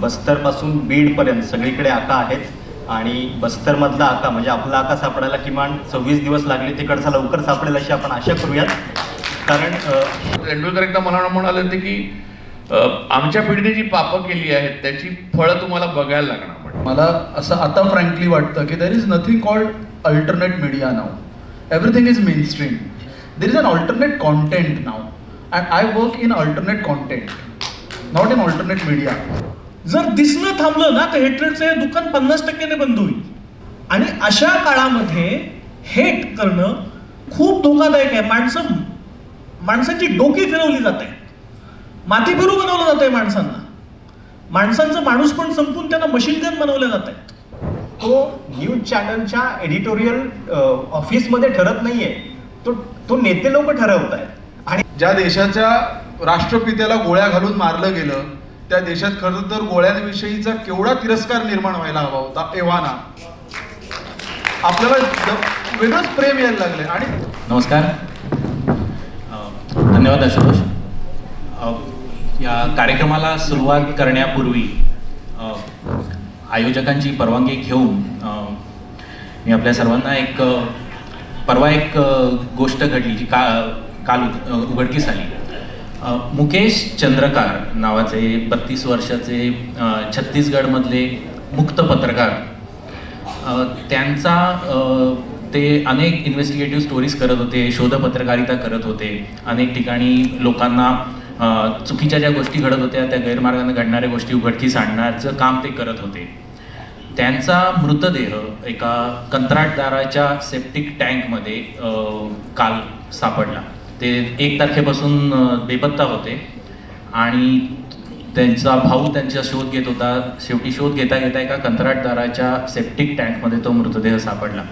बस्तरपासून बीडपर्यंत सगळीकडे आका आहेत आणि बस्तरमधला आका म्हणजे आपला आका सापडायला किमान 26 दिवस लागले, तिकडचा लवकर सापडेल अशी आपण आशा करूयात. कारण तेंडुलकर एकदा मला म्हणाले होते की आमच्या पिढीने जी पापं केली आहेत त्याची फळं तुम्हाला बघायला लागणार. मला असं आता फ्रँकली वाटतं की there is nothing called alternate media now. Everything is mainstream. There is an alternate content now and I work in alternate content, not in alternate media. जर दिसणं थांबलं ना तर हेटरेटचं हे दुकान 50% बंद होईल. आणि अशा काळामध्ये हेट करणं खूप धोकादायक आहे. माणसांची डोकी फिरवली जात आहे, माती फिरू बनवलं जात आहे माणसांना. माणसांचं माणूस पण संपून त्यांना मशीन गन बनवले जात आहेत. तो न्यूज चॅनलच्या एडिटोरियल ऑफिसमध्ये ठरत नाहीये, तो नेते लोक ठरवत आहेत. आणि ज्या देशाच्या राष्ट्रपित्याला गोळ्या घालून मारलं गेलं त्या देशात खरं तर गोळ्यांविषयीचा केवढा तिरस्कार निर्माण व्हायला हवा होता. एव्हाना आपल्याला वेगळंच प्रेम यायला लागले. आणि नमस्कार, धन्यवाद आशुतोष. या कार्यक्रमाला सुरुवात करण्यापूर्वी आयोजकांची परवानगी घेऊन मी आपल्या सर्वांना परवा एक गोष्ट घडली जी काल उघडकीस आली. मुकेश चंद्रकार नावाचे 32 वर्षाचे छत्तीसगडमधले मुक्त पत्रकार, त्यांचा ते अनेक इन्व्हेस्टिगेटिव्ह स्टोरीज करत होते, शोधपत्रकारिता करत होते. अनेक ठिकाणी लोकांना चुकीच्या ज्या गोष्टी घडत होत्या त्या गैरमार्गाने घडणाऱ्या गोष्टी उघडकीस आणण्याचं काम ते करत होते. त्यांचा मृतदेह एका कंत्राटदाराच्या सेप्टिक टँकमध्ये काल सापडला. ते 1 तारखेपासून बेपत्ता होते आणि त्यांचा भाऊ त्यांचा शोध घेत होता. शेवटी शोध घेता घेता एका कंत्राटदाराच्या सेप्टिक टँकमध्ये तो मृतदेह सापडला.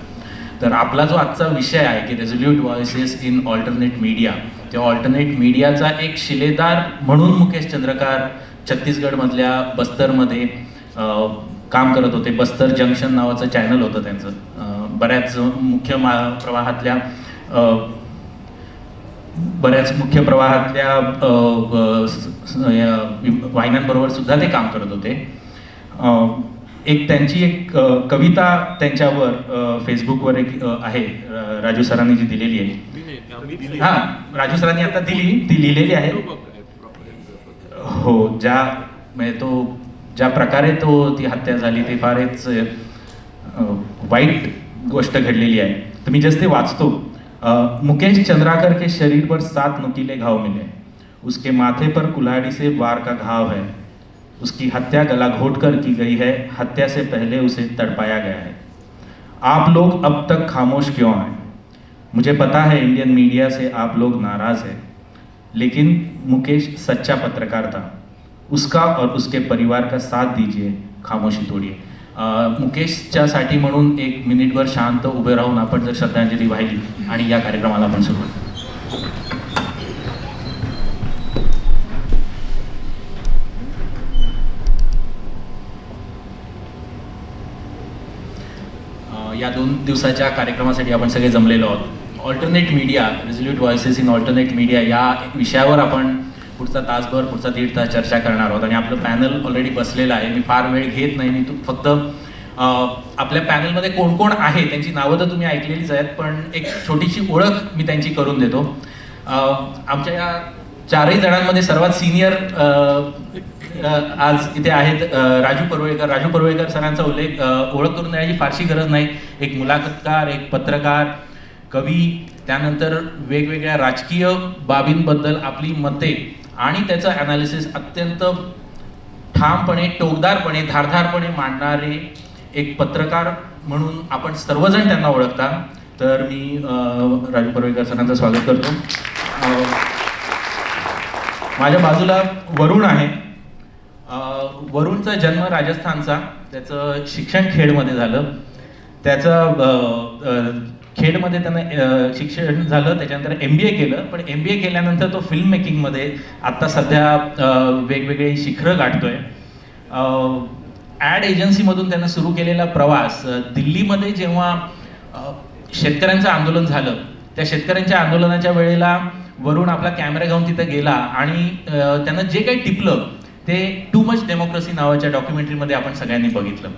तर आपला जो आजचा विषय आहे की रेझोल्यूट व्हॉइसेस इन ऑल्टरनेट मीडिया, त्या ऑल्टरनेट मीडियाचा एक शिलेदार म्हणून मुकेश चंद्रकार छत्तीसगडमधल्या बस्तरमध्ये काम करत होते. बस्तर जंक्शन नावाचं चॅनल होतं त्यांचं. बऱ्याच मुख्य प्रवाहातल्या वाहिन्यांबरोबर सुद्धा ते काम करत होते. त्यांची एक कविता त्यांच्यावर फेसबुकवर एक आहे, राजू सरांनी जी दिलेली आहे. हां, राजू सरांनी आता ती लिहिलेली आहे. हो, ज्या प्रकारे ती हत्या झाली ते फारच वाईट गोष्ट घडलेली आहे. तर मी जस्ट ते वाचतो. मुकेश चंद्राकर के शरीर पर 7 नुकीले घाव मिले. उसके माथे पर कुल्हाड़ी से वार का घाव है. उसकी हत्या गला घोट कर की गई है. हत्या से पहले उसे तड़पाया गया है. आप लोग अब तक खामोश क्यों हैं? मुझे पता है इंडियन मीडिया से आप लोग नाराज हैं, लेकिन मुकेश सच्चा पत्रकार था. उसका और उसके परिवार का साथ दीजिए, खामोशी तोड़िए. मुकेशच्यासाठी म्हणून 1 मिनिटभर शांत उभे राहून आपण जर श्रद्धांजली वाहिली आणि या कार्यक्रमाला आपण सुरुवात. या 2 दिवसाच्या कार्यक्रमासाठी आपण सगळे जमलेलो आहोत. Alternate media, resolute voices in alternate media या विषयावर आपण पुढचा तासभर, पुढचा 1.5 तास चर्चा करणार आहोत. आणि आपलं पॅनल ऑलरेडी बसलेलं आहे. मी फार वेळ घेत नाही. मी फक्त आपल्या पॅनलमध्ये कोण कोण आहे त्यांची नावं तर तुम्ही ऐकलेलीच आहेत, पण एक छोटीशी ओळख मी त्यांची करून देतो. आमच्या या 4ही जणांमध्ये सर्वात सिनियर आज इथे आहेत राजू परुळेकर. राजू परुळेकर सरांचा ओळख करून देण्याची फारशी गरज नाही. एक मुलाखतकार, एक पत्रकार, कवी, त्यानंतर वेगवेगळ्या राजकीय बाबींबद्दल आपली मते आणि त्याचं ॲनालिसिस अत्यंत ठामपणे, टोकदारपणे, धारदारपणे मांडणारे एक पत्रकार म्हणून आपण सर्वजण त्यांना ओळखता. तर मी राजू परुळेकर सरांचं स्वागत करतो. माझ्या बाजूला वरुण आहे. वरुणचा जन्म राजस्थानचा. त्याचं शिक्षण खेडमध्ये झालं. खेडमध्ये त्यानं शिक्षण झालं. त्याच्यानंतर MBA केलं. पण MBA केल्यानंतर तो फिल्म मेकिंगमध्ये आत्ता सध्या वेगवेगळे शिखरं गाठतोय. ॲड एजन्सीमधून त्यानं सुरू केलेला प्रवास दिल्लीमध्ये जेव्हा शेतकऱ्यांचं आंदोलन झालं, त्या शेतकऱ्यांच्या आंदोलनाच्या वेळेला वरुण आपला कॅमेरा घेऊन तिथं गेला आणि त्यानं जे काही टिपलं ते टू मच डेमोक्रेसी नावाच्या डॉक्युमेंटरीमध्ये आपण सगळ्यांनी बघितलं.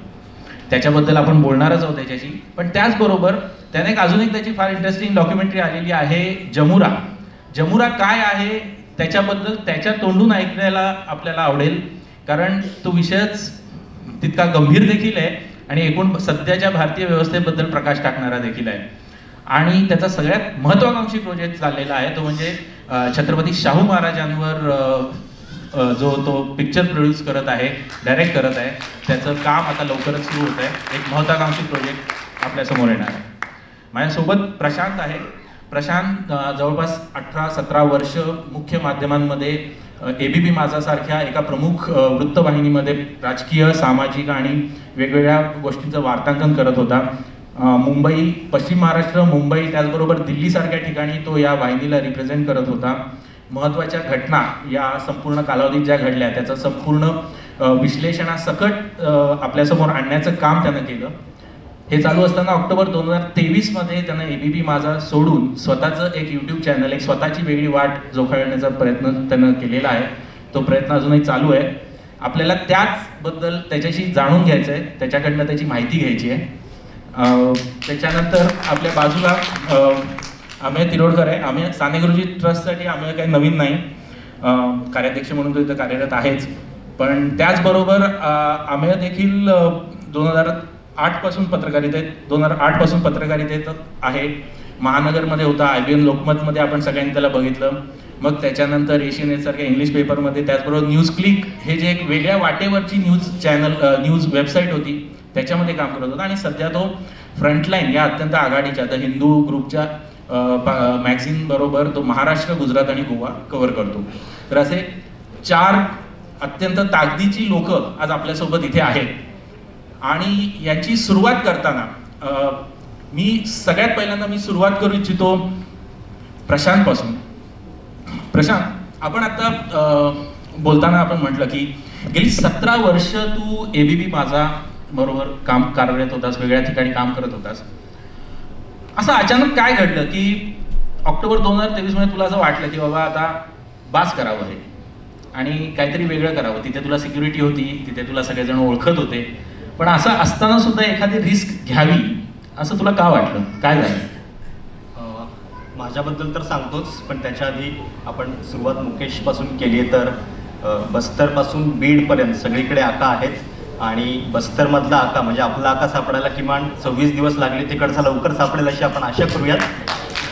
त्याच्याबद्दल आपण बोलणारच आहोत त्याच्याशी. पण त्याचबरोबर त्याने अजून एक त्याची फार इंटरेस्टिंग डॉक्युमेंटरी आलेली आहे जमुरा. जमुरा काय आहे त्याच्याबद्दल त्याच्या तोंडून ऐकण्याला आपल्याला आवडेल, कारण तो विषयच तितका गंभीर देखील आहे आणि एकूण सध्याच्या भारतीय व्यवस्थेबद्दल प्रकाश टाकणारा देखील आहे. आणि त्याचा सगळ्यात महत्त्वाकांक्षी प्रोजेक्ट चाललेला आहे तो म्हणजे छत्रपती शाहू महाराजांवर जो तो पिक्चर प्रोड्यूस करत आहे, डायरेक्ट करत आहे. त्याचं काम आता लवकरच सुरू होत आहे. एक महत्त्वाकांक्षी प्रोजेक्ट आपल्यासमोर येणार आहे. माझ्यासोबत प्रशांत आहे. प्रशांत जवळपास 18-17 वर्ष मुख्य माध्यमांमध्ये ABP माझासारख्या एका प्रमुख वृत्तवाहिनीमध्ये राजकीय, सामाजिक आणि वेगवेगळ्या गोष्टींचं वार्तांकन करत होता. मुंबई, पश्चिम महाराष्ट्र, मुंबई त्याचबरोबर दिल्लीसारख्या ठिकाणी तो या वाहिनीला रिप्रेझेंट करत होता. महत्त्वाच्या घटना या संपूर्ण कालावधीत ज्या घडल्या त्याचं संपूर्ण विश्लेषणासकट आपल्यासमोर आणण्याचं काम त्यानं केलं. हे चालू असताना ऑक्टोबर 2023मध्ये त्यानं ABP माझा सोडून स्वतःचं एक यूट्यूब चॅनल, एक स्वतःची वेगळी वाट जोखाळण्याचा प्रयत्न त्यानं केलेला आहे. तो प्रयत्न अजूनही चालू आहे. आपल्याला त्याचबद्दल त्याच्याशी जाणून घ्यायचं आहे, त्याच्याकडनं त्याची माहिती घ्यायची आहे. त्याच्यानंतर आपल्या बाजूला अमेय तिरोडकर आहे. अमेय साने गुरुजी ट्रस्टसाठी अमेय काही नवीन नाही, कार्याध्यक्ष म्हणून तो इथं कार्यरत आहेच. पण त्याचबरोबर अमेय देखील 2008 पासून पत्रकारितेत आहे. महानगरमध्ये होता, IBN लोकमतमध्ये आपण सगळ्यांनी त्याला बघितलं. मग त्याच्यानंतर एशियन सारख्या इंग्लिश पेपरमध्ये, त्याचबरोबर न्यूज क्लिक हे जे एक वेगळ्या वाटेवरची न्यूज वेबसाईट होती त्याच्यामध्ये काम करत होता. आणि सध्या तो फ्रंटलाईन या अत्यंत आघाडीच्या द हिंदू ग्रुपच्या मॅगझिन बरोबर तो महाराष्ट्र, गुजरात आणि गोवा कव्हर करतो. तर असे 4 अत्यंत ताकदीची लोक आज आपल्यासोबत इथे आहेत. आणि याची सुरुवात करताना मी सगळ्यात पहिल्यांदा सुरुवात करू इच्छितो प्रशांत पासून. प्रशांत, आपण आता बोलताना आपण म्हटलं की गेली 17 वर्ष तू ABP माझा बरोबर कार्यरत होतास, वेगळ्या ठिकाणी काम करत होतास. असं अचानक काय घडलं की ऑक्टोबर 2023 मध्ये तुला असं वाटलं की बाबा आता बास करावं हे आणि काहीतरी वेगळं करावं? तिथे तुला सिक्युरिटी होती, तिथे तुला सगळेजण ओळखत होते, पण असं असताना सुद्धा एखादी रिस्क घ्यावी असं तुला का वाटलं? काय झालं? माझ्याबद्दल तर सांगतोच, पण त्याच्या आधी आपण सुरुवात मुकेशपासून केली आहे. तर बस्तरपासून बीडपर्यंत सगळीकडे आका आहेत. आणि बस्तरमधला आका म्हणजे आपला आका सापडायला किमान 26 दिवस लागले. तिकडचा लवकर सापडेल अशी आपण आशा करूयात.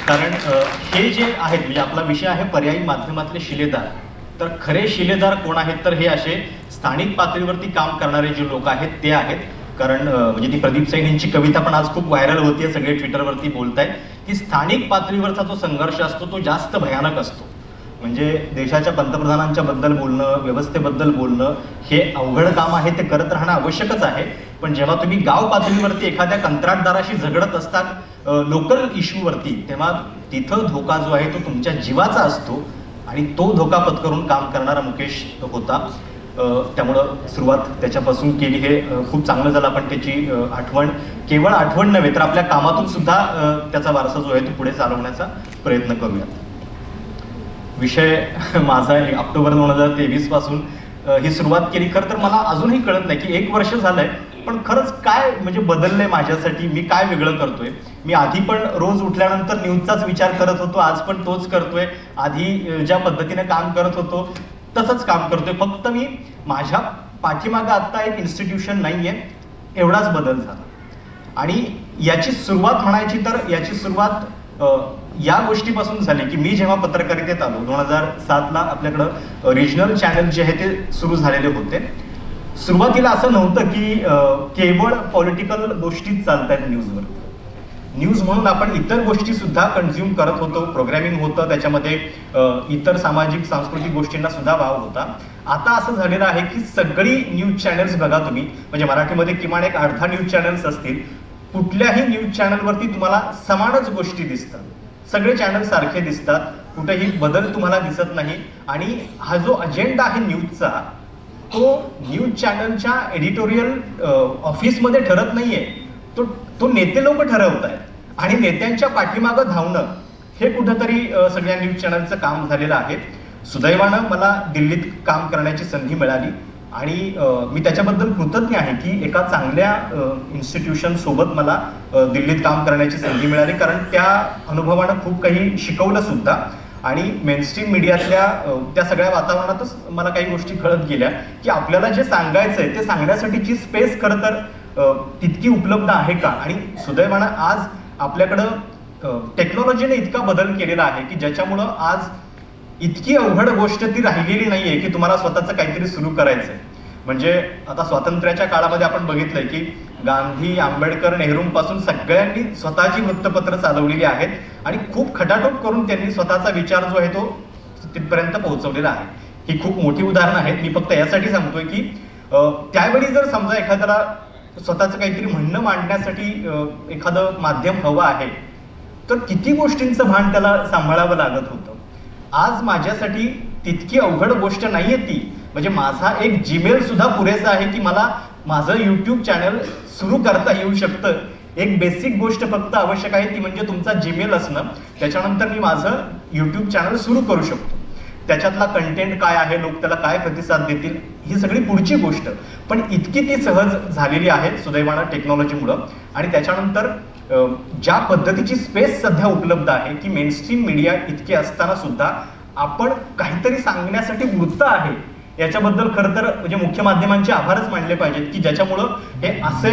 कारण हे जे आहेत म्हणजे आपला विषय आहे पर्यायी माध्यमातले शिलेदार. तर खरे शिलेदार कोण आहेत? तर हे असे स्थानिक पातळीवरती काम करणारे जे लोक आहेत ते आहेत. कारण म्हणजे ती प्रदीप सैन यांची कविता पण आज खूप व्हायरल होतीये, सगळे ट्विटरवरती बोलतायत की स्थानिक पातळीवरचा जो संघर्ष असतो तो जास्त भयानक असतो. म्हणजे देशाच्या पंतप्रधानांच्या बद्दल बोलणं, व्यवस्थेबद्दल बोलणं हे अवघड काम आहे, ते करत राहणं आवश्यकच आहे. पण जेव्हा तुम्ही गाव पातळीवरती एखाद्या कंत्राटदाराशी झगडत असतात लोकल इश्यूवरती, तेव्हा तिथं धोका जो आहे तो तुमच्या जीवाचा असतो. आणि तो धोका पत्करून काम करणारा मुकेश होता. त्यामुळं सुरुवात त्याच्यापासून केली. हे खूप चांगलं झालं. आपण त्याची आठवण, केवळ आठवण नव्हे तर आपल्या कामातून सुद्धा त्याचा वारसा जो आहे तो पुढे चालवण्याचा प्रयत्न करूयात. विषय माझा ऑक्टोबर 2023 पासून ही सुरुवात केली. खरं तर मला अजूनही कळत नाही की 1 वर्ष झालंय, पण खरंच काय म्हणजे बदललंय माझ्यासाठी, मी काय वेगळं करतोय. मी आधी पण रोज उठल्यानंतर न्यूजचाच विचार करत होतो, आज पण तोच करतोय. आधी ज्या पद्धतीने काम करत होतो तसंच काम करतोय. फक्त मी माझ्या पाठीमागं आत्ता एक इन्स्टिट्यूशन नाहीये, एवढाच बदल झाला. आणि याची सुरुवात म्हणायची तर याची सुरुवात या गोष्टीपासून झाली की मी जेव्हा पत्रकारितेत आलो 2007ला आपल्याकडं रिजनल चॅनल जे आहे ते सुरू झालेले होते. सुरुवातीला असं नव्हतं की केवळ पॉलिटिकल गोष्टीच चालतायत न्यूजवर. न्यूज म्हणून आपण इतर गोष्टी सुद्धा कन्झ्युम करत होतो, प्रोग्रॅमिंग होतं, त्याच्यामध्ये इतर सामाजिक सांस्कृतिक गोष्टींना सुद्धा वाव होता. आता असं झालेलं आहे की सगळी न्यूज चॅनल्स बघा तुम्ही, म्हणजे मराठीमध्ये किमान एक 8-10 न्यूज चॅनल्स असतील. कुठल्याही न्यूज चॅनलवरती तुम्हाला समानच गोष्टी दिसतात, सगळे चॅनल सारखे दिसतात, कुठेही बदल तुम्हाला दिसत नाही. आणि हा जो अजेंडा आहे न्यूजचा तो न्यूज चॅनलच्या एडिटोरियल ऑफिसमध्ये ठरत नाहीये, तो नेते लोक ठरवत आहेत. आणि नेत्यांच्या पाठीमागं धावणं हे कुठंतरी सगळ्या न्यूज चॅनलचं काम झालेलं आहे. सुदैवानं मला दिल्लीत काम करण्याची संधी मिळाली आणि मी त्याच्याबद्दल कृतज्ञ आहे की एका चांगल्या इन्स्टिट्यूशन सोबत मला दिल्लीत काम करण्याची संधी मिळाली, कारण त्या अनुभवानं खूप काही शिकवलं सुद्धा. आणि मेनस्ट्रीम मीडियातल्या त्या सगळ्या वातावरणातच मला काही गोष्टी कळत गेल्या की आपल्याला जे सांगायचं आहे ते सांगण्यासाठीची स्पेस खरं तर तितकी उपलब्ध आहे का. आणि सुदैवानं आज आपल्याकडं टेक्नॉलॉजीने इतका बदल केलेला आहे की ज्याच्यामुळं आज इतकी अवघड गोष्ट ती राहिलेली नाही आहे की तुम्हाला स्वतःचं काहीतरी सुरू करायचं आहे. म्हणजे आता स्वातंत्र्याच्या काळामध्ये आपण बघितलंय की गांधी, आंबेडकर, नेहरूंपासून सगळ्यांनी स्वतःची वृत्तपत्र चालवलेली आहेत आणि खूप खटाटोप करून त्यांनी स्वतःचा विचार जो आहे तो तिथपर्यंत पोहोचवलेला आहे. ही खूप मोठी उदाहरणं आहेत. मी फक्त यासाठी सांगतोय की त्यावेळी जर समजा एखाद्याला स्वतःचं काहीतरी म्हणणं मांडण्यासाठी एखादं माध्यम हवं आहे तर किती गोष्टींचं भान त्याला सांभाळावं लागत होतं. आज माझ्यासाठी तितकी अवघड गोष्ट नाहीये ती. म्हणजे माझा एक जीमेल सुद्धा पुरेसा आहे की मला माझं यूट्यूब चॅनल सुरू करता येऊ शकतं. एक बेसिक गोष्ट फक्त आवश्यक आहे ती म्हणजे तुमचा जीमेल असणं. त्याच्यानंतर मी माझं यूट्यूब चॅनल सुरू करू शकतो. त्याच्यातला कंटेंट काय आहे, लोक त्याला काय प्रतिसाद देतील, ही सगळी पुढची गोष्ट. पण इतकी ती सहज झालेली आहे सुदैवानं टेक्नॉलॉजीमुळं. आणि त्याच्यानंतर ज्या पद्धतीची स्पेस सध्या उपलब्ध आहे की मेनस्ट्रीम मीडिया इतके असताना सुद्धा आपण काहीतरी सांगण्यासाठी वृत्त आहे याच्याबद्दल खरं तर म्हणजे मुख्य माध्यमांचे आभारच मानले पाहिजेत की ज्याच्यामुळं हे असे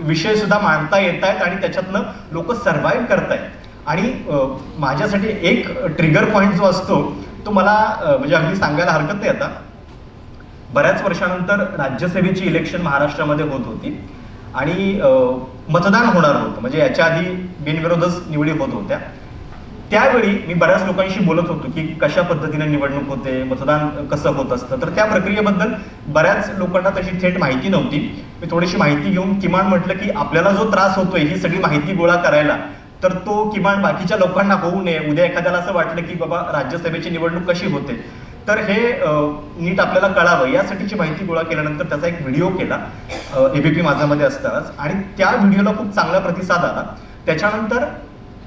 विषय सुद्धा मांडता येत आहेत आणि त्याच्यातनं लोक सर्व्हाइव्ह करतायत. आणि माझ्यासाठी एक ट्रिगर पॉईंट जो असतो तो मला म्हणजे अगदी सांगायला हरकत नाही. आता बऱ्याच वर्षानंतर राज्यसभेची इलेक्शन महाराष्ट्रामध्ये होत होती आणि मतदान होणार होतं. म्हणजे याच्या आधी बिनविरोधच निवडी होत होत्या. त्यावेळी मी बऱ्याच लोकांशी बोलत होतो की कशा पद्धतीने निवडणूक होते, मतदान कसं होत असतं. तर त्या प्रक्रियेबद्दल बऱ्याच लोकांना तशी थेट माहिती नव्हती. मी थोडीशी माहिती घेऊन किमान म्हटलं की आपल्याला जो त्रास होतोय ही सगळी माहिती गोळा करायला तर तो किमान बाकीच्या लोकांना होऊ नये. उद्या एखाद्याला असं वाटलं की बाबा राज्यसभेची निवडणूक कशी होते तर हे नीट आपल्याला कळावं यासाठीची माहिती गोळा केल्यानंतर त्याचा एक व्हिडिओ केला ABP माझामध्ये असतानाच आणि त्या व्हिडिओला खूप चांगला प्रतिसाद आला. त्याच्यानंतर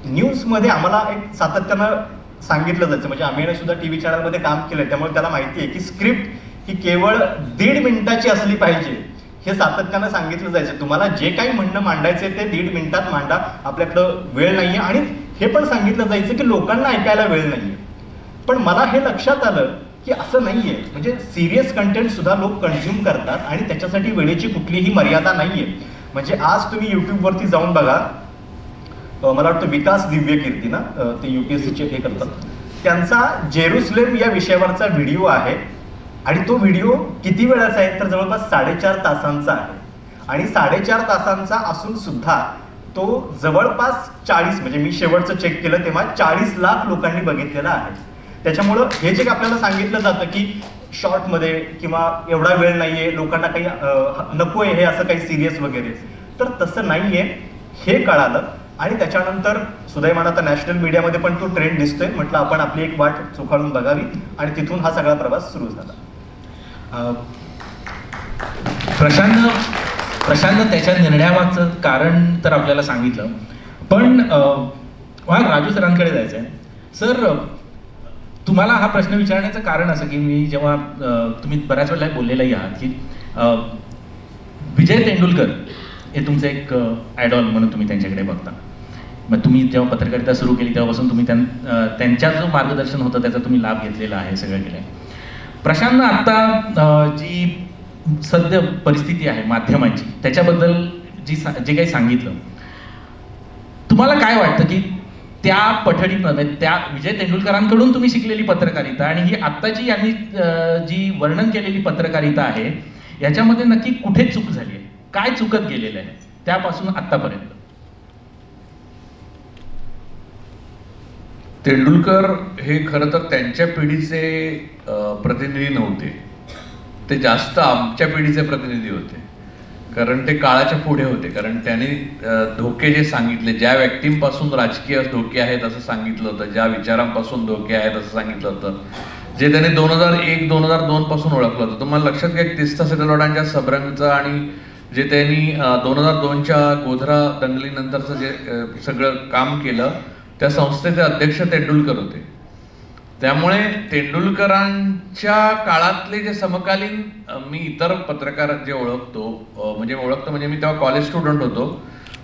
न्यूजमध्ये आम्हाला एक सातत्यानं सांगितलं जायचं. म्हणजे आम्ही सुद्धा TV चॅनलमध्ये काम केलं त्यामुळे त्याला माहिती आहे की स्क्रिप्ट ही केवळ 1.5 मिनिटाची असली पाहिजे हे सातत्यानं सांगितलं जायचं. तुम्हाला जे काही म्हणणं मांडायचे ते 1.5 मिनिटात मांडा, आपल्याकडं वेळ नाहीये. आणि हे पण सांगितलं जायचं की लोकांना ऐकायला वेळ नाहीये. पण मला हे लक्षात आलं की असं नाहीये. म्हणजे सिरियस कंटेंट सुद्धा लोक कन्झ्युम करतात आणि त्याच्यासाठी वेळेची कुठलीही मर्यादा नाहीये. म्हणजे आज तुम्ही युट्यूबवरती जाऊन बघा, मला वाटतं विकास दिव्यकीर्ती ना ते UPSCचे हे करतात, त्यांचा जेरुसलेम या विषयावरचा व्हिडिओ आहे आणि तो व्हिडिओ किती वेळाचा आहे तर जवळपास 4.5 तासांचा आहे. आणि 4.5 तासांचा असून सुद्धा तो जवळपास 40 म्हणजे मी शेवटचं चेक केलं तेव्हा 40 लाख लोकांनी बघितलेला आहे. त्याच्यामुळं हे जे आपल्याला सांगितलं जातं की शॉर्टमध्ये किंवा एवढा वेळ नाहीये, लोकांना काही नको आहे हे असं काही सिरियस वगैरे, तर तसं नाहीये हे कळालं. आणि त्याच्यानंतर सुदैवानं आता नॅशनल मीडियामध्ये पण तो ट्रेंड दिसतोय. म्हटलं आपण आपली एक वाट चोखाळून बघावी आणि तिथून हा सगळा प्रवास सुरू झाला. प्रशांत त्याच्या निर्णयामागचं कारण तर आपल्याला सांगितलं, पण राजू सरांकडे जायचं आहे. सर, तुम्हाला हा प्रश्न विचारण्याचं कारण असं की मी जेव्हा तुम्ही बऱ्याच वेळेला बोललेलंही आहात की विजय तेंडुलकर हे तुमचं एक आयडॉल म्हणून तुम्ही त्यांच्याकडे बघता. मग तुम्ही जेव्हा पत्रकारिता सुरू केली तेव्हापासून तुम्ही त्यांच्या जो मार्गदर्शन होतं त्याचा तुम्ही लाभ घेतलेला आहे, सगळं केलं आहे. प्रशांतनं आत्ता जी सध्या परिस्थिती आहे माध्यमांची त्याच्याबद्दल जे काही सांगितलं, तुम्हाला काय वाटतं की त्या पठडीमध्ये त्या विजय तेंडुलकरांकडून तुम्ही शिकलेली पत्रकारिता आणि ही आत्ताची यांनी जी वर्णन केलेली पत्रकारिता आहे याच्यामध्ये नक्की कुठे चूक झाली आहे, काय चुकत गेलेलं आहे त्यापासून आत्तापर्यंत? तेंडुलकर हे खरं तर त्यांच्या पिढीचे प्रतिनिधी नव्हते, ते जास्त आमच्या पिढीचे प्रतिनिधी होते. कारण ते काळाच्या पुढे होते. कारण त्यांनी धोके जे सांगितले, ज्या व्यक्तींपासून राजकीय धोके आहेत असं सांगितलं होतं, ज्या विचारांपासून धोके आहेत असं सांगितलं होतं, जे त्यांनी 2001-2002 पासून ओळखलं होतं. तुम्हाला लक्षात घ्या तीस्ता सेटलवाडांच्या सबरंगचं आणि जे त्यांनी 2002च्या गोधरा दंगलीनंतरचं जे सगळं काम केलं त्या संस्थेचे अध्यक्ष तेंडुलकर होते. त्यामुळे तेंडुलकरांच्या काळातले जे समकालीन मी इतर पत्रकार जे ओळखतो म्हणजे मी तेव्हा कॉलेज स्टुडंट होतो,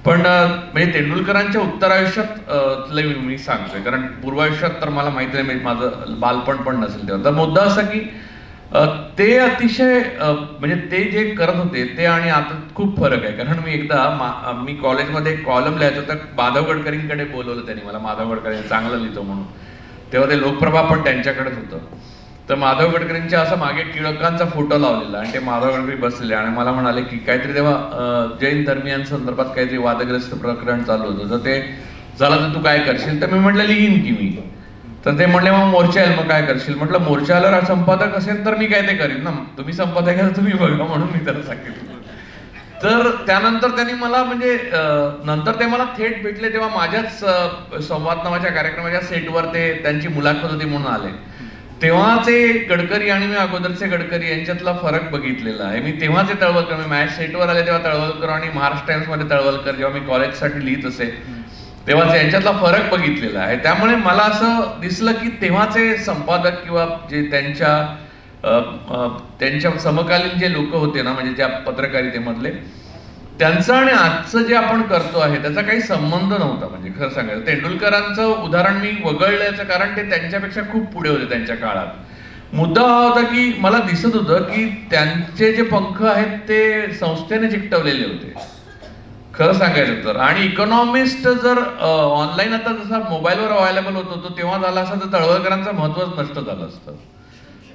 पण म्हणजे तेंडुलकरांच्या उत्तरायुष्यात मी सांगतोय, कारण पूर्वायुष्यात तर मला माहिती नाही, माझं बालपण पण नसेल तेव्हा. तर मुद्दा असा की ते अतिशय म्हणजे ते जे करत होते ते आणि आता खूप फरक आहे. कारण मी कॉलेजमध्ये कॉलम लिहायचो, तर माधव गडकरींकडे बोलवलं त्यांनी मला, माधव गडकरी चांगलं लिहितो म्हणून. तेव्हा ते लोकप्रभा पण त्यांच्याकडेच होतं. तर माधव गडकरींच्या असं मागे टिळकांचा फोटो लावलेला आणि ते माधव गडकरी बसलेले आणि मला म्हणाले की काहीतरी तेव्हा जैन धर्मियांसंदर्भात काहीतरी वादग्रस्त प्रकरण चालू होतं, तर ते झालं तर तू काय करशील? तर मी म्हटलं लिहीन की मी. तर ते म्हणले मग मोर्चा येईल, मग काय करशील? म्हटलं मोर्चा आल्यावर संपादक असेल तर मी काय ते करीन ना, तुम्ही संपादक आहे तुम्ही बघा म्हणून मी त्याला सांगितलं. तर त्यानंतर त्यांनी मला म्हणजे नंतर ते मला थेट भेटले, तेव्हा माझ्याच संवाद नावाच्या कार्यक्रमाच्या सेटवर ते त्यांची मुलाखत होती म्हणून आले. तेव्हाचे गडकरी आणि मी अगोदरचे गडकरी यांच्यातला फरक बघितलेला आहे. मी तेव्हाचे तळवलकर, मी मॅच सेटवर आले तेव्हा तळवलकर आणि महाराष्ट्र टाइम्समध्ये तळवलकर जेव्हा मी कॉलेजसाठी लिहित असे तेव्हाच यांच्यातला फरक बघितलेला आहे. त्यामुळे मला असं दिसलं की तेव्हाचे संपादक किंवा जे त्यांच्या समकालीन जे लोक होते ना, म्हणजे त्या पत्रकारितेमधले, त्यांचं आणि आजचं जे आपण करतो आहे त्याचा काही संबंध नव्हता. म्हणजे खरं सांगायचं तेंडुलकरांचं उदाहरण मी वगळल्याचं कारण ते त्यांच्यापेक्षा खूप पुढे होते त्यांच्या काळात. मुद्दा हा होता की मला दिसत होतं की त्यांचे जे पंख आहेत ते संस्थेने चिकटवलेले होते खरं सांगायचं तर. आणि इकॉनॉमिस्ट जर ऑनलाईन आता जसा मोबाईलवर अवेलेबल होत होतो तेव्हा झाला असं तर तळवलकरांचं महत्वच नष्ट झालं असतं.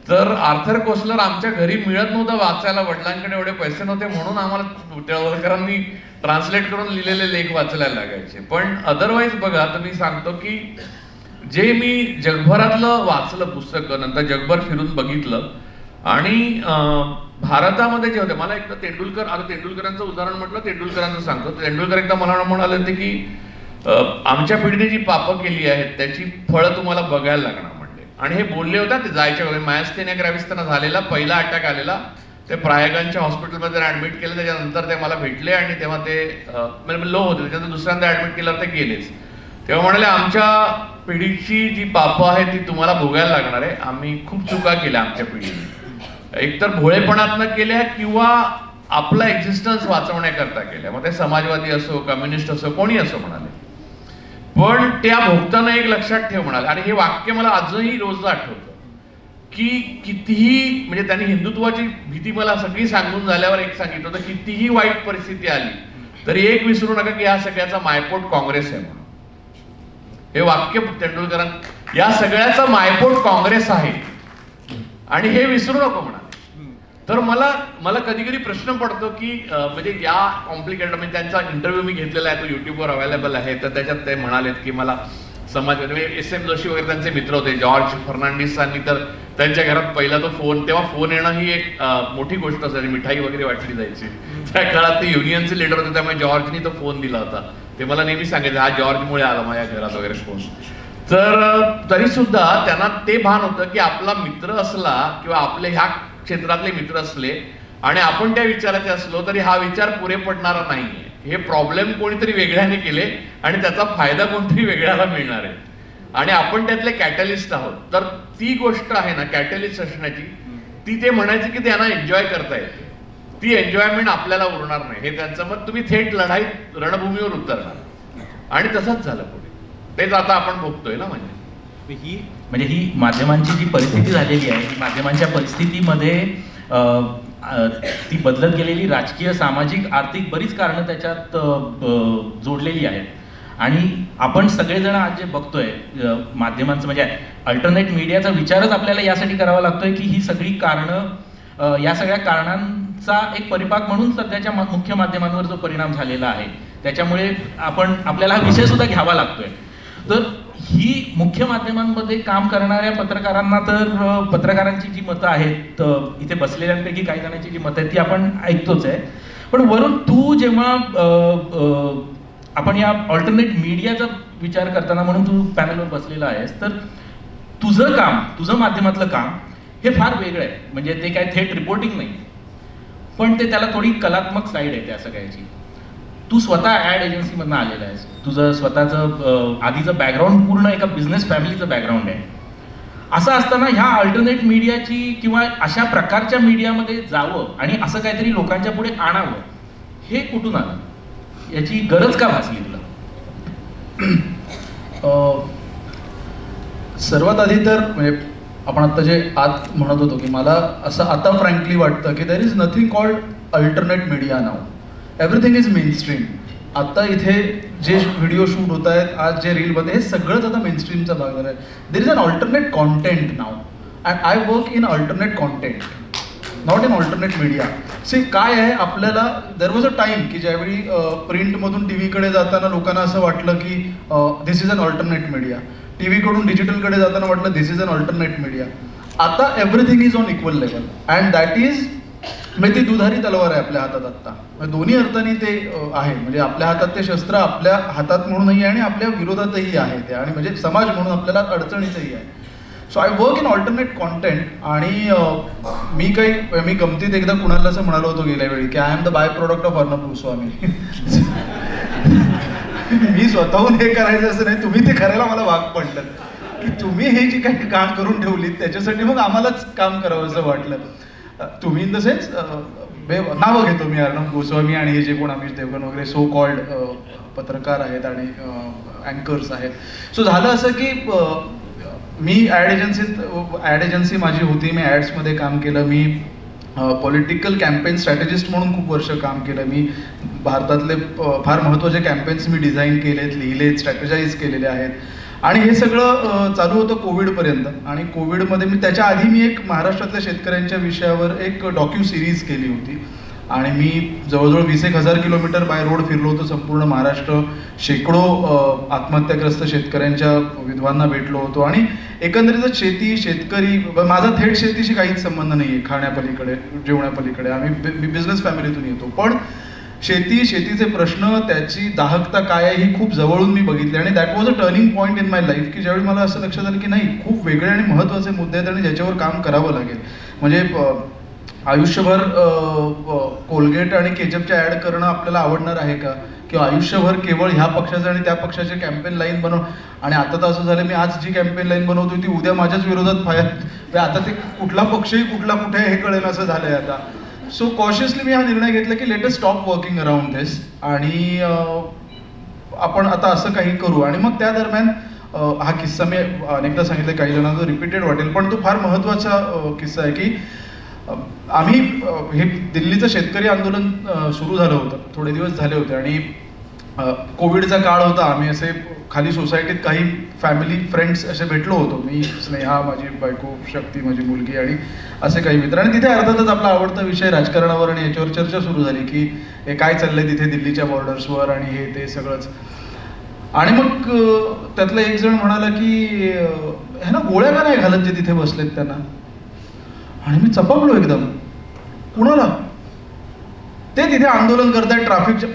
तर आर्थर कोसलर आमच्या घरी मिळत नव्हतं वाचायला, वडिलांकडे एवढे पैसे नव्हते म्हणून आम्हाला तळवलकरांनी ट्रान्सलेट करून लिहिलेले लेख वाचायला लागायचे. पण अदरवाईज बघा, तर मी सांगतो की जे मी जगभरातलं वाचलं पुस्तकं, नंतर जगभर फिरून बघितलं आणि भारतामध्ये जे होते, मला एकदा तेंडुलकरांचं उदाहरण म्हटलं, तेंडुलकरांचं सांगतो. तेंडुलकर एकदा मला म्हणाले होते की आमच्या पिढीने जी पापं केली आहेत त्याची फळं तुम्हाला बघायला लागणार म्हणले. आणि हे बोलले होता ते जायच्या वेळी. मायस्थेनिया ग्रॅव्हिस त्यांना झालेला पहिला अटॅक आलेला, ते प्रयागांच्या हॉस्पिटलमध्ये ऍडमिट केलं. त्याच्यानंतर ते मला भेटले आणि तेव्हा ते लो होते, त्याच्यानंतर दुसऱ्यांदा ऍडमिट केल्यावर ते गेलेच. तेव्हा म्हणाले आमच्या पिढीची जी पापं आहेत ती तुम्हाला भोगायला लागणार आहे. आम्ही खूप चुका केल्या आमच्या पिढीने, एकतर भोळेपणातनं केल्या किंवा आपला एक्झिस्टन्स वाचवण्याकरता केल्या. मग ते समाजवादी असो, कम्युनिस्ट असो, कोणी असो म्हणाले. पण त्या भोगताना एक लक्षात ठेव म्हणाले, आणि हे वाक्य मला आजही रोज आठवतं की कितीही म्हणजे त्यांनी हिंदुत्वाची भीती मला सगळी सांगून झाल्यावर एक सांगितलं होतं, कितीही वाईट परिस्थिती आली तरी एक विसरू नका की या सगळ्याचा मायपोट काँग्रेस आहे म्हणून. हे वाक्य तेंडुलकरां, या सगळ्याचा मायपोट काँग्रेस आहे आणि हे विसरू नको म्हणाले. तर मला कधी कधी प्रश्न पडतो की म्हणजे या कॉम्प्लिकेटेड, म्हणजे त्यांचा इंटरव्ह्यू मी घेतलेला आहे, तो युट्यूबवर अवेलेबल आहे. तर त्याच्यात ते म्हणालेत की मला समाजवादी SM जोशी वगैरे त्यांचे मित्र होते, जॉर्ज फर्नांडिसांनी तर त्यांच्या घरात पहिला तो फोन, तेव्हा फोन येणं ही एक मोठी गोष्ट असायची, मिठाई वगैरे वाटली जायची. त्या काळात ते युनियनचे लीडर होते, त्यामुळे जॉर्जनी तो फोन दिला होता. ते मला नेहमी सांगायचे हा जॉर्जमुळे आला माझ्या घरात वगैरे फोन. तर तरी सुद्धा त्यांना ते भान होतं की आपला मित्र असला किंवा आपले ह्या क्षेत्रातले मित्र असले आणि आपण त्या विचाराचे असलो तरी हा विचार पुरे पडणारा नाहीये. हे प्रॉब्लेम कोणीतरी वेगळ्याने केले आणि त्याचा फायदा कोणतरी वेगळ्याला मिळणार आहे आणि आपण त्यातले कॅटलिस्ट आहोत. तर ती गोष्ट आहे ना कॅटलिस्ट असण्याची, ती ते म्हणायची की त्यांना एन्जॉय करता येते, ती एन्जॉयमेंट आपल्याला उरणार नाही हे त्यांचं मत. तुम्ही थेट लढाईत रणभूमीवर उतरणार आणि तसंच झालं पुढे. तेच आता आपण भोगतोय ना. म्हणजे ही माध्यमांची जी परिस्थिती झालेली आहे, माध्यमांच्या परिस्थितीमध्ये ती बदलत गेलेली राजकीय, सामाजिक, आर्थिक बरीच कारणं त्याच्यात जोडलेली आहेत. आणि आपण सगळेजण आज जे बघतोय माध्यमांचं म्हणजे अल्टरनेट मीडियाचा विचारच आपल्याला यासाठी करावा लागतोय की ही सगळी कारणं, या सगळ्या कारणांचा एक परिपाक म्हणून सध्याच्या मुख्य माध्यमांवर जो परिणाम झालेला आहे त्याच्यामुळे आपल्याला हा विषय सुद्धा घ्यावा लागतोय. तर ही मुख्य माध्यमांमध्ये काम करणाऱ्या पत्रकारांना तर पत्रकारांची जी मतं आहेत, इथे बसलेल्यांपैकी काही जणांची जी मतं आहेत ती आपण ऐकतोच आहे. पण वरून तू जेव्हा आपण या ऑल्टरनेट मीडियाचा विचार करताना म्हणून तू पॅनलवर बसलेला आहेस, तर तुझं काम, तुझं माध्यमातलं काम हे फार वेगळं आहे. म्हणजे ते काय थेट रिपोर्टिंग नाही, पण ते त्याला थोडी कलात्मक साईड आहे त्या सगळ्याची. तू स्वतः ॲड एजन्सीमधनं आलेला आहेस, तुझं स्वतःचं आधीचं बॅकग्राऊंड पूर्ण एका बिझनेस फॅमिलीचं बॅकग्राऊंड आहे असं असताना ह्या अल्टरनेट मीडियाची किंवा अशा प्रकारच्या मीडियामध्ये जावं आणि असं काहीतरी लोकांच्या पुढे आणावं, हे कुठून आलं? याची गरज का भासली तुला? सर्वात आधी तर म्हणजे आपण आता जे आत म्हणत होतो की मला असं आता फ्रँकली वाटतं की there is nothing called alternate media now. Everything is mainstream. आता इथे जे व्हिडिओ शूट होत आहेत, आज जे रीलमध्ये, हे सगळंच आता मेनस्ट्रीमचा भाग झाला आहे. There is an alternate content now and I work in alternate content, not in alternate media. See काय आहे, आपल्याला देर वॉज अ टाईम की ज्यावेळी प्रिंटमधून टी व्हीकडे जाताना लोकांना असं वाटलं की this is an alternate media. T व्हीकडून डिजिटलकडे जाताना वाटलं this is an alternate media. आता everything is on equal level and that is म्हणजे ती दुधारी तलवार आहे आपल्या हातात आत्ता. दोन्ही अर्थाने ते आहे. म्हणजे आपल्या हातात ते शस्त्र आपल्या हातात म्हणूनही आहे आणि आपल्या विरोधातही आहे ते, आणि म्हणजे समाज म्हणून आपल्याला अडचणीचंही आहे. So I work in alternate content. आणि मी गमतीत एकदा कुणाला असं म्हणालो होतो गेल्या वेळी की I am the by product of Arnab Goswami. मी स्वतःहून हे करायचं असं नाही, तुम्ही ते करायला मला भाग पडलं की तुम्ही हे जी काही काम करून ठेवलीत त्याच्यासाठी मग आम्हालाच काम करावं असं वाटलं. तुम्ही इन द सेन्स नावं घेतो मी अर्णब गोस्वामी आणि हे जे कोण अमिश देवगण वगैरे सो कॉल्ड पत्रकार आहेत आणि अँकर्स आहेत. सो झालं असं की मी ॲड एजन्सी माझी होती, मी ॲड्समध्ये काम केलं. मी पॉलिटिकल कॅम्पेन स्ट्रॅटेजिस्ट म्हणून खूप वर्ष काम केलं. मी भारतातले फार महत्त्वाचे कॅम्पेन्स मी डिझाईन केलेत, लिहिलेत, स्ट्रॅटेजाईज केलेले आहेत. आणि हे सगळं चालू होतं कोविडपर्यंत. आणि कोविडमध्ये त्याच्या आधी मी एक महाराष्ट्रातल्या शेतकऱ्यांच्या विषयावर एक डॉक्यू सिरीज केली होती. आणि मी जवळजवळ 20,000 किलोमीटर बाय रोड फिरलो होतो संपूर्ण महाराष्ट्र. शेकडो आत्महत्याग्रस्त शेतकऱ्यांच्या विधवांना भेटलो होतो. आणि एकंदरीतच शेती, शेतकरी, माझा थेट शेतीशी काहीच संबंध नाही आहे, खाण्यापलीकडे जेवण्यापलीकडे. मी बिझनेस फॅमिलीतून येतो. पण शेतीचे प्रश्न, त्याची दाहकता काय आहे ही खूप जवळून मी बघितली. आणि that was a turning point in my life की ज्यावेळी मला असं लक्षात आलं की नाही, खूप वेगळे आणि महत्त्वाचे मुद्दे आहेत आणि ज्याच्यावर काम करावं लागेल. म्हणजे आयुष्यभर कोलगेट आणि केचपच्या ॲड करणं आपल्याला आवडणार आहे का? किंवा आयुष्यभर केवळ ह्या पक्षाचं आणि त्या पक्षाचे कॅम्पेन लाईन बनव. आणि आता तर असं झालं, मी आज जी कॅम्पेन लाईन बनवतो ती उद्या माझ्याच विरोधात फायर. आता ते कुठला पक्षही कुठला कुठे हे कळेल असं झालं आहे आता. सो कॉशियसली मी हा निर्णय घेतला की let us stop working around this आणि आपण आता असं काही करू. आणि मग त्या दरम्यान हा किस्सा मी अनेकदा सांगितलं, काही जणांना रिपीटेड वाटेल पण तो फार महत्त्वाचा किस्सा आहे की आम्ही हे दिल्लीचं शेतकरी आंदोलन सुरू झालं होतं, थोडे दिवस झाले होते. आणि कोविडचा काळ होता. आम्ही असे खाली सोसायटीत काही फॅमिली फ्रेंड्स असे भेटलो होतो. मी, स्नेहा माझी बायको, शक्ती माझी मुलगी आणि असे काही मित्र. आणि तिथे अर्थातच आपला आवडता विषय राजकारणावर आणि याच्यावर चर्चा सुरू झाली की हे काय चाललंय तिथे दिल्लीच्या बॉर्डर्सवर आणि हे ते सगळंच. आणि मग त्यातला एक जण म्हणाला की ह्यांना गोळ्या का नाही घालत जे तिथे बसलेत त्यांना. आणि मी चपापलो एकदम. कुणाला? ते तिथे आंदोलन करतायत,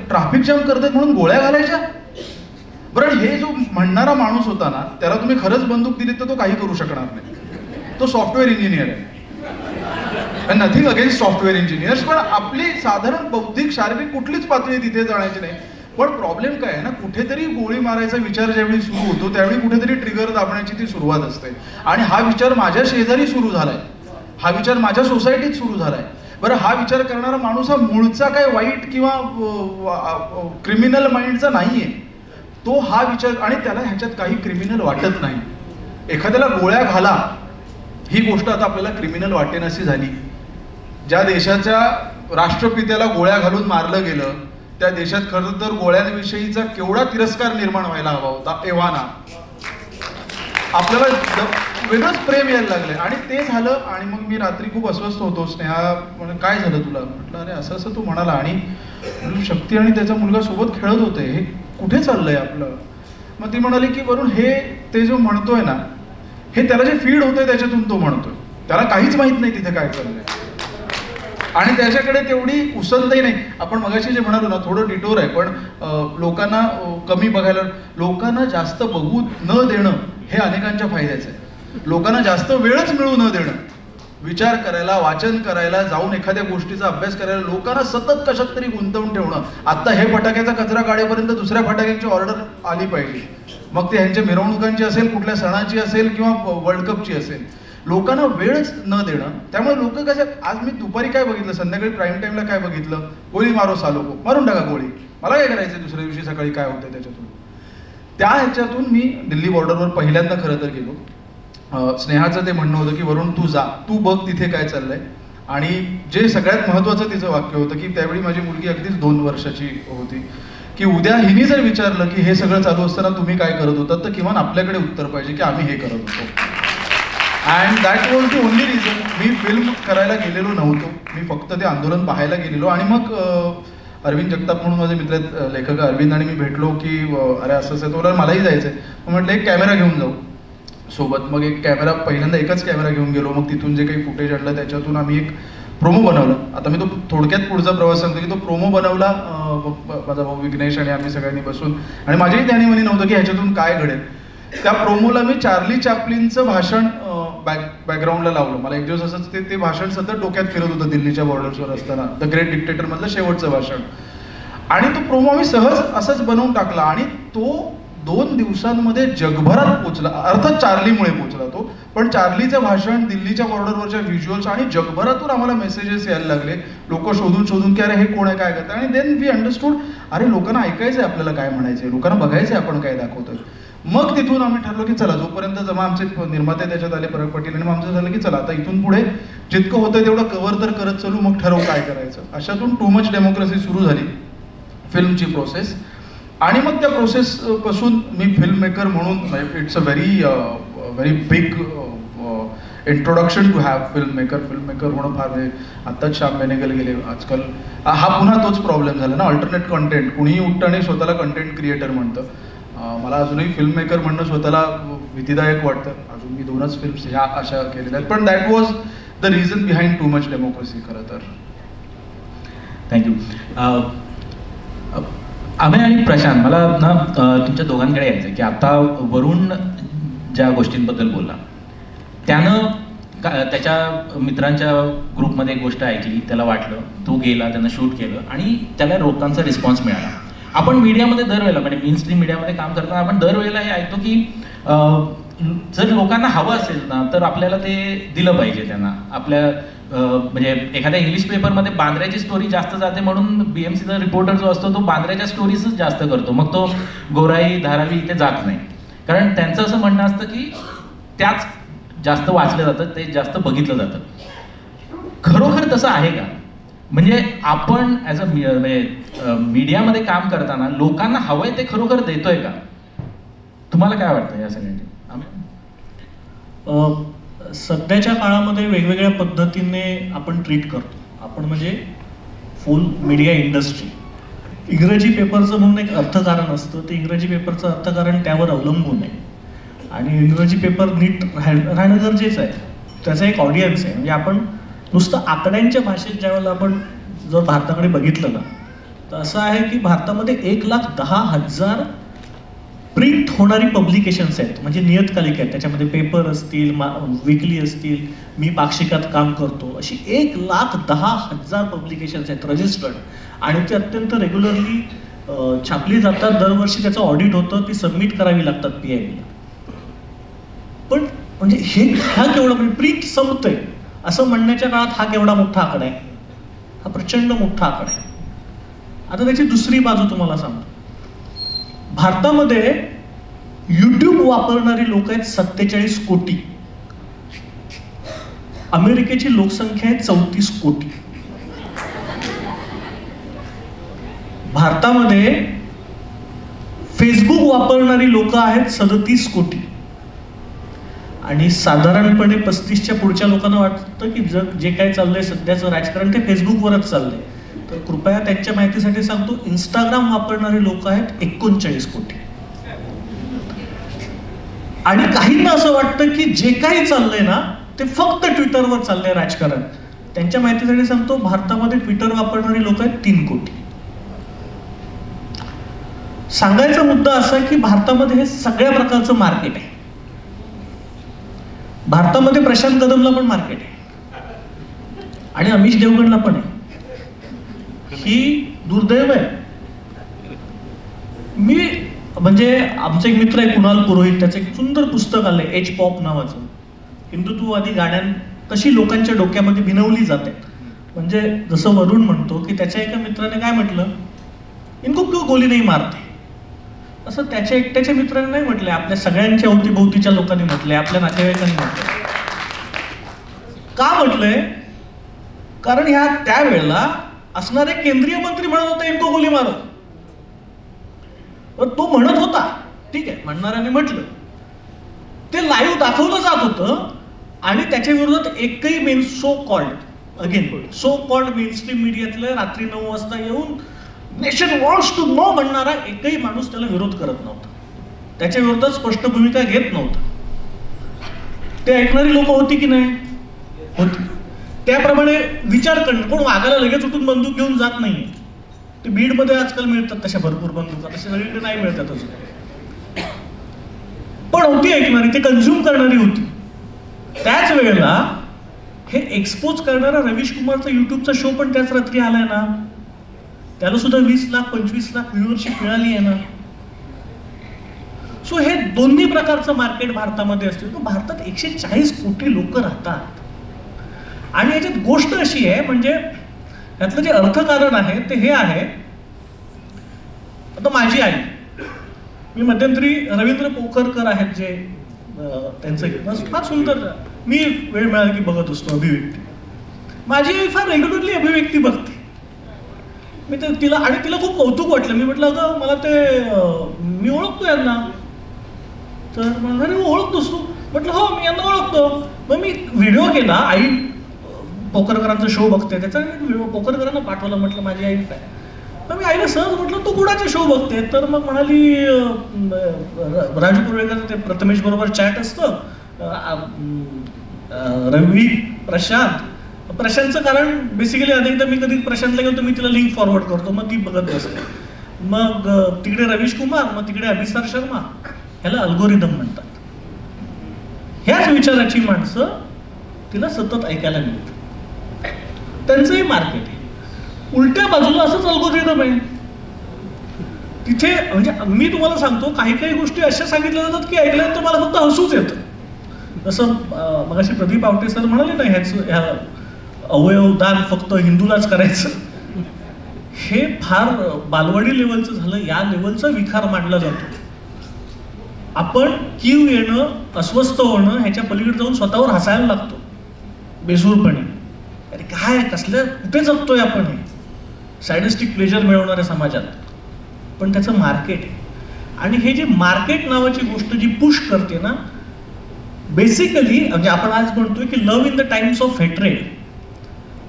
ट्रॅफिक जाम करतायत म्हणून गोळ्या घालायच्या? बरं, हे जो म्हणणारा माणूस होता ना, त्याला तुम्ही खरंच बंदूक दिली तर तो काही करू शकणार नाही. तो सॉफ्टवेअर इंजिनियर आहे. नथिंग अगेन्स्ट सॉफ्टवेअर इंजिनियर्स, पण आपली साधारण बौद्धिक शारीरिक कुठलीच पातळी तिथे जाण्याची नाही. पण प्रॉब्लेम काय आहे ना, कुठेतरी गोळी मारायचा विचार ज्यावेळी सुरू होतो त्यावेळी कुठेतरी ट्रिगर दाबण्याची ती सुरुवात असते. आणि हा विचार माझ्या शेजारी सुरू झालाय, हा विचार माझ्या सोसायटीत सुरू झालाय. बरं, हा विचार करणारा माणूस हा मूळचा काय वाईट किंवा क्रिमिनल माइंडचा नाहीये. तो हा विचार, आणि त्याला ह्याच्यात काही क्रिमिनल वाटत नाही. एखाद्याला गोळ्या घाला ही गोष्ट आता आपल्याला क्रिमिनल वाटेनाशी झाली. ज्या देशाच्या राष्ट्रपित्याला गोळ्या घालून मारलं गेलं त्या देशात खरं तर गोळ्यांविषयीचा केवढा तिरस्कार निर्माण व्हायला हवा होता. एव्हाना आपल्याला वेगळंच प्रेम यायला लागले. आणि ते झालं. आणि मग मी रात्री खूप अस्वस्थ होतो. स्नेहा म्हणे काय झालं तुला? म्हटलं अरे असं असं तू म्हणाला. आणि शक्ती आणि त्याचा मुलगा सोबत खेळत होते, हे कुठे चाललंय आपलं? मग ती म्हणाली की वरून हे ते जो म्हणतोय ना, हे त्याला जे फीड होतंय त्याच्यातून तो म्हणतोय. त्याला काहीच माहित नाही तिथे काय चाललंय आणि त्याच्याकडे तेवढी उसलतही नाही. आपण मगाशी जे म्हणालो ना, थोडं डिटोर आहे पण लोकांना कमी बघायला, लोकांना जास्त बघू न देणं हे अनेकांच्या फायद्याचं आहे. लोकांना जास्त वेळच मिळू न देणं, विचार करायला, वाचन करायला, जाऊन एखाद्या गोष्टीचा अभ्यास करायला लोकांना सतत कशात तरी गुंतवून ठेवणं. आत्ता हे फटाक्याचा कचरा काढेपर्यंत दुसऱ्या फटाक्यांची ऑर्डर आली पाहिजे. मग ते ह्यांच्या मिरवणुकांची असेल, कुठल्या सणाची असेल किंवा वर्ल्ड कपची असेल, लोकांना वेळच न देणं. त्यामुळे लोक कसे, आज मी दुपारी काय बघितलं, संध्याकाळी प्राईम टाईमला काय बघितलं, गोळी मारो सालो को, मारून टाका गोळी, मला काय करायचं दुसऱ्या दिवशी सकाळी काय होतं त्याच्यातून. त्या ह्याच्यातून मी दिल्ली बॉर्डरवर पहिल्यांदा खरं तर गेलो. स्नेहाचं ते म्हणणं होतं की वरुण तू जा, तू बघ तिथे काय चाललंय. आणि जे सगळ्यात महत्त्वाचं तिचं वाक्य होतं की त्यावेळी माझी मुलगी अगदीच 2 वर्षाची होती, की उद्या हिने जर विचारलं की हे सगळं चालू असताना तुम्ही काय करत होतात, तर किमान आपल्याकडे उत्तर पाहिजे की आम्ही हे करत होतो. And that was the only reason. Me film करायला गेलेलो नव्हतो, मी फक्त ते आंदोलन पाहायला गेलेलो. आणि मग अरविंद जगताप म्हणून माझे मित्र आहेत लेखक, अरविंद आणि मी भेटलो की अरे असं असं, तो मलाही जायचं आहे. म्हटलं एक कॅमेरा घेऊन जाऊ सोबत. मग एक कॅमेरा, पहिल्यांदा एकच कॅमेरा घेऊन गेलो. मग तिथून जे काही फुटेज आणलं त्याच्यातून आम्ही एक प्रोमो बनवला. आता मी तो थोडक्यात पुढचा प्रवास सांगतो की तो प्रोमो बनवला माझा भाऊ विघ्नेश आणि आम्ही सगळ्यांनी बसून. आणि माझ्याही त्याने म्हणे नव्हतं की ह्याच्यातून काय घडेल. त्या प्रोमोला मी चार्ली चॅपलिनचं भाषण बॅकग्राऊंडला लावलं. मला एक दिवस असंच ते भाषण सतत डोक्यात फिरत होतं दिल्लीच्या बॉर्डर्सवर असताना, द ग्रेट डिक्टेटर मधलं शेवटचं भाषण. आणि तो प्रोमो आम्ही सहज असंच बनवून टाकला आणि तो 2 दिवसांमध्ये जगभरात पोचला. अर्थात चार्लीमुळे पोचला तो, पण चार्लीचं भाषण, दिल्लीच्या बॉर्डरवरच्या व्हिज्युअल्स आणि जगभरातून आम्हाला मेसेजेस यायला लागले. लोक शोधून की अरे हे कोण आहे, काय करतं. आणि देन वी अंडरस्टूड, अरे लोकांना ऐकायचं आहे आपल्याला काय म्हणायचं, लोकांना बघायचं आहे आपण काय दाखवतोय. मग तिथून आम्ही ठरलो की चला, जोपर्यंत जमा आमचे निर्माते त्याच्यात आले परत पाटील, आणि मग आमचं झालं की चला आता इथून पुढे जितकं होतं तेवढं कव्हर तर करत चालू, मग ठरवू काय करायचं. अशातून टू मच डेमोक्रेसी सुरू झाली फिल्मची प्रोसेस. आणि मग त्या प्रोसेस पासून मी फिल्म मेकर म्हणून, it's a very big introduction to have film maker होणं फार. आत्ताच श्याम बेनेगल गेले. आजकाल हा पुन्हा तोच प्रॉब्लेम झाला ना, अल्टरनेट कंटेंट. कुणीही उठतं आणि स्वतःला कंटेंट क्रिएटर म्हणतं. मला अजूनही फिल्म मेकर म्हणणं स्वतःला भीतीदायक वाटतं. अजून मी 2च फिल्म्स ह्या अशा केलेल्या आहेत. पण that was the reason behind too much democracy खरं तर. थँक्यू. अभय आणि प्रशांत, मला ना तुमच्या दोघांकडे यायचं की आता वरुण ज्या गोष्टींबद्दल बोलला, त्यानं त्याच्या मित्रांच्या ग्रुपमध्ये एक गोष्ट ऐकली, त्याला वाटलं, तो गेला, त्यानं शूट केलं आणि त्याला लोकांचा रिस्पॉन्स मिळाला. आपण मीडियामध्ये दरवेळेला, म्हणजे मेन स्ट्रीम मीडियामध्ये काम करताना आपण दरवेळेला हे ऐकतो की जर लोकांना हवं असेल ना तर आपल्याला ते दिलं पाहिजे त्यांना. आपल्या म्हणजे एखाद्या इंग्लिश पेपरमध्ये बांद्र्याची स्टोरी जास्त जाते म्हणून BMCचा रिपोर्टर जो असतो तो बांद्र्याच्या स्टोरीजच जास्त करतो, मग तो गोराई धारावी इथे जात नाही. कारण त्यांचं असं म्हणणं असतं की त्याच जास्त वाचलं जातं, ते जास्त बघितलं जातं. खरोखर तसं आहे का? म्हणजे आपण ॲज अ मीडियामध्ये काम करताना लोकांना हवंय ते खरोखर देतोय का? तुम्हाला काय वाटतं या सगळ्यांचे? सध्याच्या काळामध्ये वेगवेगळ्या पद्धतीने आपण ट्रीट करतो. आपण म्हणजे फुल मीडिया इंडस्ट्री. इंग्रजी पेपरचं म्हणून एक अर्थकारण असतं, ते इंग्रजी पेपरचं अर्थकारण त्यावर अवलंबून आहे. आणि इंग्रजी पेपर नीट राहणं गरजेचं आहे. त्याचा एक ऑडियन्स आहे. म्हणजे आपण नुसतं आकड्यांच्या भाषेत ज्यावेळेला आपण जर भारताकडे बघितलं ना, तर असं आहे की भारतामध्ये 1,10,000 प्रिंट होणारी पब्लिकेशन्स आहेत, म्हणजे नियतकालिक आहेत. त्याच्यामध्ये पेपर असतील, विकली असतील, मी पाक्षिकात काम करतो, अशी 1,10,000 पब्लिकेशन्स आहेत रजिस्टर्ड. आणि ते अत्यंत रेग्युलरली छापली जातात. दरवर्षी त्याचं ऑडिट होतं, ती सबमिट करावी लागतात PIBला. पण म्हणजे हा केवढा, म्हणजे प्रिंट संपतंय असं म्हणण्याच्या काळात हा केवढा मोठा आकडा आहे, हा प्रचंड मोठा आकडा आहे. आता त्याची दुसरी बाजू तुम्हाला सांगतो. भारतामध्ये YouTube वापरणारी लोक आहेत 47 कोटी. अमेरिकेची लोकसंख्या आहे 34 कोटी. भारतामध्ये फेसबुक वापरणारी लोक आहेत 37 कोटी. आणि साधारणपणे 35च्या पुढच्या लोकांना वाटतं की जग जे काय चाललंय सध्याचं राजकारण ते फेसबुकवरच चाललंय. तर कृपया त्यांच्या माहितीसाठी सांगतो, इंस्टाग्राम वापरणारे लोक आहेत 39 कोटी. आणि काहींना असं वाटतं की जे काही चाललंय ना ते फक्त ट्विटरवर चाललंय राजकारण. त्यांच्या माहितीसाठी सांगतो, भारतामध्ये ट्विटर वापरणारी लोक आहेत 3 कोटी. सांगायचा मुद्दा असा की भारतामध्ये हे सगळ्या प्रकारचं मार्केट आहे. भारतामध्ये प्रशांत कदमला पण मार्केट आहे आणि अमिश देवगणला पण आहे. ही दुर्दैव आहे. मी म्हणजे आमचा एक मित्र आहे कुणाल पुरोहित, त्याचं एक सुंदर पुस्तक आलंय एच पॉप नावाचं, हिंदुत्ववादी गाण्या कशी लोकांच्या डोक्यामध्ये भिनवली जाते. म्हणजे जसं वरुण म्हणतो की त्याच्या एका मित्राने काय म्हटलं, इनको क्यों गोली नाही मारते, असं त्याच्या एकट्याच्या मित्राने नाही म्हटलंय, आपल्या सगळ्यांच्या अवतीभोवतीच्या लोकांनी म्हटलंय, आपल्या नातेवाईकांनी म्हटलंय. का म्हटलंय? कारण ह्या त्यावेळेला असणारे केंद्रीय मंत्री म्हणत होते इनको गोली मारो. तो म्हणत होता, ठीक आहे, म्हणणाऱ्याने म्हटलं, ते लाईव्ह दाखवलं जात होतं आणि त्याच्या विरोधात एकही मेन सो कॉल्ड मेनस्ट्रीम मीडियातलं रात्री 9 वाजता येऊन नेशन वॉन्ट्स टू नो म्हणणारा एकही माणूस त्याला विरोध करत नव्हता, त्याच्या विरोधात स्पष्ट भूमिका घेत नव्हता. ते ऐकणारी लोक होती की नाही? होती. त्याप्रमाणे विचार करणं, कोण वागायला लगेच उठून बंदूक घेऊन जात नाहीये. ते बीडमध्ये आजकाल मिळतात तशा भरपूर बंदुका, तसे सगळीकडे नाही मिळतात अजून, पण होती ऐकणारी, ते कन्झ्युम करणारी होती. त्याच वेळेला हे एक्सपोज करणारा रवीश कुमारचा युट्यूबचा शो पण त्याच रात्री आलाय ना, त्याला सुद्धा 20 लाख 25 लाख व्ह्यूअरशिप मिळाली आहे ना. सो हे दोन्ही प्रकारचं मार्केट भारतामध्ये असते. भारतात 140 कोटी लोक राहतात आणि याच्यात गोष्ट अशी आहे, म्हणजे यातलं जे अर्थकारण आहे ते हे आहे. आता माझी आई, मी मध्यंतरी रवींद्र पोखरकर आहेत जे त्यांचं फार सुंदर, मी वेळ मिळाला की बघत असतो अभिव्यक्ती. माझी आई फार रेग्युलरली अभिव्यक्ती बघते. मी तर तिला खूप कौतुक वाटलं. मी म्हटलं अगं मला ते मी ओळखतो यांना. तर अरे ओळखतोस तू? म्हटलं हो मी यांना ओळखतो. मग मी व्हिडिओ केला, आई पोखरकरांचा शो बघते त्याचा, मी पोखरकरांना पाठवलं. म्हटलं माझी आई काय. मग मी आईला सहज म्हटलं तू कुणाचे शो बघते? तर मग म्हणाली राजू पुरवेकर, ते प्रथमेश बरोबर चॅट असतं, रवी प्रशांतचं कारण बेसिकली अनेकदा मी कधी प्रशांतला गेलो तर मी तिला लिंक फॉरवर्ड करतो, मग ती बघत बसते. मग तिकडे रवीश कुमार, मग तिकडे अभिसार शर्मा, ह्याला अल्गोरिदम म्हणतात. ह्याच विचाराची माणसं तिला सतत ऐकायला मिळतात. त्यांचंही मार्केट आहे. उलट्या बाजूला असंच अल्गोरिदम आहे तिथे. म्हणजे मी तुम्हाला सांगतो, काही काही गोष्टी अशा सांगितल्या जातात की ऐकल्यानंतर मला फक्त हसूच येतं. जसं मगाशी प्रदीप आवटे सर म्हणाले ना, ह्या अवयवदान फक्त हिंदूलाच करायचं, हे फार बालवाडी लेवलचं झालं. या लेवलचा विकार मांडला जातो. आपण कीव येणं, अस्वस्थ होणं, ह्याच्या पलीकडे जाऊन स्वतःवर हसायला लागतो बेसूरपणे. अरे काय, कसल्या कुठे जगतोय आपण? हे सॅडिस्टिक प्लेजर मिळवणाऱ्या समाजात. पण त्याचं मार्केट आहे. आणि हे जे मार्केट नावाची गोष्ट जी पुश करते ना, बेसिकली म्हणजे आपण आज म्हणतोय की love in the times of hatred,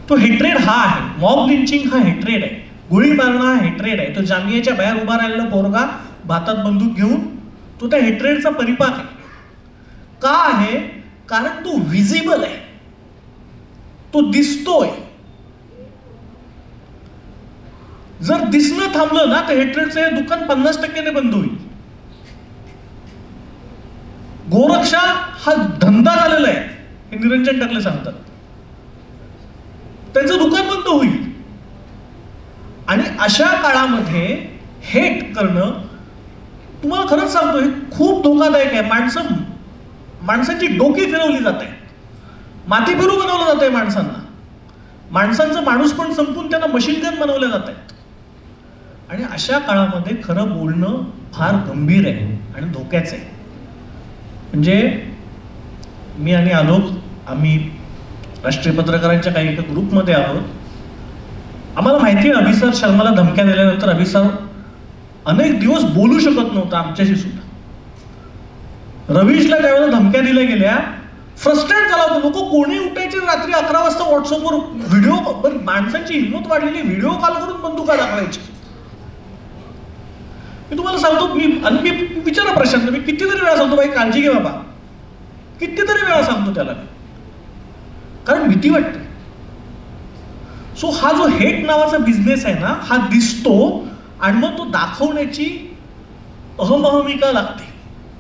तो हेट्रेड हा आहे. मॉब लिंचिंग हा हेट्रेड आहे. गोळी मारणं हा हेट्रेड आहे. तो जामियाच्या बाहेर उभा राहिलेला पोरगा भातात बंदूक घेऊन, तो त्या हेट्रेडचा परिपाक आहे. का आहे? कारण तो व्हिजिबल आहे, तो दिसतोय. जर दिसणं थांबलं ना तर हेट्रेडचं हे दुकान 50% बंद होईल. गोरक्षा हा धंदा झालेला आहे, हे निरंजन टाकले सांगतात. त्यांचं दुकान बंद होईल. आणि अशा काळामध्ये हेट करणं, तुम्हाला खरंच सांगतो, हे खूप धोकादायक आहे. माणसांची डोकी फिरवली जात आहे, माती फिरू बनवलं जात आहे माणसांना. माणसांचं माणूस पण संपून त्यांना मशीन गन बनवल्या जात आहेत. आणि अशा काळामध्ये खरं बोलणं फार गंभीर आहे आणि धोक्याचं आहे. म्हणजे मी आणि आलोक, आम्ही राष्ट्रीय पत्रकारांच्या काही एका ग्रुपमध्ये आहोत. आम्हाला माहिती आहे अभिसार शर्माला धमक्या दिल्यानंतर अभिसार अनेक दिवस बोलू शकत नव्हता आमच्याशी सुद्धा. रवीशला त्यावेळेला धमक्या दिल्या गेल्या, फ्रस्ट्रेट झाला होता. लोक कोणी उठायचे रात्री 11 वाजता व्हॉट्सअपवर व्हिडिओ, माणसांची हिंमत वाढलेली, व्हिडिओ कॉल करून बंदुका दाखवायची. मी तुम्हाला सांगतो, मी विचारा प्रशांत, मी कितीतरी वेळा सांगतो बाई काळजी घे बाबा, कितीतरी वेळा सांगतो त्याला, कारण भीती वाटते. सो हा जो हेट नावाचा बिझनेस आहे ना, हा दिसतो आणि मग तो दाखवण्याची अहमहमिका लागते,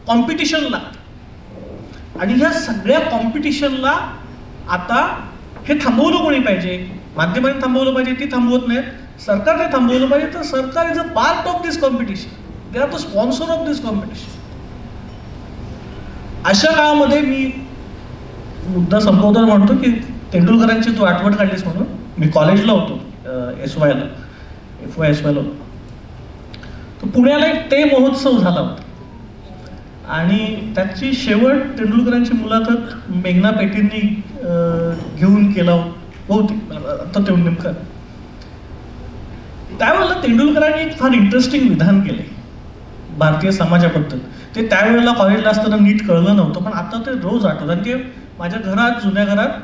कॉम्पिटिशन लागते. आणि ह्या सगळ्या कॉम्पिटिशनला आता हे थांबवलं कोणी पाहिजे? माध्यमांनी थांबवलं पाहिजे, ती थांबवत नाहीत. सरकारने थांबवलं पाहिजे. तर सरकार is a part of this competition. They are the sponsor of this competition. अशा काळामध्ये मी मुद्दा संपवताना म्हणतो की तेंडुलकरांची तू आठवण काढलीस म्हणून. मी कॉलेजला होतो SYला होतो. तर पुण्याला एक ते महोत्सव झाला होता आणि त्याची शेवट तेंडुलकरांची मुलाखत मेघना पेटींनी घेऊन केला बहुतेक आता तेवढं नेमकं. त्यावेळेला तेंडुलकरांनी एक फार इंटरेस्टिंग विधान केले भारतीय समाजाबद्दल. ते त्यावेळेला कॉलेजला असताना नीट कळलं नव्हतं, पण आता ते रोज आठवतं. आणि ते माझ्या घरात, जुन्या घरात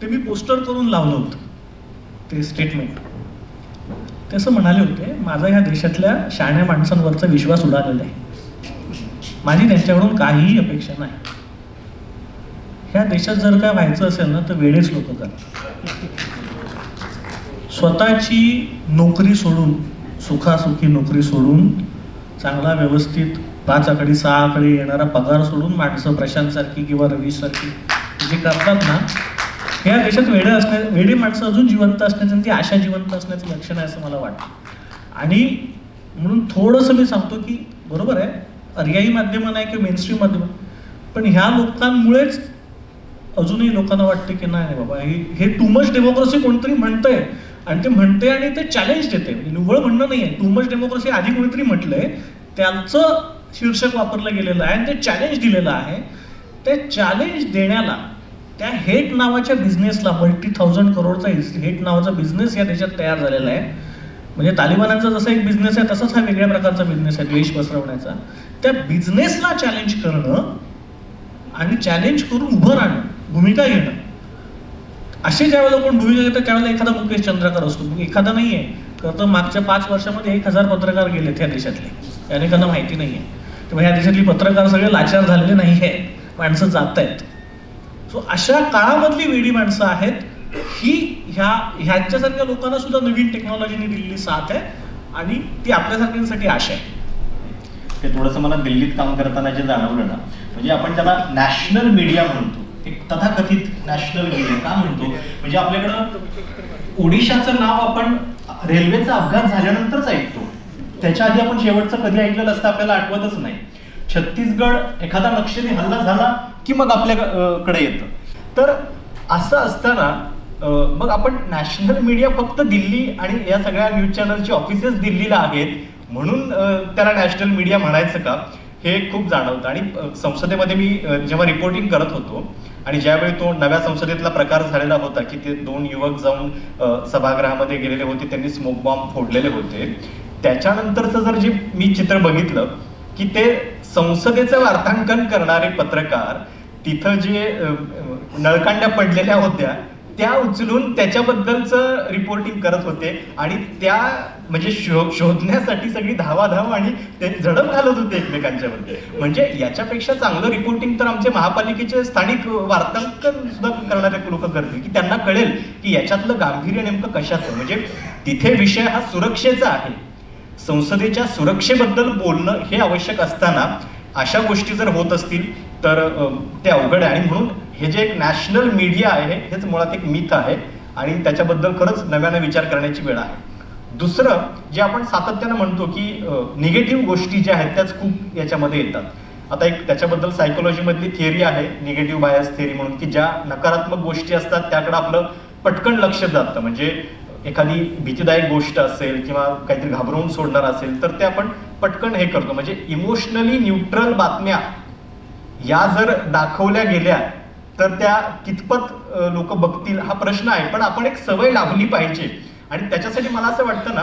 ते मी पोस्टर करून लावलं होतं ते स्टेटमेंट. ते असं म्हणाले होते, माझा ह्या देशातल्या शहाण्या माणसांवरचा विश्वास उडालेला आहे, माझी त्यांच्याकडून काहीही अपेक्षा नाही. ह्या देशात जर काय व्हायचं असेल ना तर वेळेच लोक करतात. स्वतःची नोकरी सोडून, सुखासुखी नोकरी सोडून, चांगला व्यवस्थित 5 आकडे 6 आकडे येणारा पगार सोडून माणसं प्रशांत सारखी किंवा रवी सारखी जे करतात ना, ह्या देशात वेडे माणसं अजून जिवंत असण्याचं आणि ती आशा जिवंत असण्याचं लक्षण आहे असं मला वाटतं. आणि म्हणून थोडंसं मी सांगतो की बरोबर आहे, पर्यायी माध्यम नाही किंवा मेनस्ट्रीम माध्यम, पण ह्या लोकांमुळेच अजूनही लोकांना वाटते की नाही बाबा हे टू मच डेमोक्रेसी कोणतरी म्हणतंय आणि ते म्हणते आणि ते चॅलेंज देते. निव्वळ म्हणणं नाही आहे, टू मच डेमोक्रेसी आधी कोणीतरी म्हटलंय, त्यांचं शीर्षक वापरलं गेलेलं आहे आणि ते चॅलेंज दिलेलं आहे. ते चॅलेंज देण्याला त्या हेट नावाच्या बिझनेसला, multi-thousand करोडचा हेट नावाचा बिझनेस या देशात तयार झालेला आहे. म्हणजे तालिबानांचा जसा एक बिझनेस आहे तसाच हा वेगळ्या प्रकारचा बिझनेस आहे द्वेष पसरवण्याचा. त्या बिझनेसला चॅलेंज करणं आणि चॅलेंज करून उभं राहणं, भूमिका घेणं. असे ज्यावेळेला कोण भूमिका घेतात त्यावेळेला एखादा मुकेश चंद्रकर असतो, एखादा नाही आहे. तर मागच्या 5 वर्षामध्ये 1000 पत्रकार गेलेत ह्या देशातले, अनेकांना माहिती नाही आहे. तेव्हा ह्या देशातली पत्रकार सगळे लाचार झालेले नाही आहेत, माणसं जात आहेत. सो अशा काळामधली वेडी माणसं आहेत ही ह्याच्यासारख्या लोकांना सुद्धा नवीन टेक्नॉलॉजीने दिलेली साथ आहे आणि ती आपल्यासारख्यांसाठी आशा आहे. ते थोडंसं मला दिल्लीत काम करताना जे जाणवलं ना, म्हणजे आपण त्याला नॅशनल मीडिया म्हणतो, एक तथाकथित नॅशनल मीडिया का म्हणतो, म्हणजे आपल्याकडं ओडिशाचं नाव आपण रेल्वेचा अपघात झाल्यानंतरच ऐकतो, त्याच्या आधी आपण शेवटचं कधी ऐकलेलं असतं आपल्याला आठवतच नाही. छत्तीसगड एखादा नक्षली हल्ला झाला की मग आपल्याकडे येतं. तर असं असताना मग आपण नॅशनल मीडिया फक्त दिल्ली आणि या सगळ्या न्यूज चॅनलची ऑफिसेस दिल्लीला आहेत म्हणून त्याला नॅशनल मीडिया म्हणायचं का, हे खूप जाणवतं. आणि संसदेमध्ये मी जेव्हा रिपोर्टिंग करत होतो आणि ज्यावेळी तो नव्या संसदेतला प्रकार झालेला होता की ते 2 युवक जाऊन सभागृहामध्ये गेलेले होते, त्यांनी स्मोक बॉम्ब फोडलेले होते, त्याच्यानंतरचं जर जे मी चित्र बघितलं की ते संसदेचं वार्तांकन करणारे पत्रकार तिथं जे नळकांड्या पडलेल्या होत्या त्या उचलून त्याच्याबद्दलचं रिपोर्टिंग करत होते आणि त्या म्हणजे शोधण्यासाठी सगळी धावाधाव आणि ते झडप घालत होते एकमेकांच्यामध्ये. म्हणजे याच्यापेक्षा चांगलं रिपोर्टिंग तर आमचे महापालिकेचे स्थानिक वार्तांकन सुद्धा करणारे लोक करतील की त्यांना कळेल की याच्यातलं गांभीर्य नेमकं कशाचं. म्हणजे तिथे विषय हा सुरक्षेचा आहे, संसदेच्या सुरक्षेबद्दल बोलणं हे आवश्यक असताना अशा गोष्टी जर होत असतील तर ते अवघड आहे. आणि म्हणून हे जे एक नॅशनल मीडिया आहे हेच मुळात एक मिथ आहे आणि त्याच्याबद्दल खरंच नव्यानं विचार करण्याची वेळ आहे. दुसरं जे आपण सातत्यानं म्हणतो की निगेटिव्ह गोष्टी ज्या आहेत त्याच खूप याच्यामध्ये येतात. आता एक त्याच्याबद्दल सायकोलॉजीमधली थिअरी आहे निगेटिव्ह बायस थिअरी म्हणून, की ज्या नकारात्मक गोष्टी असतात त्याकडे आपलं पटकन लक्ष जातं. म्हणजे एखादी भीतीदायक गोष्ट असेल किंवा काहीतरी घाबरवून सोडणार असेल तर ते आपण पटकन हे करतो. म्हणजे इमोशनली न्यूट्रल बातम्या या जर दाखवल्या गेल्या तर त्या कितपत लोक बघतील हा प्रश्न आहे. पण आपण एक सवय लावली पाहिजे आणि त्याच्यासाठी मला असं वाटतं ना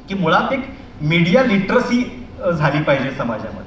की मुळात एक मीडिया लिटरसी झाली पाहिजे समाजामध्ये.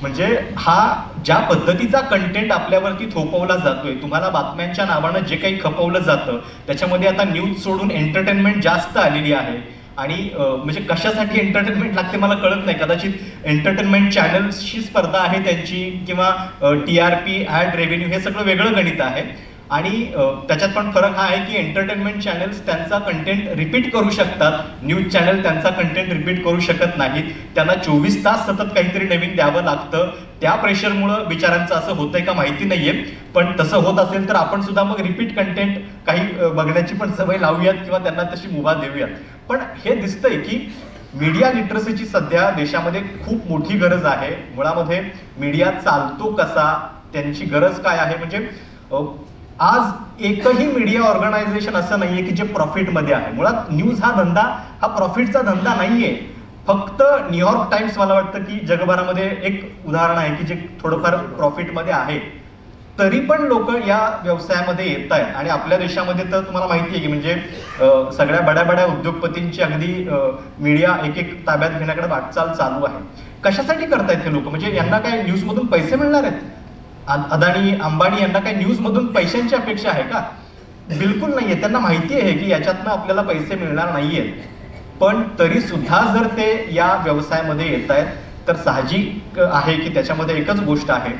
म्हणजे हा ज्या पद्धतीचा कंटेंट आपल्यावरती थोपवला जातोय, तुम्हाला बातम्यांच्या नावानं जे काही खपवलं जातं त्याच्यामध्ये आता न्यूज सोडून एंटरटेनमेंट जास्त आलेली आहे. आणि म्हणजे कशासाठी एंटरटेनमेंट लागते मला कळत नाही. कदाचित एंटरटेनमेंट चॅनल्सची स्पर्धा आहे त्यांची किंवा TRP ॲड रेव्हेन्यू हे सगळं वेगळं गणित आहे. आणि त्याच्यात पण फरक हा आहे की एंटरटेनमेंट चॅनल्स त्यांचा कंटेंट रिपीट करू शकतात, न्यूज चॅनल त्यांचा कंटेंट रिपीट करू शकत नाहीत. त्यांना 24 तास सतत काहीतरी नवीन द्यावं लागतं. त्या प्रेशरमुळं बिचारांचं असं होतंय का माहिती नाहीये, पण तसं होत असेल तर आपण सुद्धा मग रिपीट कंटेंट काही बघण्याची पण सवय लावूयात किंवा त्यांना तशी मुभा देऊयात. पण हे दिसतंय की मीडिया लिटरसीची सध्या देशामध्ये खूप मोठी गरज आहे. मुळामध्ये मीडिया चालतो कसा, त्यांची गरज काय आहे. म्हणजे आज एकही मीडिया ऑर्गनायझेशन असं नाहीये की जे प्रॉफिटमध्ये आहे. मुळात न्यूज हा धंदा हा प्रॉफिटचा धंदा नाहीये. फक्त न्यूयॉर्क टाइम्स मला वाटतं की जगभरामध्ये एक उदाहरण आहे की जे थोडंफार प्रॉफिटमध्ये आहे. तरी पण लोक या व्यवसायामध्ये येत आहेत. आणि आपल्या देशामध्ये तर तुम्हाला माहिती आहे की म्हणजे सगळ्या बड्या उद्योगपतींची अगदी मीडिया एक ताब्यात घेण्याकडे वाटचाल चालू आहे. कशासाठी करतायत हे लोक? म्हणजे यांना काय न्यूजमधून पैसे मिळणार आहेत? अदानी अंबानी यांना काही न्यूजमधून पैशांची अपेक्षा आहे का? बिलकुल नाहीये. त्यांना माहिती आहे की याच्यातनं आपल्याला पैसे मिळणार नाहीयेत. पण तरी सुद्धा जर ते या व्यवसायामध्ये येत आहेत तर साहजिक आहे की त्याच्यामध्ये एकच गोष्ट आहे,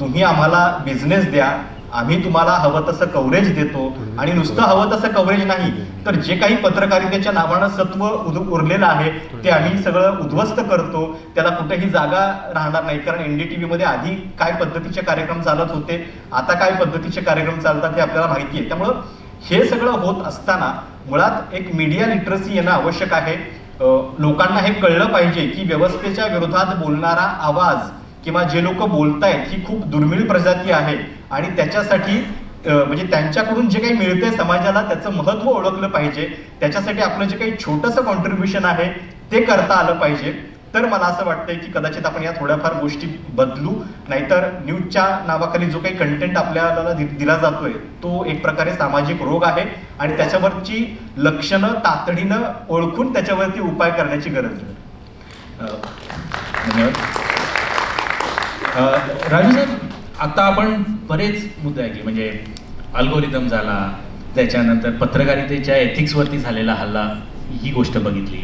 तुम्ही आम्हाला बिझनेस द्या, आम्ही तुम्हाला हवं तसं कव्हरेज देतो. आणि नुसतं हवं तसं कव्हरेज नाही तर जे काही पत्रकारितेच्या नावानं सत्व उरलेलं आहे ते आम्ही सगळं उद्ध्वस्त करतो. त्याला कुठेही जागा राहणार नाही. कारण NDTV मध्ये आधी काय पद्धतीचे कार्यक्रम चालत होते, आता काय पद्धतीचे कार्यक्रम चालतात हे आपल्याला माहिती आहे. त्यामुळं हे सगळं होत असताना मुळात एक मीडिया लिटरसी येणं आवश्यक आहे. लोकांना हे कळलं पाहिजे की व्यवस्थेच्या विरोधात बोलणारा आवाज किंवा जे लोक बोलतायत ही खूप दुर्मिळ प्रजाती आहे. आणि त्याच्यासाठी म्हणजे त्यांच्याकडून जे काही मिळतंय समाजाला त्याचं महत्त्व ओळखलं पाहिजे. त्याच्यासाठी आपलं जे काही छोटंसं कॉन्ट्रीब्युशन आहे ते करता आलं पाहिजे. तर मला असं वाटतंय की कदाचित आपण या थोड्याफार गोष्टी बदलू. नाहीतर न्यूजच्या नावाखाली जो काही कंटेंट आपल्याला दिला जातोय तो एक प्रकारे सामाजिक रोग आहे आणि त्याच्यावरची लक्षणं तातडीनं ओळखून त्याच्यावरती उपाय करण्याची गरज आहे. धन्यवाद. राजू साहेब, आता आपण बरेच मुद्दे ऐकले. म्हणजे अल्गोरिदम झाला, त्याच्यानंतर पत्रकारितेच्या एथिक्सवरती झालेला हल्ला, ही गोष्ट बघितली.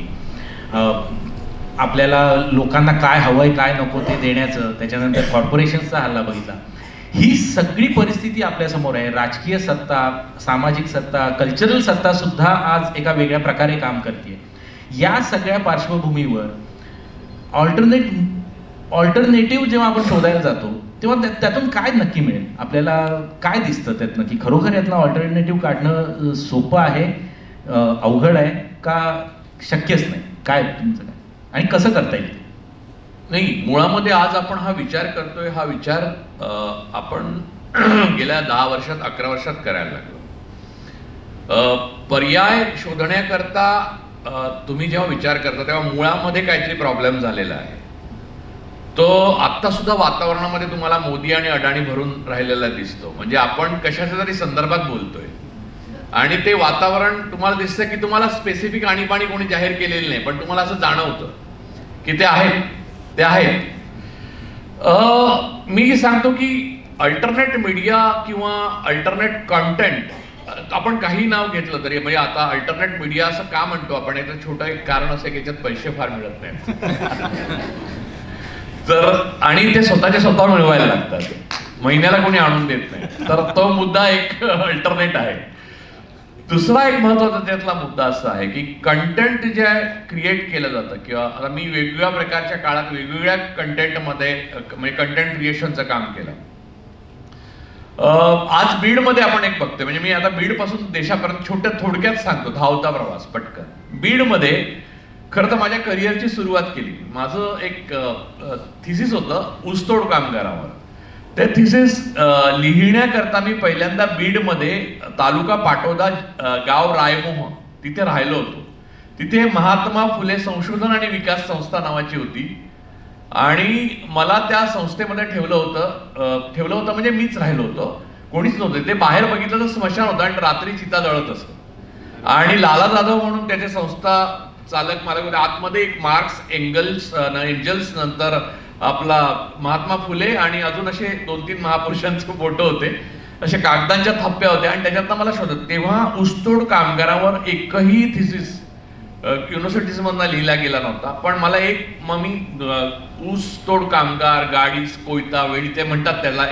आपल्याला लोकांना काय हवंय काय नको ते देण्याचं, त्याच्यानंतर कॉर्पोरेशन्सचा हल्ला बघितला. ही सगळी परिस्थिती आपल्यासमोर आहे. राजकीय सत्ता, सामाजिक सत्ता, कल्चरल सत्ता सुद्धा आज एका वेगळ्या प्रकारे काम करते. या सगळ्या पार्श्वभूमीवर ऑल्टरनेटिव्ह जेव्हा आपण शोधायला जातो तेव्हा त्यातून काय नक्की मिळेल? आपल्याला काय दिसतं त्यातनं की खरोखर यातनं ऑल्टरनेटिव्ह काढणं सोपं आहे, अवघड आहे का शक्यच नाही? काय तुमचं काय आणि कसं करता येईल? नाही, मुळामध्ये आज आपण हा विचार करतोय, हा विचार आपण गेल्या 10 वर्षात 11 वर्षात करायला लागलो. पर्याय शोधण्याकरता तुम्ही जेव्हा विचार करता तेव्हा मुळामध्ये काहीतरी प्रॉब्लेम झालेला आहे. तो आत्ता सुद्धा वातावरणामध्ये तुम्हाला मोदी आणि अडाणी भरून राहिलेला दिसतो. म्हणजे आपण कशाच्या तरी संदर्भात बोलतोय आणि ते वातावरण तुम्हाला दिसतं की तुम्हाला स्पेसिफिक आणीबाणी कोणी जाहीर केलेली नाही, पण तुम्हाला असं जाणवतं की ते आहेत. मी सांगतो की अल्टरनेट मीडिया किंवा अल्टरनेट कंटेंट, आपण काही नाव घेतलं तरी, म्हणजे आता अल्टरनेट मीडिया असं का म्हणतो आपण, याचं छोटं एक कारण असं की याच्यात पैसे फार मिळत नाहीत. तर आणि ते स्वतःवर मिळवायला लागतात, महिन्याला कोणी आणून देत नाही. तर तो मुद्दा एक अल्टरनेट आहे. दुसरा एक महत्त्वाचा त्यातला मुद्दा असा आहे की कंटेंट जे क्रिएट केलं जातं, किंवा आता मी वेगवेगळ्या प्रकारच्या काळात वेगवेगळ्या कंटेंटमध्ये म्हणजे कंटेंट क्रिएशनचं काम केलं. आज बीडमध्ये आपण एक बघतोय, म्हणजे मी आता बीडपासून देशापर्यंत थोडक्यात सांगतो, धावता प्रवास पटकन. बीडमध्ये खरं तर माझ्या करिअरची सुरुवात केली. माझं एक थिसिस होतं ऊसतोड कामगारावर. ते थिसिस लिहिण्याकरता मी पहिल्यांदा बीडमध्ये तालुका पाटोदा, गाव रायमोह, तिथे राहिलो होतो. तिथे महात्मा फुले संशोधन आणि विकास संस्था नावाची होती आणि मला त्या संस्थेमध्ये ठेवलं होतं म्हणजे मीच राहिलो होतो, कोणीच नव्हतं. ते बाहेर बघितलं तर स्मशान होतं आणि रात्री चिता जळत असत. आणि लाला जाधव म्हणून त्याचे संस्था चालक मालक होते. आतमध्ये एक मार्क्स, एंजल्स, नंतर आपला महात्मा फुले आणि अजून असे 2-3 महापुरुषांचे फोटो होते, असे कागदांच्या थप्प्या होत्या. आणि त्याच्यातनं मला शोधत, तेव्हा ऊसतोड कामगारावर एकही थिसिस युनिव्हर्सिटीजमधनं लिहिला गेला नव्हता. पण मला मग मी ऊसतोड कामगार, गाडी, कोयता, वेळी ते म्हणतात त्याला,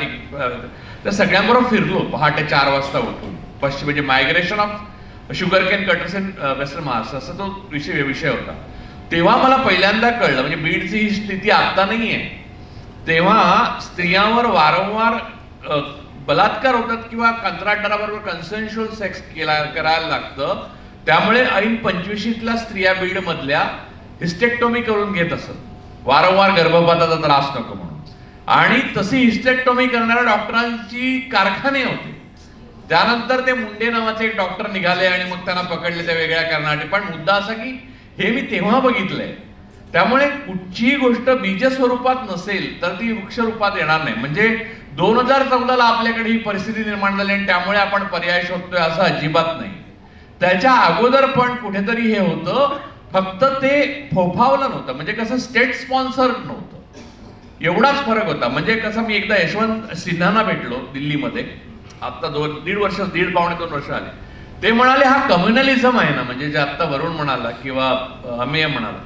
त्या सगळ्यांबरोबर फिरलो पहाटे 4 वाजता उठून. पश्चिम म्हणजे migration of sugar can cutters in western Maharashtra, असा तो विषय होता. तेव्हा मला पहिल्यांदा कळलं, म्हणजे बीडची ही स्थिती आता नाही आहे, तेव्हा स्त्रियांवर वारंवार बलात्कार होतात किंवा कंत्राटदाराबरोबर कन्सेन्शुअल सेक्स करायला लागतं. त्यामुळे ऐन 25शीतल्या स्त्रिया बीडमधल्या हिस्टेक्टोमी करून घेत असत, वारंवार गर्भपाताचा त्रास नको म्हणून. आणि तशी हिस्टेक्टोमी करणाऱ्या डॉक्टरांची कारखाने होते. त्यानंतर ते मुंडे नावाचे एक डॉक्टर निघाले आणि मग त्यांना पकडले त्या वेगळ्या कारणासाठी. पण मुद्दा असा की हे मी तेव्हा बघितलंय. त्यामुळे कुठचीही गोष्ट बीज स्वरूपात नसेल तर ती वृक्ष रूपात येणार नाही. म्हणजे 2014ला आपल्याकडे ही परिस्थिती निर्माण झाली आणि त्यामुळे आपण पर्याय शोधतोय असं अजिबात नाही. त्याच्या अगोदर पण कुठेतरी हे होतं, फक्त ते फोफावलं नव्हतं. म्हणजे कसं स्टेट स्पॉन्सर नव्हतं, एवढाच फरक होता. म्हणजे कसं, मी एकदा यशवंत सिन्हांना भेटलो दिल्लीमध्ये, आता 1.5-2 वर्ष आले. ते म्हणाले हा कम्युनलिझम आहे ना, म्हणजे जे आत्ता वरुण म्हणाला किंवा अमेय म्हणाला,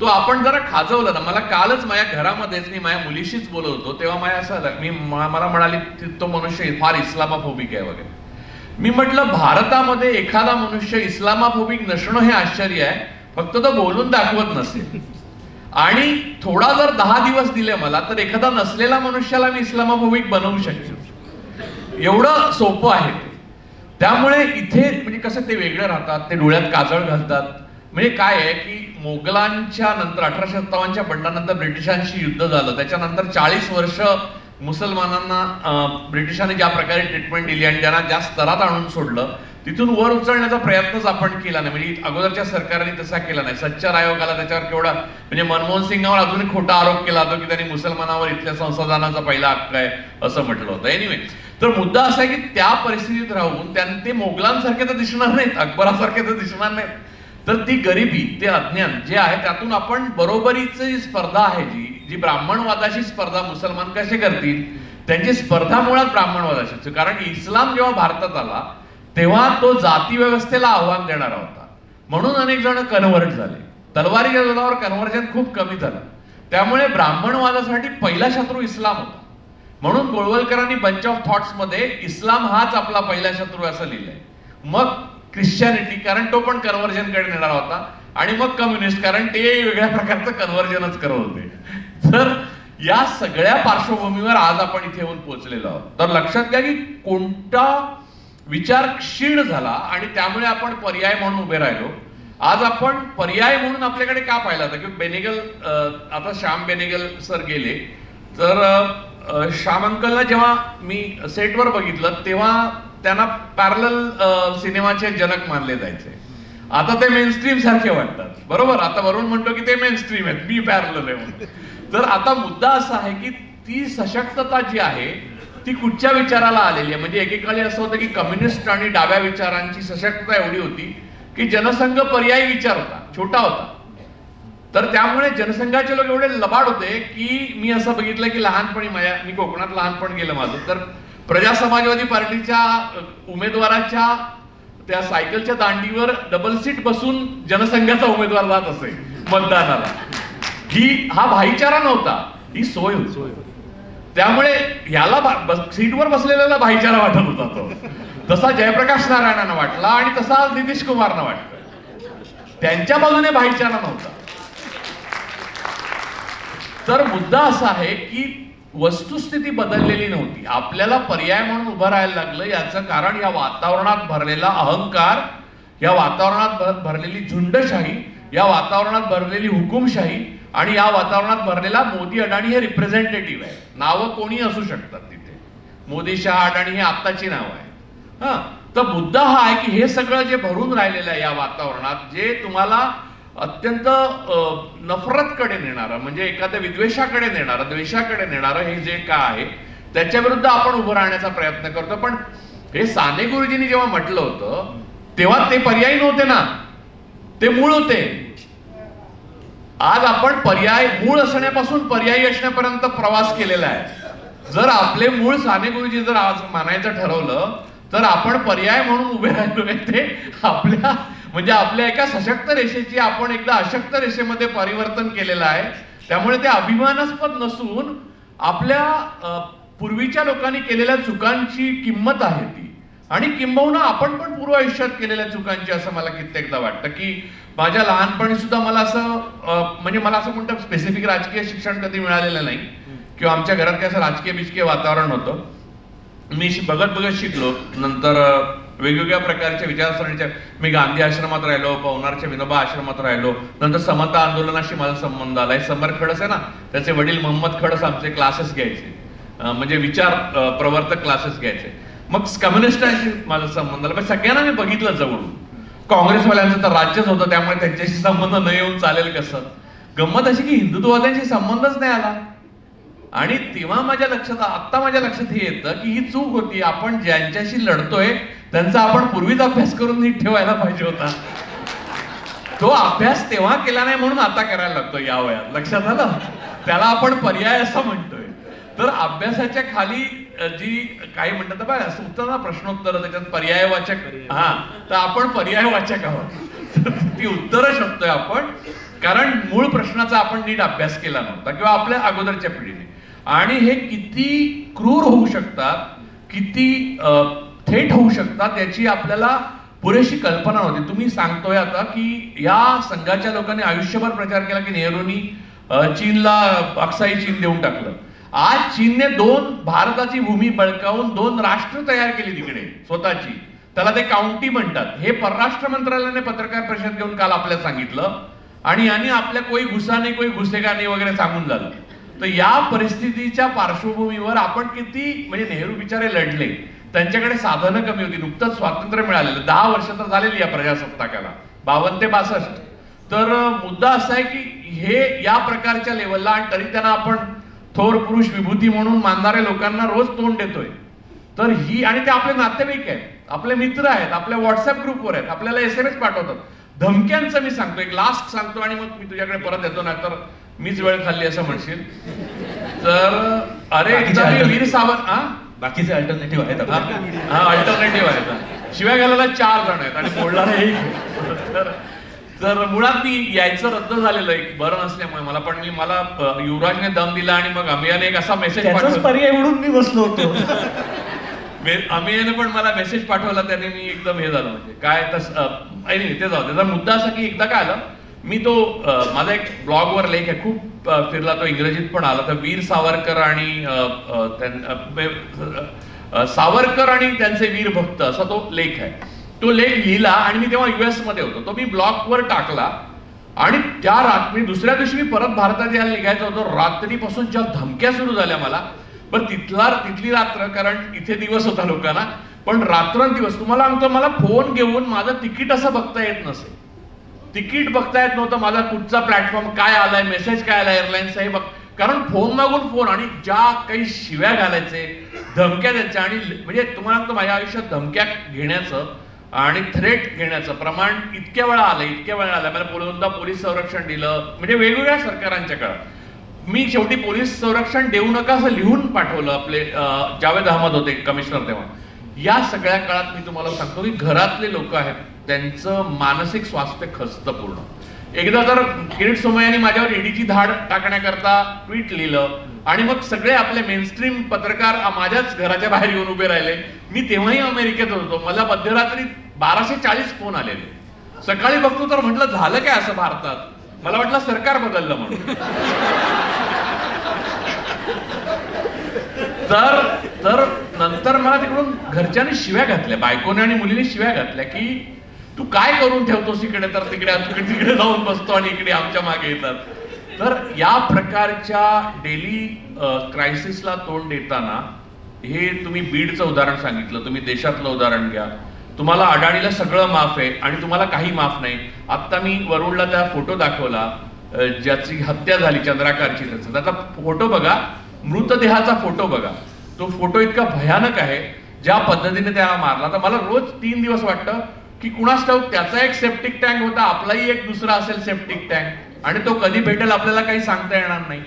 तो आपण जरा खाजवलं ना. मला कालच माझ्या घरामध्येच मी माझ्या मुलीशीच बोलत होतो तेव्हा माझ्या असं मला म्हणाली तो मनुष्य फार इस्लामोफोबिक आहे वगैरे. मी म्हटलं भारतामध्ये एखादा मनुष्य इस्लामोफोबिक नसणं हे आश्चर्य आहे, फक्त तो बोलून दाखवत नसेल. आणि थोडा जर 10 दिवस दिले मला तर एखादा नसलेला मनुष्याला मी इस्लामोफोबिक बनवू शकतो. एवढं सोपं आहे ते. त्यामुळे इथे म्हणजे कसं ते वेगळे राहतात, ते डोळ्यात काजळ घालतात. म्हणजे काय आहे की मोगलांच्या नंतर 1857च्या बंडानंतर ब्रिटिशांशी युद्ध झालं, त्याच्यानंतर 40 वर्ष मुसलमानांना ब्रिटिशांनी ज्या प्रकारे ट्रीटमेंट दिली आणि त्यांना ज्या स्तरात आणून सोडलं, तिथून वर उचलण्याचा प्रयत्नच आपण केला नाही. म्हणजे अगोदरच्या सरकारने तसा केला नाही. सच्चर आयोगाला त्याच्यावर केवढा, म्हणजे मनमोहन सिंगावर अजूनही खोटा आरोप केला होता की त्यांनी मुसलमानावर इथल्या संसाधनाचा पहिला हक्क आहे असं म्हटलं होतं. एनिवे, तर मुद्दा असा आहे की त्या परिस्थितीत राहून ते मोगलांसारखे तर दिसणार नाहीत, अकबरासारखे तर दिसणार नाहीत. तर ती गरिबी, ते अज्ञान जे आहे त्यातून आपण बरोबरीची स्पर्धा आहे, जी ब्राह्मणवादाशी स्पर्धा मुसलमान कसे करतील, त्यांची स्पर्धा मुळात ब्राह्मणवादाशी. कारण इस्लाम जेव्हा भारतात आला तेव्हा तो जाती व्यवस्थेला आव्हान देणारा होता, म्हणून अनेक जण कन्व्हर्ट झाले. तलवारीच्या जोरावर कन्व्हर्जन खूप कमी झालं. त्यामुळे ब्राह्मणवादासाठी पहिला शत्रू इस्लाम होता. म्हणून गोळवलकरांनी बंच ऑफ थॉट्स मध्ये इस्लाम हाच आपला पहिला शत्रू असं लिहिलंय. मग ख्रिश्चॅनिटी, कारण तो पण कन्व्हर्जन कडे नेणारा होता. आणि मग कम्युनिस्ट, कारण ते वेगळ्या प्रकारचं कन्व्हर्जनच करत होते. तर या सगळ्या पार्श्वभूमीवर आज आपण इथे येऊन पोहोचलेलो आहोत. तर लक्षात घ्या की कोणता विचार क्षीण झाला आणि त्यामुळे आपण पर्याय म्हणून उभे राहिलो. आज आपण पर्याय म्हणून आपल्याकडे का पाहिला होता की बेनेगल, आता श्याम बेनेगल सर गेले, तर श्याम अंकलला जेव्हा मी सेटवर बघितलं तेव्हा त्यांना पॅरलल सिनेमाचे जनक मानले जायचे. आता ते मेनस्ट्रीम सारखे वाटतात, बरोबर. आता वरुण म्हणतो की ते मेनस्ट्रीम आहेत, मी पॅरलल आहे म्हणून. तर आता मुद्दा असा आहे की ती सशक्तता जी आहे ती कुठच्या विचाराला आलेली आहे. म्हणजे एकेकाळी असं होतं की कम्युनिस्ट आणि डाव्या विचारांची सशक्तता एवढी होती की जनसंघ पर्यायी विचार होता, छोटा होता. तर त्यामुळे जनसंघाचे लोक एवढे लबाड होते की मी असं बघितलं की लहानपणी मी कोकणात लहानपण गेलं माझं, तर प्रजा समाजवादी पार्टीच्या उमेदवाराच्या त्या सायकलच्या दांडीवर डबल सीट बसून जनसंघाचा उमेदवार जात असे मतदानाला. हा भाईचारा नव्हता, ही सोय होती. त्यामुळे याला सीटवर बसलेल्याला भाईचारा वाटत होता तो. तसा जयप्रकाश नारायणांना वाटला आणि तसा नितीश कुमारना वाटला. त्यांच्या बाजूने भाईचारा नव्हता. तर मुद्दा असा आहे की वस्तुस्थिती बदललेली नव्हती. आपल्याला पर्याय म्हणून उभं राहायला लागलं. याचं कारण या वातावरणात भरलेला अहंकार, या वातावरणात भरलेली झुंडशाही, या वातावरणात भरलेली हुकुमशाही आणि या वातावरणात भरलेला मोदी अडाणी हे रिप्रेझेंटेटिव्ह आहे. नावं कोणी असू शकतात तिथे. मोदी शहा अडाणी हे आत्ताची नाव आहे. तर मुद्दा हा आहे की हे सगळं जे भरून राहिलेलं आहे या वातावरणात, जे तुम्हाला अत्यंत नफरतकडे नेणारं, म्हणजे एखाद्या विद्वेषाकडे नेणारं, द्वेषाकडे नेणारं हे जे काय आहे त्याच्या विरुद्ध आपण उभं राहण्याचा प्रयत्न करतो. पण हे साने गुरुजींनी जेव्हा म्हटलं होतं तेव्हा ते पर्यायी नव्हते ना, ते मूळ होते. आज आपण पर्याय, मूळ असण्यापासून पर्यायी असण्यापर्यंत प्रवास केलेला आहे. जर आपले मूळ साने गुरुजी जर आज मानायचं ठरवलं तर आपण पर्याय म्हणून उभे राहिलो. ते आपल्या एका सशक्त रेषेची आपण एकदा अशक्त रेषेमध्ये परिवर्तन केलेलं आहे. त्यामुळे ते अभिमानास्पद नसून आपल्या पूर्वीच्या लोकांनी केलेल्या चुकांची किंमत आहे ती. आणि किंबहुना आपण पण पूर्व आयुष्यात केलेल्या चुकांची, असं मला कित्येकदा वाटतं की माझ्या लहानपणी सुद्धा मला असं मला असं म्हणतं स्पेसिफिक राजकीय शिक्षण कधी मिळालेलं नाही किंवा आमच्या घरात काय असं राजकीय बिजकीय वातावरण होतं. मी बघत शिकलो. नंतर वेगवेगळ्या प्रकारच्या विचारसरणीच्या. मी गांधी आश्रमात राहिलो, पवनारच्या विनोबा आश्रमात राहिलो, नंतर समता आंदोलनाशी माझा संबंध आला. समर खडस आहे ना, त्याचे वडील मोहम्मद खडस आमचे क्लासेस घ्यायचे, म्हणजे विचार प्रवर्तक क्लासेस घ्यायचे. मग कम्युनिस्टांशी माझा संबंध आला. सगळ्यांना मी बघितलं जवळून. काँग्रेसवाल्यांचं तर राज्यच होतं, त्यामुळे त्यांच्याशी संबंध न येऊन चालेल कसं. गंमत अशी की हिंदुत्ववाद्यांशी संबंधच नाही आला. आणि तेव्हा माझ्या लक्षात, आत्ता माझ्या लक्षात हे येतं की ही चूक होती. आपण ज्यांच्याशी लढतोय त्यांचा आपण पूर्वीच अभ्यास करून नीट ठेवायला पाहिजे होता. तो अभ्यास तेव्हा केला नाही म्हणून आता करायला लागतो या वयात. लक्षात आलं? त्याला आपण पर्याय असं म्हणतोय. तर अभ्यासाच्या खाली जी काही म्हणतात बघा उत्तर प्रश्नोत्तर, त्याच्यात पर्यायवाचक, हा, तर आपण पर्यायवाचक आहोत. ती उत्तरं शोधतोय आपण, कारण मूळ प्रश्नाचा आपण नीट अभ्यास केला नव्हता किंवा आपल्या अगोदरच्या पिढीने. आणि हे किती क्रूर होऊ शकतात, किती थेट होऊ शकतात याची आपल्याला पुरेशी कल्पना नव्हती. तुम्ही सांगतोय आता की या संघाच्या लोकांनी आयुष्यभर प्रचार केला की नेहरूंनी चीनला अक्साई चीन देऊन टाकलं. आज चीनने भारताची भूमी बळकावून 2 राष्ट्र तयार केली तिकडे स्वतःची. त्याला ते काउंटी म्हणतात. हे परराष्ट्र मंत्रालयाने पत्रकार परिषद घेऊन काल आपल्याला सांगितलं. आणि यांनी आपल्या कोई घुसा नाही, कोई घुसेगा नाही वगैरे सांगून झालं. तर या परिस्थितीच्या पार्श्वभूमीवर आपण किती, म्हणजे नेहरू बिचारे लढले, त्यांच्याकडे साधनं कमी होती. नुकतंच स्वातंत्र्य मिळालेलं, 10 वर्ष तर झालेली या प्रजासत्ताकाला, 52 ते 62. तर मुद्दा असा आहे की हे या प्रकारच्या लेवलला, आणि तरी त्यांना आपण थोर पुरुष विभूती म्हणून मानणाऱ्या लोकांना रोज तोंड देतोय. तर ही, आणि ते आपले नातेवाईक आहेत, आपले मित्र आहेत, आपल्या व्हॉट्सअप ग्रुपवर आहेत, आपल्याला SMS पाठवतात. धमक्यांचं मी सांगतो, एक लास्ट सांगतो आणि मग मी तुझ्याकडे परत येतो, नाही तर मीच वेळ खाल्ली असं म्हणशील. तर अरे एकदा मी वीर सावंत, बाकीचे अल्टरनेटिव्ह आहेत, अल्टरनेटिव्ह आहेत. शिवाय घालायला 4 जण आहेत आणि बोलणारा 1. तर मुळात मी यायचं रद्द झालेलं एक बरं नसल्यामुळे मला युवराजने दम दिला आणि मग अमियाने एक असा मेसेज पाठवला, पर्याय म्हणून मी बसलो होतो. अमियाने पण मला मेसेज पाठवला, त्याने मी एकदम हे झालं, म्हणजे काय तसं ते जाऊ. त्याचा मुद्दा असा की एकदा काय आलं, मी तो माझा एक ब्लॉगवर लेख आहे, खूप फिरला तो, इंग्रजीत पण आला. तर वीर सावरकर आणि त्यांचे वीर भक्त असा तो लेख आहे. तो लेख लिहिला आणि मी तेव्हा US मध्ये होतो. तो मी ब्लॉगवर टाकला आणि त्या रात्री, दुसऱ्या दिवशी मी परत भारतात यायला निघायचं होतो. रात्रीपासून ज्या धमक्या सुरू झाल्या मला, पण तिथली रात्र, कारण इथे दिवस होता लोकांना, पण रात्रंदिवस. तुम्हाला सांगतो, मला फोन घेऊन माझं तिकीट असं बघता येत नसे. तिकीट बघता येत नव्हतं, माझा कुठचा प्लॅटफॉर्म काय आलाय, मेसेज काय आलाय एअरलाईन्सचा हे बघ, कारण फोन मागून फोन, आणि ज्या काही शिव्या घालायचे, धमक्या द्यायच्या. आणि म्हणजे तुम्हाला सांगतो, माझ्या आयुष्यात धमक्या घेण्याचं आणि थ्रेट घेण्याचं प्रमाण इतक्या वेळा आलं. मला दोनदा पोलीस संरक्षण दिलं, म्हणजे वेगवेगळ्या सरकारांच्या काळात. मी शेवटी पोलीस संरक्षण देऊ नका असं लिहून पाठवलं. आपले जावेद अहमद होते कमिशनर तेव्हा. या सगळ्या काळात मी तुम्हाला सांगतो की घरातले लोक आहेत, त्यांचं मानसिक स्वास्थ्य खचतं पूर्ण. एकदा तर किरीट सोमय्यांनी माझ्यावर ईडीची धाड टाकण्याकरता ट्विट लिहिलं आणि मग सगळे आपले मेनस्ट्रीम पत्रकार माझ्याच घराच्या बाहेर येऊन उभे राहिले. मी तेव्हाही अमेरिकेत होतो. मला मध्यरात्री 1240 फोन आलेले. सकाळी बघतो तर म्हटलं झालं काय असं भारतात, मला वाटलं सरकार बदललं म्हणून. तर नंतर मला तिकडून घरच्यांनी शिव्या घातल्या, बायकोने आणि मुलीने शिव्या घातल्या की तू काय करून ठेवतोस इकडे, तर तिकडे जाऊन बसतो आणि इकडे आमच्या मागे येतात. तर या प्रकारच्या डेली क्रायसिसला तोंड देताना, हे तुम्ही बीडचं उदाहरण सांगितलं, तुम्ही देशातलं उदाहरण घ्या. तुम्हाला अडाणीला सगळं माफ आहे आणि तुम्हाला काही माफ नाही. आत्ता मी वरुडला त्या फोटो दाखवला ज्याची हत्या झाली चंद्राकारची, त्याचा फोटो बघा, मृतदेहाचा फोटो बघा. तो फोटो इतका भयानक आहे ज्या पद्धतीने त्याला मारला. तर मला रोज 3 दिवस वाटतं की कुणास ठाऊक त्याचा एक सेप्टिक टँक होता, आपलाही एक दुसरा असेल सेप्टिक टँक, आणि तो कधी भेटेल आपल्याला काही सांगता येणार नाही.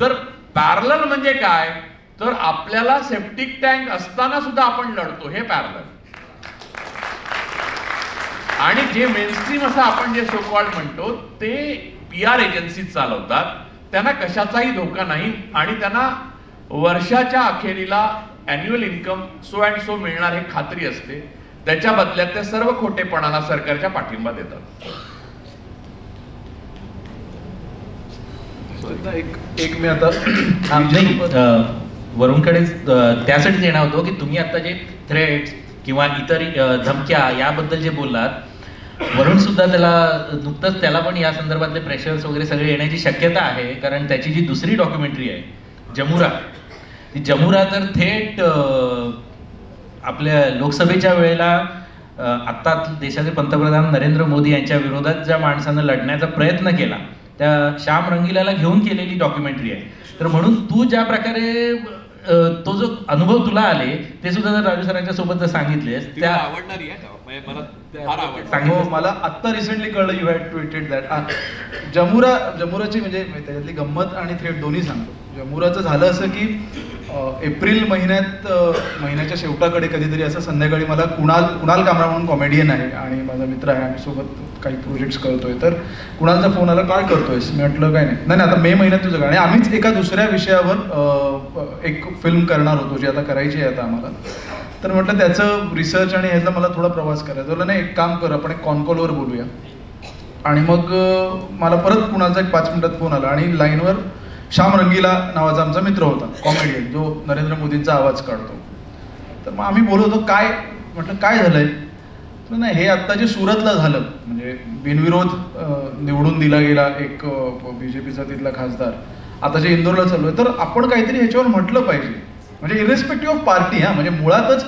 तर पॅरलल म्हणजे काय, तर आपल्याला सेप्टिक टँक असताना सुद्धा आपण लढतो, हे पॅरलल. आणि जे मेनस्ट्रीम असं आपण जे सो कॉल्ड म्हणतो ते PR एजन्सी चालवतात, त्यांना कशाचाही धोका नाही आणि त्यांना वर्षाच्या अखेरीला annual income so and so मिळणार हे खात्री असते. त्याच्या बदल्यात ते सर्व खोटेपणाला सरकारच्या पाठिंबा देतात. एक मी आता वरुणकडे त्यासाठीच येणार होतो की तुम्ही आता जे थ्रेट्स किंवा इतर धमक्या याबद्दल जे बोललात, वरुण सुद्धा नुकतंच त्याला पण या संदर्भातले प्रेशर्स वगैरे सगळे येण्याची शक्यता आहे, कारण त्याची जी दुसरी डॉक्युमेंटरी आहे जमुरा, ती जमुरा तर थेट आपल्या लोकसभेच्या वेळेला आत्ता देशाचे पंतप्रधान नरेंद्र मोदी यांच्या विरोधात ज्या माणसानं लढण्याचा प्रयत्न केला त्या श्याम रंगिलाला घेऊन केलेली डॉक्युमेंटरी आहे. तर म्हणून तू ज्या प्रकारे तो जो अनुभव तुला आले ते सुद्धा जर राजू सरांच्या सोबत जर सांगितलेस त्या आवडणारी आहे मला फार आवडतं. मला आत्ता रिसेंटली कळलं, यू हॅड ट्विटेड दॅट. जमुराची म्हणजे त्याच्यातली गंमत आणि थ्रेट दोन्ही सांगतो. जमुराचं झालं असं की एप्रिल महिन्याच्या शेवटाकडे कधीतरी असं संध्याकाळी मला कुणाल कामरा म्हणून कॉमेडियन आहे आणि माझा मित्र आहे, आम्ही सोबत काही प्रोजेक्ट्स करतोय, तर कुणालचा फोन आला, काय करतोयस? मी म्हटलं काय नाही आता मे महिन्यात तुझं गाणं. आम्हीच एका दुसऱ्या विषयावर एक फिल्म करणार होतो जी आता करायची आहे आता आम्हाला. तर म्हटलं त्याचं रिसर्च आणि ह्याचा मला थोडा प्रवास करायचा. बोलला नाही, एक काम कर, आपण एक कॉनकॉलवर बोलूया. आणि मग मला परत कुणालचा एक 5 मिनिटात फोन आला आणि लाईनवर श्याम रंगीला नावाचा आमचा मित्र होता, कॉमेडियन, जो नरेंद्र मोदींचा आवाज काढतो. तर मग आम्ही बोलत होतो, काय म्हटलं काय झालंय? नाही, हे आत्ता जे सुरतला झालं, म्हणजे बिनविरोध निवडून दिला गेला एक BJPचा तिथला खासदार, आता जे इंदोरला चालू आहे, तर आपण काहीतरी ह्याच्यावर म्हटलं पाहिजे, म्हणजे इरेस्पेक्टिव्ह ऑफ पार्टी. म्हणजे मुळातच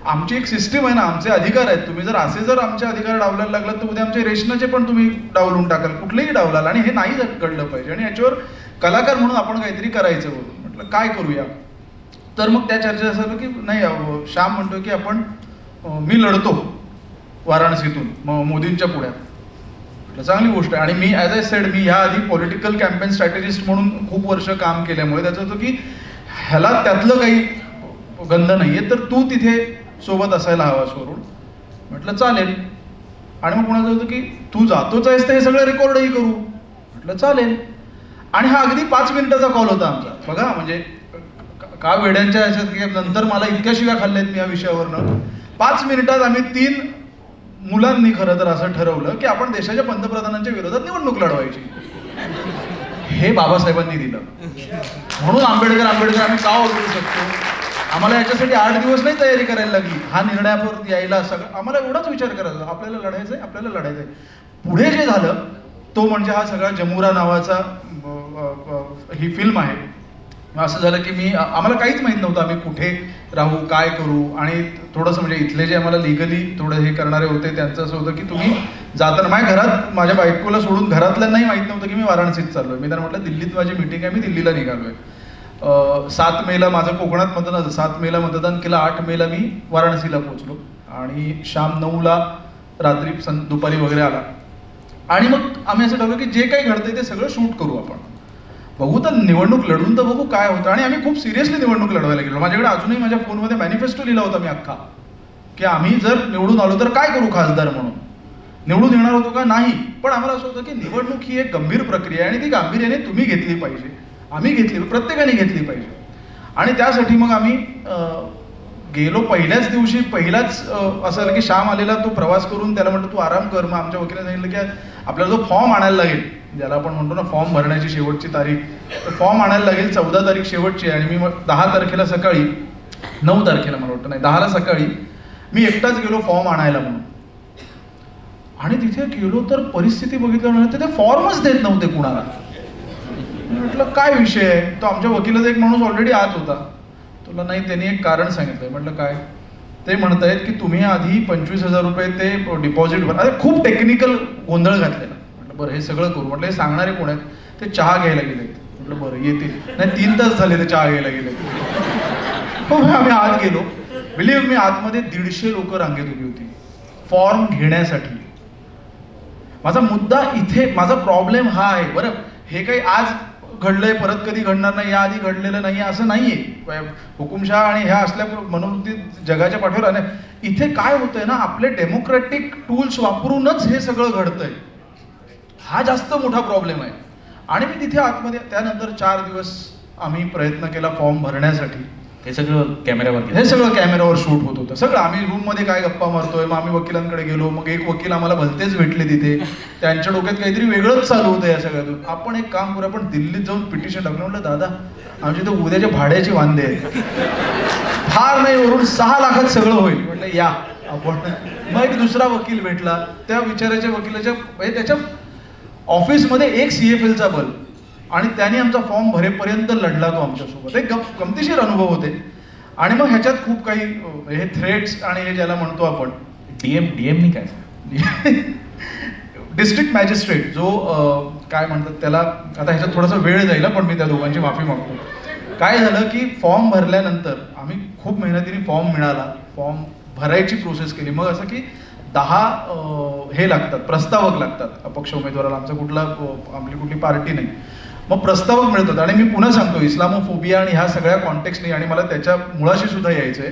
आमची एक सिस्टीम आहे ना, आमचे अधिकार आहेत. तुम्ही जर आमचे अधिकार डावलायला लागलात तर उद्या आमच्या रेशनाचे पण तुम्ही डावलून टाकाल, कुठलेही डावलाल, आणि हे नाही घडलं पाहिजे. आणि याच्यावर कलाकार म्हणून आपण काहीतरी करायचं बोलून. म्हटलं काय करूया? तर मग त्या चर्चा असं झालं की नाही, श्याम म्हणतो की आपण मी लढतो वाराणसीतून मोदींच्या पुढ्यात. म्हटलं चांगली गोष्ट आहे. आणि मी ॲज आय सेड, मी ह्या आधी पॉलिटिकल कॅम्पेन स्ट्रॅटेजिस्ट म्हणून खूप वर्ष काम केल्यामुळे त्याचं होतं की ह्याला त्यातलं काही गंध नाही आहे, तर तू तिथे सोबत असायला हवास वरून. म्हटलं चालेल. आणि मग कोणाचं होतं की तू जातोच आहेस तर हे सगळं रेकॉर्डही करू. म्हटलं चालेल. आणि हा अगदी 5 मिनिटाचा कॉल होता आमचा. बघा म्हणजे का वेड्यांच्या ह्याच्यात की नंतर मला इतक्या शिव्या खाल्ल्यात मी या विषयावरनं. 5 मिनिटात आम्ही 3 मुलांनी खरं तर असं ठरवलं की आपण देशाच्या पंतप्रधानांच्या विरोधात निवडणूक लढवायची. हे बाबासाहेबांनी दिलं. म्हणून आंबेडकर आम्ही का ओळखू शकतो? आम्हाला याच्यासाठी 8 दिवस नाही तयारी करायला लागली. हा निर्णयावर यायला सगळं आम्हाला एवढाच विचार करायचा, आपल्याला लढायचंय. पुढे जे झालं तो म्हणजे हा सगळा जमुरा नावाचा ही फिल्म आहे. असं झालं की आम्हाला काहीच माहीत नव्हतं आम्ही कुठे राहू, काय करू. आणि थोडंसं म्हणजे इथले जे आम्हाला लिगली थोडं हे करणारे होते त्यांचं असं होतं की तुम्ही जाताना माझ्या बायकोला सोडून घरातल्यांनाही माहीत नव्हतं की मी वाराणसीत चाललोय. मी त्यांना म्हटलं दिल्लीत माझी मीटिंग आहे, मी दिल्लीला निघालोय. 7 मेला माझं कोकणात मतदान, 7 मेला मतदान केलं, 8 मेला मी वाराणसीला पोहोचलो आणि शाम 9ला रात्री दुपारी वगैरे आला. आणि मग आम्ही असं ठरवलं की जे काही घडतंय ते सगळं शूट करू आपण, बघू तर निवडणूक लढून तर बघू काय होतं. आणि आम्ही खूप सिरियसली निवडणूक लढवायला गेलो. माझ्याकडे अजूनही माझ्या फोनमध्ये मॅनिफेस्टो लिहिला होता मी अख्खा, की आम्ही जर निवडून आलो तर काय करू खासदार म्हणून. निवडून येणार होतो का नाही, पण आम्हाला असं होतं की निवडणूक ही एक गंभीर प्रक्रिया आहे आणि ती गांभीर्याने तुम्ही घेतली पाहिजे, आम्ही घेतली, प्रत्येकाने घेतली पाहिजे. आणि त्यासाठी मग आम्ही गेलो. पहिल्याच दिवशी पहिलाच असं झालं की श्याम आलेला, तो प्रवास करून त्याला म्हटलं तू आराम कर. मग आमच्या वकिलाने सांगितलं की आपल्याला जो फॉर्म आणायला लागेल, ज्याला आपण म्हणतो ना फॉर्म भरण्याची शेवटची तारीख, तर फॉर्म आणायला लागेल 14 तारीख शेवटची. आणि मी 10 तारखेला सकाळी, 9 तारखेला मला वाटतं, नाही 10ला सकाळी मी एकटाच गेलो फॉर्म आणायला म्हणून. आणि तिथे गेलो तर परिस्थिती बघितल्यानंतर ते फॉर्मच देत नव्हते कुणाला. म्हटलं काय विषय आहे? तो आमच्या वकिलाचा एक माणूस ऑलरेडी आत होता. तुला नाही, त्यांनी एक कारण सांगितलंय. म्हटलं काय? ते म्हणतायत की तुम्ही आधी 25,000 रुपये ते डिपॉझिट भर. अरे खूप टेक्निकल गोंधळ घातलेला. म्हटलं बरं हे सगळं करू. म्हटलं हे सांगणारे कोण आहेत? ते चहा घ्यायला गेलेत. म्हटलं बरं येतील. नाही 3 तास झाले ते चहा घ्यायला गेले. हो आम्ही आत गेलो. बिलीव्ह मी, आतमध्ये 150 लोक रांगेत उभी होती फॉर्म घेण्यासाठी. माझा मुद्दा इथे, माझा प्रॉब्लेम हा आहे. बरं हे काही आज घडलंय, परत कधी घडणार नाही, याआधी घडलेलं नाही असं नाहीये. हुकुमशहा आणि ह्या असल्या मनोवृत्ती जगाच्या पाठीवर आल्या. इथे काय होतंय ना, आपले डेमोक्रॅटिक टूल्स वापरूनच हे सगळं घडतंय. हा जास्त मोठा प्रॉब्लेम आहे. आणि मी तिथे आतमध्ये, त्यानंतर 4 दिवस आम्ही प्रयत्न केला फॉर्म भरण्यासाठी. हे सगळं कॅमेरावर शूट होत होतं सगळं. आम्ही रूममध्ये काय गप्पा मारतोय, मग आम्ही वकिलांकडे गेलो. मग एक वकील आम्हाला भलतेच भेटले तिथे. त्यांच्या डोक्यात काहीतरी वेगळंच चालू होतं या सगळ्यातून. आपण एक काम करू, आपण दिल्लीत जाऊन पिटिशन टाकलं. म्हटलं दादा आमची तर उद्याच्या भाड्याची वांदे आहेत. फार नाही वरून 6 लाखात सगळं होईल. म्हटलं या आपण. मग एक दुसरा वकील भेटला. त्या विचाराच्या वकिलाच्या म्हणजे त्याच्या ऑफिसमध्ये एक CFLचा बल्ब आणि त्याने आमचा फॉर्म भरेपर्यंत लढला तो आमच्यासोबत. एक गमतीशीर अनुभव होते. आणि मग ह्याच्यात खूप काही हे थ्रेट्स आणि हे ज्याला म्हणतो आपण डीएमनी काय डिस्ट्रिक्ट मॅजिस्ट्रेट जो काय म्हणतात त्याला, आता ह्याच्यात थोडासा वेळ जाईल पण मी त्या दोघांची माफी मागतो. काय झालं की फॉर्म भरल्यानंतर आम्ही खूप मेहनतीने फॉर्म मिळाला, फॉर्म भरायची प्रोसेस केली. मग असं की 10 हे लागतात, प्रस्तावक लागतात अपक्ष उमेदवाराला. आपली कुठली पार्टी नाही. मग प्रस्तावक मिळत होता. आणि मी पुन्हा सांगतो, इस्लामोफोबिया आणि ह्या सगळ्या कॉन्टेक्स्टने आणि मला त्याच्या मुळाशी सुद्धा यायचंय.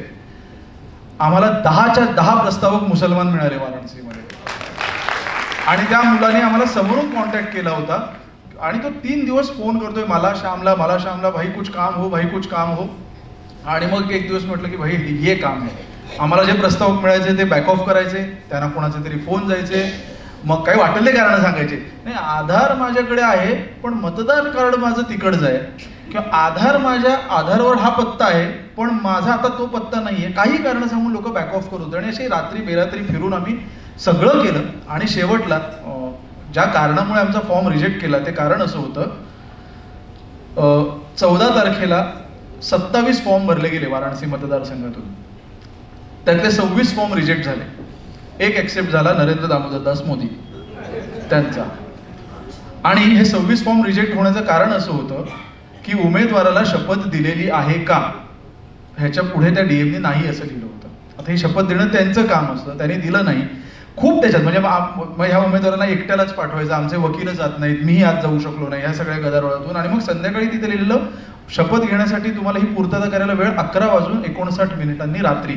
आम्हाला 10च्या 10 प्रस्तावक मुसलमान मिळाले वाराणसीमध्ये. आणि त्या मुलाने आम्हाला समोरून कॉन्टॅक्ट केला होता आणि तो 3 दिवस फोन करतोय मला श्यामला भाई कुछ काम हो. आणि मग एक दिवस म्हटलं की भाई हे काम आहे. आम्हाला जे प्रस्तावक मिळायचे ते बॅक ऑफ करायचे, त्यांना कोणाचे तरी फोन जायचे. मग काही वाटेल ते कारण सांगायचे, नाही आधार माझ्याकडे आहे पण मतदान कार्ड माझं तिकडचं आहे, किंवा आधारवर हा पत्ता आहे पण माझा आता तो पत्ता नाहीये. काही कारण सांगून लोक बॅक ऑफ करत होते. आणि अशी रात्री बेरात्री फिरून आम्ही सगळं केलं. आणि शेवटला ज्या कारणामुळे आमचा फॉर्म रिजेक्ट केला ते कारण असं होतं, 14 तारखेला 27 फॉर्म भरले गेले वाराणसी मतदारसंघातून. त्यातले 26 फॉर्म रिजेक्ट झाले. एक ॲक्सेप्ट झाला, नरेंद्र दामोदर दास मोदी त्यांचा. आणि हे 26 फॉर्म रिजेक्ट होण्याचं कारण असं होतं की उमेदवाराला शपथ दिलेली आहे का ह्याच्या पुढे त्या डीएमने नाही असं लिहिलं होतं. आता ही शपथ देणं त्यांचं काम असतं, त्यांनी दिलं नाही. खूप त्याच्यात म्हणजे ह्या उमेदवारांना एकट्यालाच पाठवायचं, आमचे वकीलच जात नाहीत, मीही आज जाऊ शकलो नाही, ह्या सगळ्या गदारोळातून. आणि मग संध्याकाळी तिथे लिहिलेलं शपथ घेण्यासाठी तुम्हाला ही पूर्तता करायला वेळ 11:59 रात्री.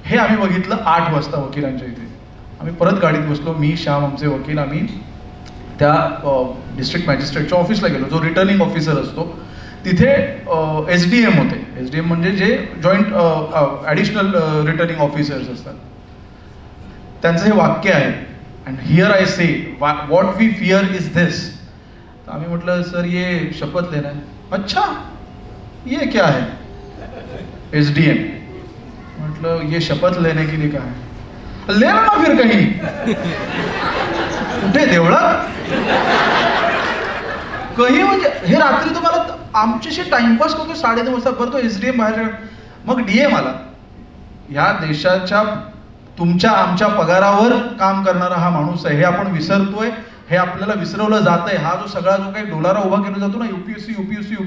हे आम्ही बघितलं 8 वाजता वकिलांच्या इथे. आम्ही परत गाडीत बसलो, मी श्याम आमचे वकील. आम्ही त्या डिस्ट्रिक्ट मॅजिस्ट्रेटच्या ऑफिसला गेलो, जो रिटर्निंग ऑफिसर असतो. तिथे SDM होते. SDM म्हणजे जे जॉईंट ॲडिशनल रिटर्निंग ऑफिसर्स असतात. त्यांचं हे वाक्य आहे, and here I say what we fear is this. तर आम्ही म्हटलं सर ये शपथ लेना है. अच्छा ये क्या है? SDM म्हटलं ये शपथ लेने के लिए क्या है? लेना ना फिर कहीं. कुठे देवळात कही. म्हणजे हे रात्री तुम्हाला आमच्याशी टाइमपास करतो 9:30 वाजता. बरं तो SDM बाहेर. मग DM आला. ह्या देशाच्या तुमच्या आमच्या पगारावर काम करणारा हा माणूस आहे, हे आपण विसरतोय, हे आपल्याला विसरवलं जात आहे. हा जो सगळा जो काही डोलारा उभा केला जातो ना, UPSC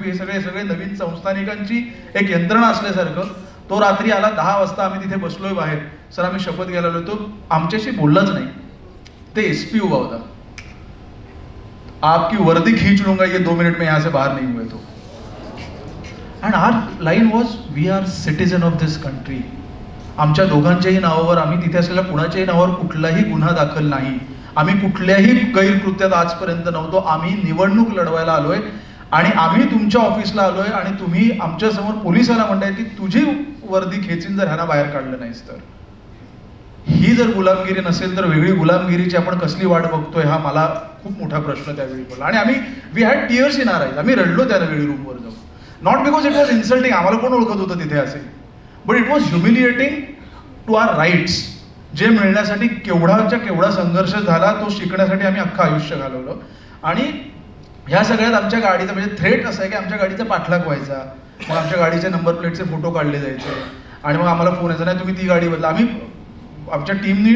हे सगळे नवीन संस्थानिकांची एक यंत्रणा असल्यासारखं, तो रात्री आला 10 वाजता. आम्ही तिथे बसलोय बाहेर. सर आम्ही शपथ घ्यायला आलो. तो आमच्याशी बोललाच नाही. ते SP उभा होता. आपकी वर्दी खींच लूंगा, ये 2 मिनट में यहाँ से बाहर नहीं हुए तो. And our line was we are citizen of this country. आमच्या दोघांच्याही नावावर, आम्ही तिथे असलेल्या कुणाच्याही नावावर कुठलाही गुन्हा दाखल नाही. आम्ही कुठल्याही गैरकृत्यात आजपर्यंत नव्हतो. आम्ही निवडणूक लढवायला आलोय आणि आम्ही तुमच्या ऑफिसला आलोय आणि तुम्ही आमच्यासमोर पोलिसांना म्हणताय की तुझी वर्दी खेचीन जर ह्यांना बाहेर काढलं नाहीस तर. ही जर गुलामगिरी नसेल तर वेगळी गुलामगिरीची आपण कसली वाट बघतोय हा मला खूप मोठा प्रश्न त्यावेळी पडला. आणि आम्ही we had tears in our eyes. आम्ही रडलो त्यावेळी रूमवर जाऊन. Not because it was insulting, आम्हाला कोण ओळखत होतं तिथे असे, but it was humiliating to our rights, जे मिळण्यासाठी केवढा संघर्ष झाला, तो शिकण्यासाठी आम्ही अख्खं आयुष्य घालवलं. आणि ह्या सगळ्यात आमच्या गाडीचा म्हणजे थ्रेट असा आहे की आमच्या गाडीचा पाठलाग व्हायचा. मग आमच्या गाडीच्या नंबर प्लेटचे फोटो काढले जायचे आणि मग आम्हाला फोन यायचा, नाही तुम्ही ती गाडी बदला. आम्ही आमच्या टीमनी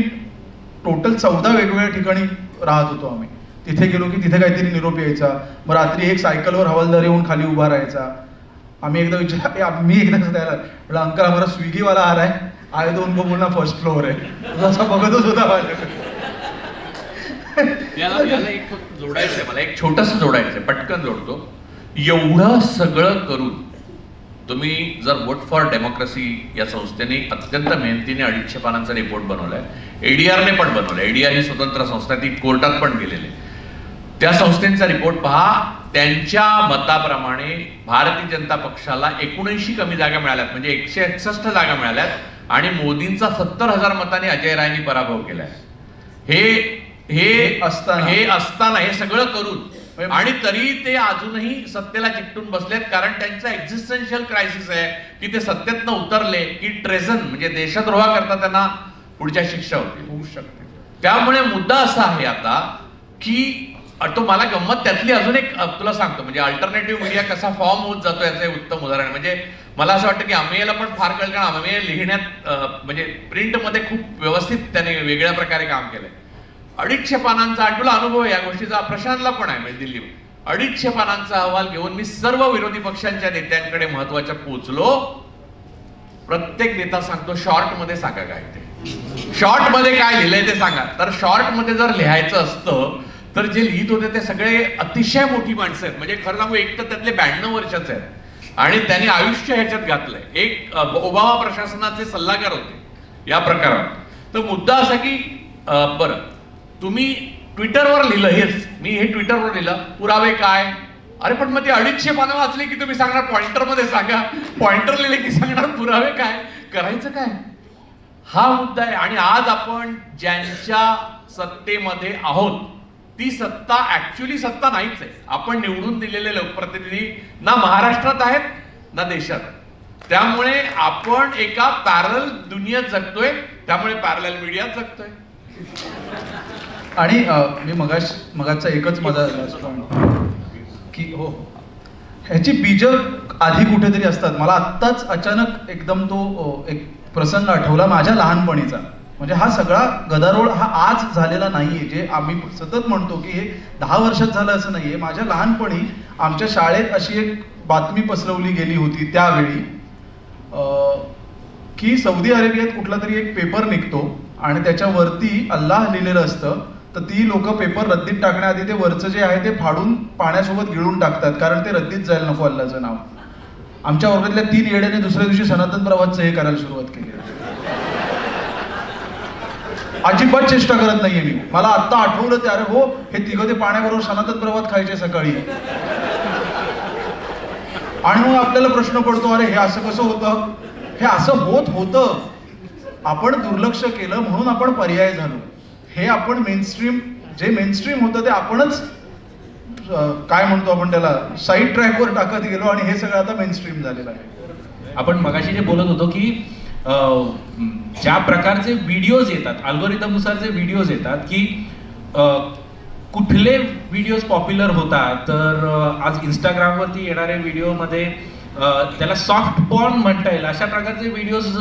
टोटल 14 वेगवेगळ्या ठिकाणी राहत होतो. आम्ही तिथे गेलो की तिथे काहीतरी निरोप यायचा. मग रात्री एक सायकलवर हवालदार येऊन खाली उभा राहायचा. मी एकदा द्यायला म्हटलं अंकल आम्हाला स्विगीवाला आ रहा है, आय दोन को बोलना फर्स्ट फ्लोअर आहे. असं बघतच होता माझ्याकडे. याला एक जोडायचंय, मला एक छोटंसं जोडायचंय, पटकन जोडतो. एवढं सगळं करून तुम्ही जर वोट फॉर डेमोक्रेसी या संस्थेने अत्यंत मेहनतीने 250 पानांचा रिपोर्ट बनवलाय. ADRने पण बनवलाय. ADR ही स्वतंत्र संस्था, ती कोर्टात पण गेलेली. त्या संस्थेचा रिपोर्ट पहा. त्यांच्या मताप्रमाणे भारतीय जनता पक्षाला 79 कमी जागा मिळाल्यात, म्हणजे 161 जागा मिळाल्यात आणि मोदींचा 70,000 मतांनी अजय रायनी पराभव केलाय. हे असताना हे सगळं करून आणि तरी ते अजूनही सत्तेला चिकटून बसलेत, कारण त्यांचा एक्झिस्टन्शियल क्रायसिस आहे की ते सत्तेतनं उतरले की ट्रेझन म्हणजे देशद्रोहा करता त्यांना पुढच्या शिक्षा होऊ शकते. त्यामुळे मुद्दा असा आहे आता की तो मला गंमत त्यातली अजून एक तुला सांगतो, म्हणजे अल्टरनेटिव्ह मीडिया कसा फॉर्म होत जातो याचं उत्तम उदाहरण म्हणजे मला असं वाटतं की अमेयला पण फार कळलं, कारण अमेय लिहिण्यात म्हणजे प्रिंटमध्ये खूप व्यवस्थित त्याने वेगळ्या प्रकारे काम केलंय. 250 पानांचा तुला अनुभव आहे या गोष्टीचा, प्रशांतला पण आहे म्हणजे दिल्लीवर 250 पानांचा अहवाल घेऊन मी सर्व विरोधी पक्षांच्या नेत्यांकडे महत्वाच्या पोहोचलो. प्रत्येक नेता सांगतो शॉर्ट मध्ये सांगा काय ते, शॉर्ट मध्ये काय लिहिलंय ते सांगा. तर शॉर्ट मध्ये जर लिहायचं असतं तर जे लिहित होते ते सगळे अतिशय मोठी माणसं आहेत, म्हणजे खरं सांगू एक तर त्यातले 92 वर्षाचे आहेत आणि त्यांनी आयुष्य ह्याच्यात घातलंय. एक ओबामा प्रशासनाचे सल्लागार होते या प्रकारात. तर मुद्दा असा की बरं तुम्ही ट्विटरवर लिहिलं, हेच मी हे ट्विटरवर लिहिलं, पुरावे काय? अरे पण मग ते 250 पानं वाचले की तुम्ही सांगणार पॉइंटर मध्ये सांगा, पॉइंटर लिहिले की सांगणार पुरावे काय, करायचं काय? हा मुद्दा आहे. आणि आज आपण ज्यांच्या सत्तेमध्ये आहोत ती सत्ता ऍक्च्युअली सत्ता नाहीच आहे. आपण निवडून दिलेले लोकप्रतिनिधी ना महाराष्ट्रात आहेत ना देशात. त्यामुळे आपण एका पॅरल दुनियेत जगतोय, त्यामुळे पॅरल मीडियात जगतोय. आणि मी मगाचा एकच माझा की हो ह्याची बीज आधी कुठेतरी असतात. मला आत्ताच अचानक एकदम तो एक प्रसंग आठवला माझ्या लहानपणीचा. म्हणजे हा सगळा गदारोळ हा आज झालेला नाहीये, जे आम्ही सतत म्हणतो की हे 10 वर्षात झालं असं नाहीये. माझ्या लहानपणी आमच्या शाळेत अशी एक बातमी पसरवली गेली होती त्यावेळी की सौदी अरेबियात कुठला तरी एक पेपर निघतो आणि त्याच्यावरती अल्लाह लिहिलेलं असतं. तर ती लोक पेपर रद्दीत टाकण्याआधी ते वरचं जे आहे ते फाडून पाण्यासोबत गिळून टाकतात, कारण ते रद्दीत जायला नको अल्लाचं नाव. आमच्या वर्गातल्या 3 येड्याने दुसऱ्या दिवशी सनातन प्रवाहाचं हे करायला सुरुवात केली. अजिबात चेष्टा करत नाहीये मी. मला आत्ता आठवलं ते, अरे हो हे तिघं ते पाण्याबरोबर सनातन प्रवाहात खायचे सकाळी. आणि मग आपल्याला प्रश्न पडतो, अरे हे असं कसं होतं? हे असं होतं. आपण दुर्लक्ष केलं म्हणून आपण पर्याय झालो. हे आपण मेनस्ट्रीम जे मेनस्ट्रीम होतं ते आपणच काय म्हणतो आपण त्याला साईड ट्रॅकवर टाकत गेलो आणि हे सगळं आता मेनस्ट्रीम झालेलं आहे. आपण मगाशी जे बोलत होतो की ज्या प्रकारचे व्हिडिओज येतात, अल्गोरिदमनुसार जे व्हिडिओज येतात की कुठले व्हिडिओज पॉप्युलर होतात, तर आज इंस्टाग्रामवरती येणाऱ्या व्हिडिओमध्ये त्याला सॉफ्ट पॉर्न म्हणता येईल अशा प्रकारचे व्हिडिओज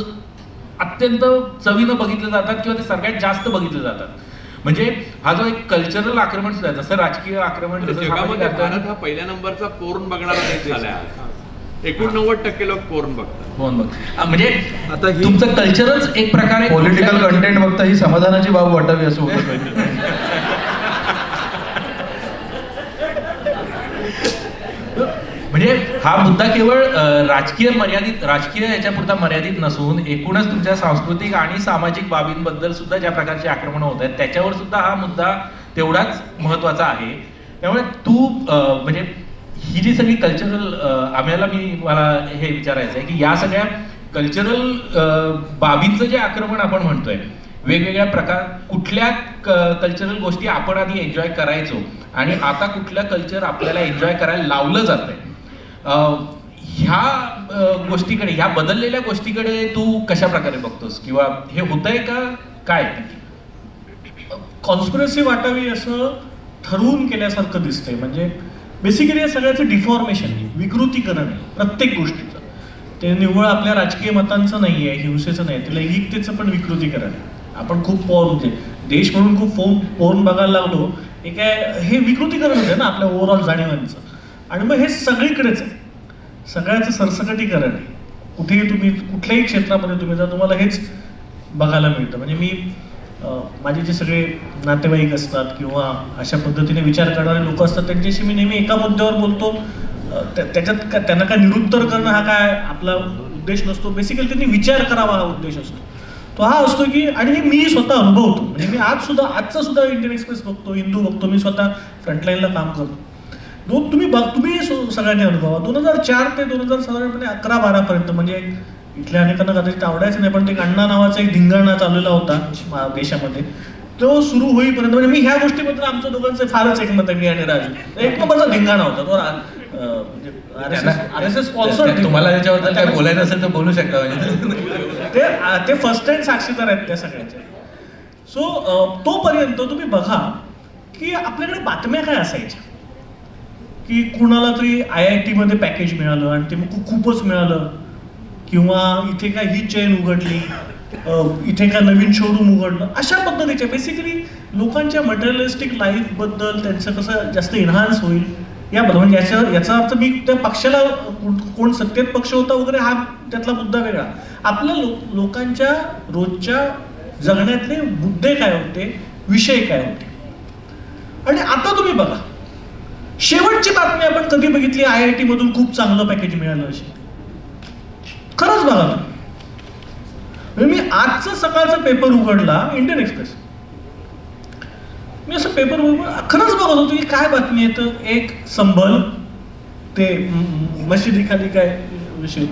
अत्यंत चवीनं बघितले जातात किंवा ते सगळ्यात जास्त बघितले जातात. म्हणजे हा जो एक कल्चरल आक्रमण सुद्धा, जसं राजकीय आक्रमण जगामध्ये भारत हा पहिल्या नंबरचा पोर्न बघणारा देश झाला. 89% लोक पोर्न बघतात. म्हणजे आता तुमचं कल्चरच एक प्रकारे पॉलिटिकल कंटेंट बघता ही समाधानाची बाब वाटावी असं होतं. म्हणजे हा मुद्दा केवळ राजकीय याच्यापुरता मर्यादित नसून एकूणच तुमच्या सांस्कृतिक आणि सामाजिक बाबींबद्दल सुद्धा ज्या प्रकारचे आक्रमण होत आहेत त्याच्यावर सुद्धा हा मुद्दा तेवढाच महत्वाचा आहे. त्यामुळे तू म्हणजे ही जी सगळी कल्चरल मला हे विचारायचं आहे की या सगळ्या कल्चरल बाबींचं जे आक्रमण आपण म्हणतोय, वेगवेगळ्या प्रकार कुठल्या कल्चरल गोष्टी आपण आधी एन्जॉय करायचो आणि आता कुठल्या कल्चर आपल्याला एन्जॉय करायला लावलं जातंय, ह्या गोष्टीकडे, ह्या बदललेल्या गोष्टीकडे तू कशा प्रकारे बघतोस किंवा हे होतंय का काय? कॉन्स्पिरसी वाटावी असं ठरवून केल्यासारखं दिसतंय. म्हणजे बेसिकली या सगळ्याचं डिफॉर्मेशन आहे, विकृतीकरण आहे प्रत्येक गोष्टीचं. ते निव्वळ आपल्या राजकीय मतांचं नाही आहे, हिंसेचं नाही, ते लैंगिकतेचं पण विकृतीकरण आहे. आपण खूप म्हणजे देश म्हणून खूप पोर्न बघायला लागलो, हे विकृतीकरण होतं ना आपल्या ओव्हरऑल जाणीवांचं. आणि मग हे सगळीकडेच आहे, सगळ्याचं सरसकटीकरण आहे. कुठेही तुम्ही कुठल्याही क्षेत्रामध्ये तुम्ही जर तुम्हाला हेच बघायला मिळतं. म्हणजे मी माझे जे सगळे नातेवाईक असतात किंवा अशा पद्धतीने विचार करणारे लोक असतात त्यांच्याशी मी नेहमी एका मुद्द्यावर बोलतो. त्याच्यात त्यांना काय निरुत्तर करणं हा काय आपला उद्देश नसतो. बेसिकली त्यांनी विचार करावा हा उद्देश असतो. तो हा असतो की, आणि हे मी स्वतः अनुभवतो. म्हणजे मी आजचा सुद्धा इंडियन एक्सप्रेस बघतो, हिंदू बघतो, मी स्वतः फ्रंटलाईनला काम करतो. तुम्ही सगळ्यांनी अनुभवा. 2004 ते 2011-12 पर्यंत, म्हणजे इथल्या अनेकांना कदाचित आवडायचं नाही पण ते अण्णा नावाचा एक धिंगाणा चाललेला होता देशामध्ये तो सुरू होईपर्यंत म्हणजे मी ह्या गोष्टीबद्दल आमच्या दोघांचं फारच एकमत आहे, मी आणि राजू. एक नंबरचा धिंगाणा होता तो. RSS sponsor. तुम्हाला त्याच्याबद्दल काय बोलायचं असेल तर बोलू शकता म्हणजे. ते फर्स्ट हँड साक्षीदार आहेत त्या सगळ्याच्या. सो तोपर्यंत तुम्ही बघा की आपल्याकडे बातम्या काय असायच्या की कुणाला तरी IIT मध्ये पॅकेज मिळालं आणि ते मग खूपच मिळालं, किंवा इथे काय ही चेन उघडली, इथे काय नवीन शोरूम उघडलं, अशा पद्धतीच्या बेसिकली लोकांच्या मटेरियलिस्टिक लाईफबद्दल त्यांचं कसं जास्त एन्हान्स होईल याबद्दल. म्हणजे याचा अर्थ मी त्या पक्षाला कोण सत्तेत पक्ष होता वगैरे हा त्यातला मुद्दा वेगळा. आपल्या लोकांच्या रोजच्या जगण्यातले मुद्दे काय होते, विषय काय होते. आणि आता तुम्ही बघा, शेवटची बातमी आपण कधी बघितली IIT मधून खूप चांगलं पॅकेज मिळालं अशी? खरंच बघा तुम्ही. मी आजचा सकाळचा पेपर उघडला, इंडियन एक्सप्रेस. मी असं पेपर खरंच बघत होतो की काय बातमी आहे. तर एक संभल ते मशिदीखाली काय विषय,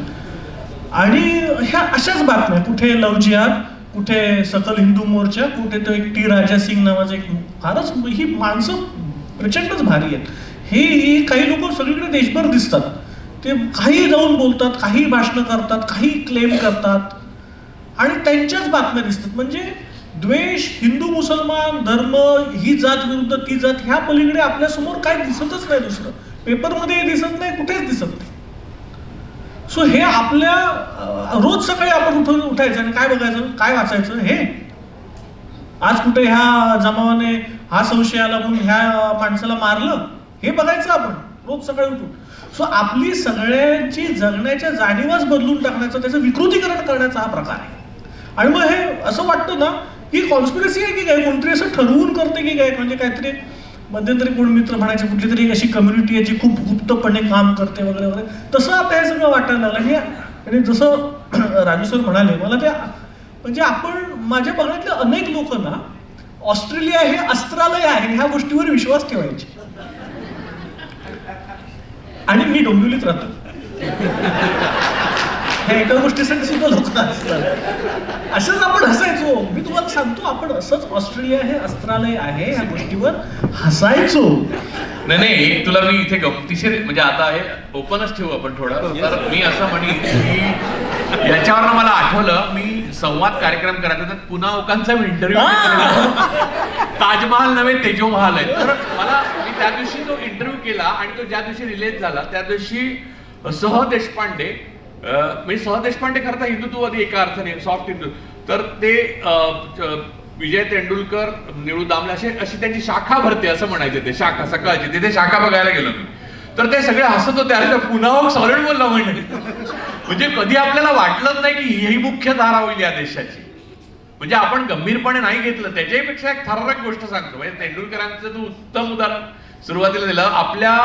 आणि ह्या अशाच बातम्या, कुठे लव जिहाद, कुठे सकल हिंदू मोर्चा, कुठे तो एक टी राजा सिंग नावाचं एक. फारच ही माणसं प्रचंडच भारी आहेत. ही काही लोक सगळीकडे देशभर दिसतात. ते काही जाऊन बोलतात, काही भाषणं करतात, काही क्लेम करतात, आणि त्यांच्याच बातम्या दिसतात. म्हणजे द्वेष, हिंदू मुसलमान, धर्म, ही जात विरुद्ध ती जात, ह्या पलीकडे आपल्यासमोर काय दिसतच नाही. दुसरं पेपरमध्ये दिसत नाही, कुठेच दिसत नाही. सो हे आपल्या रोज सकाळी आपण उठायचं आणि काय बघायचं, काय वाचायचं, हे आज कुठे ह्या जमावाने हा संशय आला म्हणून ह्या माणसाला मारलं, हे बघायचं आपण रोज सकाळी उठून. सो आपली सगळ्यांची जगण्याच्या जाणीवाच बदलून टाकण्याचा, त्याचं विकृतीकरण करण्याचा हा प्रकार आहे. आणि मग हे असं वाटतं ना की कॉन्स्पिरसी आहे की काय, कोणतरी असं ठरवून करते की काय, म्हणजे काहीतरी मध्यंतरी कोण मित्र म्हणायचे कुठली तरी अशी कम्युनिटी आहे जी खूप गुप्तपणे काम करते वगैरे वगैरे. तसं आता हे सगळं वाटायला लागलं. आणि जसं राजू सर म्हणाले, मला ते म्हणजे आपण माझ्या बघण्यातले अनेक लोक ना ऑस्ट्रेलिया हे अस्त्रालय आहे ह्या गोष्टीवर विश्वास ठेवायचे. आणि मी डोंबिवलीत राहतो, ह्या एका गोष्टीसाठी सुद्धा लोक असतात. असंच आपण हसायचो. मी तुम्हाला सांगतो, आपण असंच ऑस्ट्रेलिया हे अस्त्रालय आहे ह्या गोष्टीवर हसायचो. नाही, एक तुला मी इथे गमतीशीर, म्हणजे आता हे ओपनच ठेवू आपण थोडं. तर मी असं म्हणेन की याच्यावर मला आठवलं, मी संवाद कार्यक्रम करायचा तर पुन्हा लोकांचा इंटरव्ह्यू, ताजमहाल नव्हे तेजोमहाल आहे. तर मला मी त्या दिवशी तो इंटरव्ह्यू केला आणि तो ज्या दिवशी रिलीज झाला त्या दिवशी देशपांडे, म्हणजे देशपांडे करता हिंदुत्ववादी एका अर्थाने, सॉफ्ट हिंदू. तर ते विजय तेंडुलकर, निळू दामले अशी त्यांची शाखा भरते असं म्हणायचे. ते शाखा सकाळची तिथे शाखा बघायला गेलो मी. तर ते सगळे हसत होते, अरे पुन्हा सॉलिड बोलला म्हणजे कधी आपल्याला वाटलंच नाही की ही मुख्य धारा होईल या देशाची. म्हणजे आपण गंभीरपणे नाही घेतलं. त्याच्यापेक्षा एक थरारक गोष्ट सांगतो, म्हणजे तेंडुलकरांचं तू उत्तम उदाहरण सुरुवातीला दिलं. आपल्या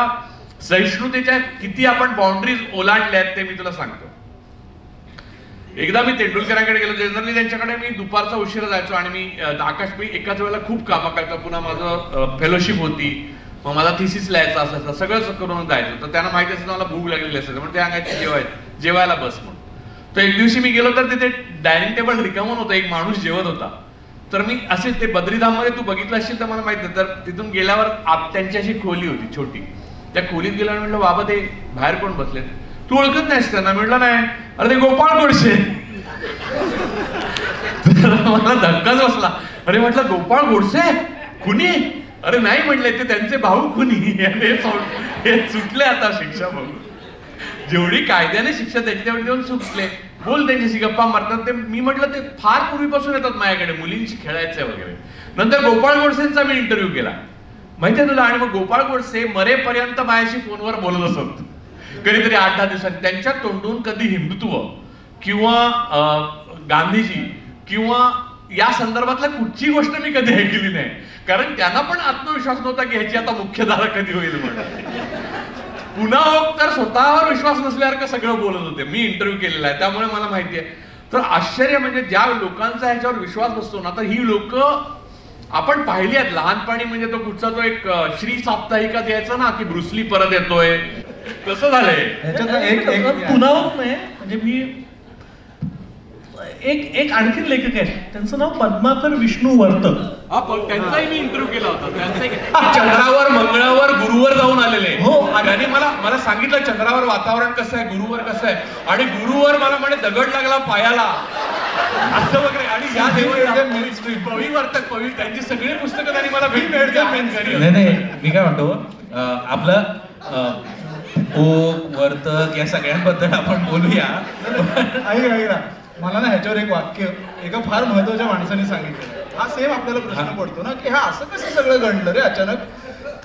सहिष्णुतेच्या किती आपण बाउंड्रीज ओलांडल्या आहेत ते मी तुला सांगतो. एकदा मी तेंडुलकरांकडे गेलो, जनरली त्यांच्याकडे मी दुपारचा उशिरा जायचो आणि मी आकाश, मी एकाच वेळेला खूप कामं करतो, पुन्हा माझं फेलोशिप होती, मग मला थिसिस लिहायचा असायचा, सगळंच करून जायचं. तर त्यांना माहिती असेल मला भूक लागलेली असायचं, म्हणून ते सांगायचे जेवायला बस म्हणून. तर एक दिवशी मी गेलो तर तिथे डायनिंग टेबल रिकामून होतं, एक माणूस जेवत होता. तर मी असे, ते बद्रीधाममध्ये तू बघितलं असेल तर मला माहित नाही. तर तिथून गेल्यावर त्यांची अशी खोली होती छोटी. त्या खोलीत गेल्यावर म्हटलं, बाबा ते बाहेर कोण बसले, तू ओळखत नाहीस त्यांना? म्हटलं नाही. अरे ते गोपाळ गोडसे. मला धक्काच बसला. अरे म्हटलं गोपाळ गोडसे खुनी? अरे नाही म्हटले, ते त्यांचे भाऊ खुनी. हे सुटले आता शिक्षा बघून. जेवढी कायद्याने शिक्षा त्याची तेवढी देऊन सुटले. बोल त्यांच्याशी गप्पा मारतात ते. मी म्हटलं ते फार पूर्वीपासून येतात माझ्याकडे, मुलींशी खेळायचंय वगैरे. नंतर गोपाळ गोडसेंचा मी इंटरव्ह्यू केला, माहितीये तुला. आणि मग गोपाळ गोडसे मरेपर्यंत माझ्याशी फोनवर बोलत असत, कधीतरी 8-10 दिवसांनी. त्यांच्या तोंडून कधी हिंदुत्व किंवा गांधीजी किंवा या संदर्भातल्या कुठची गोष्ट मी कधी ऐकली नाही. कारण त्यांना पण आत्मविश्वास नव्हता की ह्याची आता मुख्यधारा कधी होईल म्हणून. पुन्हा तर स्वतःवर विश्वास नसल्यासारखं सगळं बोलत होते. मी इंटरव्ह्यू केलेला आहे त्यामुळे मला माहिती आहे. तर आश्चर्य म्हणजे ज्या लोकांचा ह्याच्यावर विश्वास बसतो ना, तर ही लोक आपण पाहिली आहेत लहानपणी. म्हणजे तो कुठचा तो एक श्री साप्ताहिका द्यायचा ना की ब्रुसली परत येतोय, कसं झालंय पुन्हा नाही. म्हणजे मी एक आणखीन लेखक आहेत, त्यांचं नाव पद्माकर विष्णू वर्तक. त्यांचाही मी इंटरव्ह्यू केला होता. त्यांचाही चंद्रावर, मंगळावर, गुरुवर जाऊन आलेले. हो. आणि मला सांगितलं चंद्रावर वातावरण कसं आहे, गुरुवर कसं आहे, आणि गुरुवर मला म्हणे दगड लागला पायाला असं वगैरे. आणि या पविवर्तक त्यांची सगळी पुस्तकं त्यांनी मला भेट नाही, मी काय म्हणतो, आपलं ओक वर्तक या सगळ्यांबद्दल आपण बोलूया. ऐक ना, मला ना ह्याच्यावर एक वाक्य एका फार महत्वाच्या माणसाने सांगितलं. हा सेम आपल्याला प्रश्न पडतो ना की हा असं कसं सगळं घडलं रे अचानक.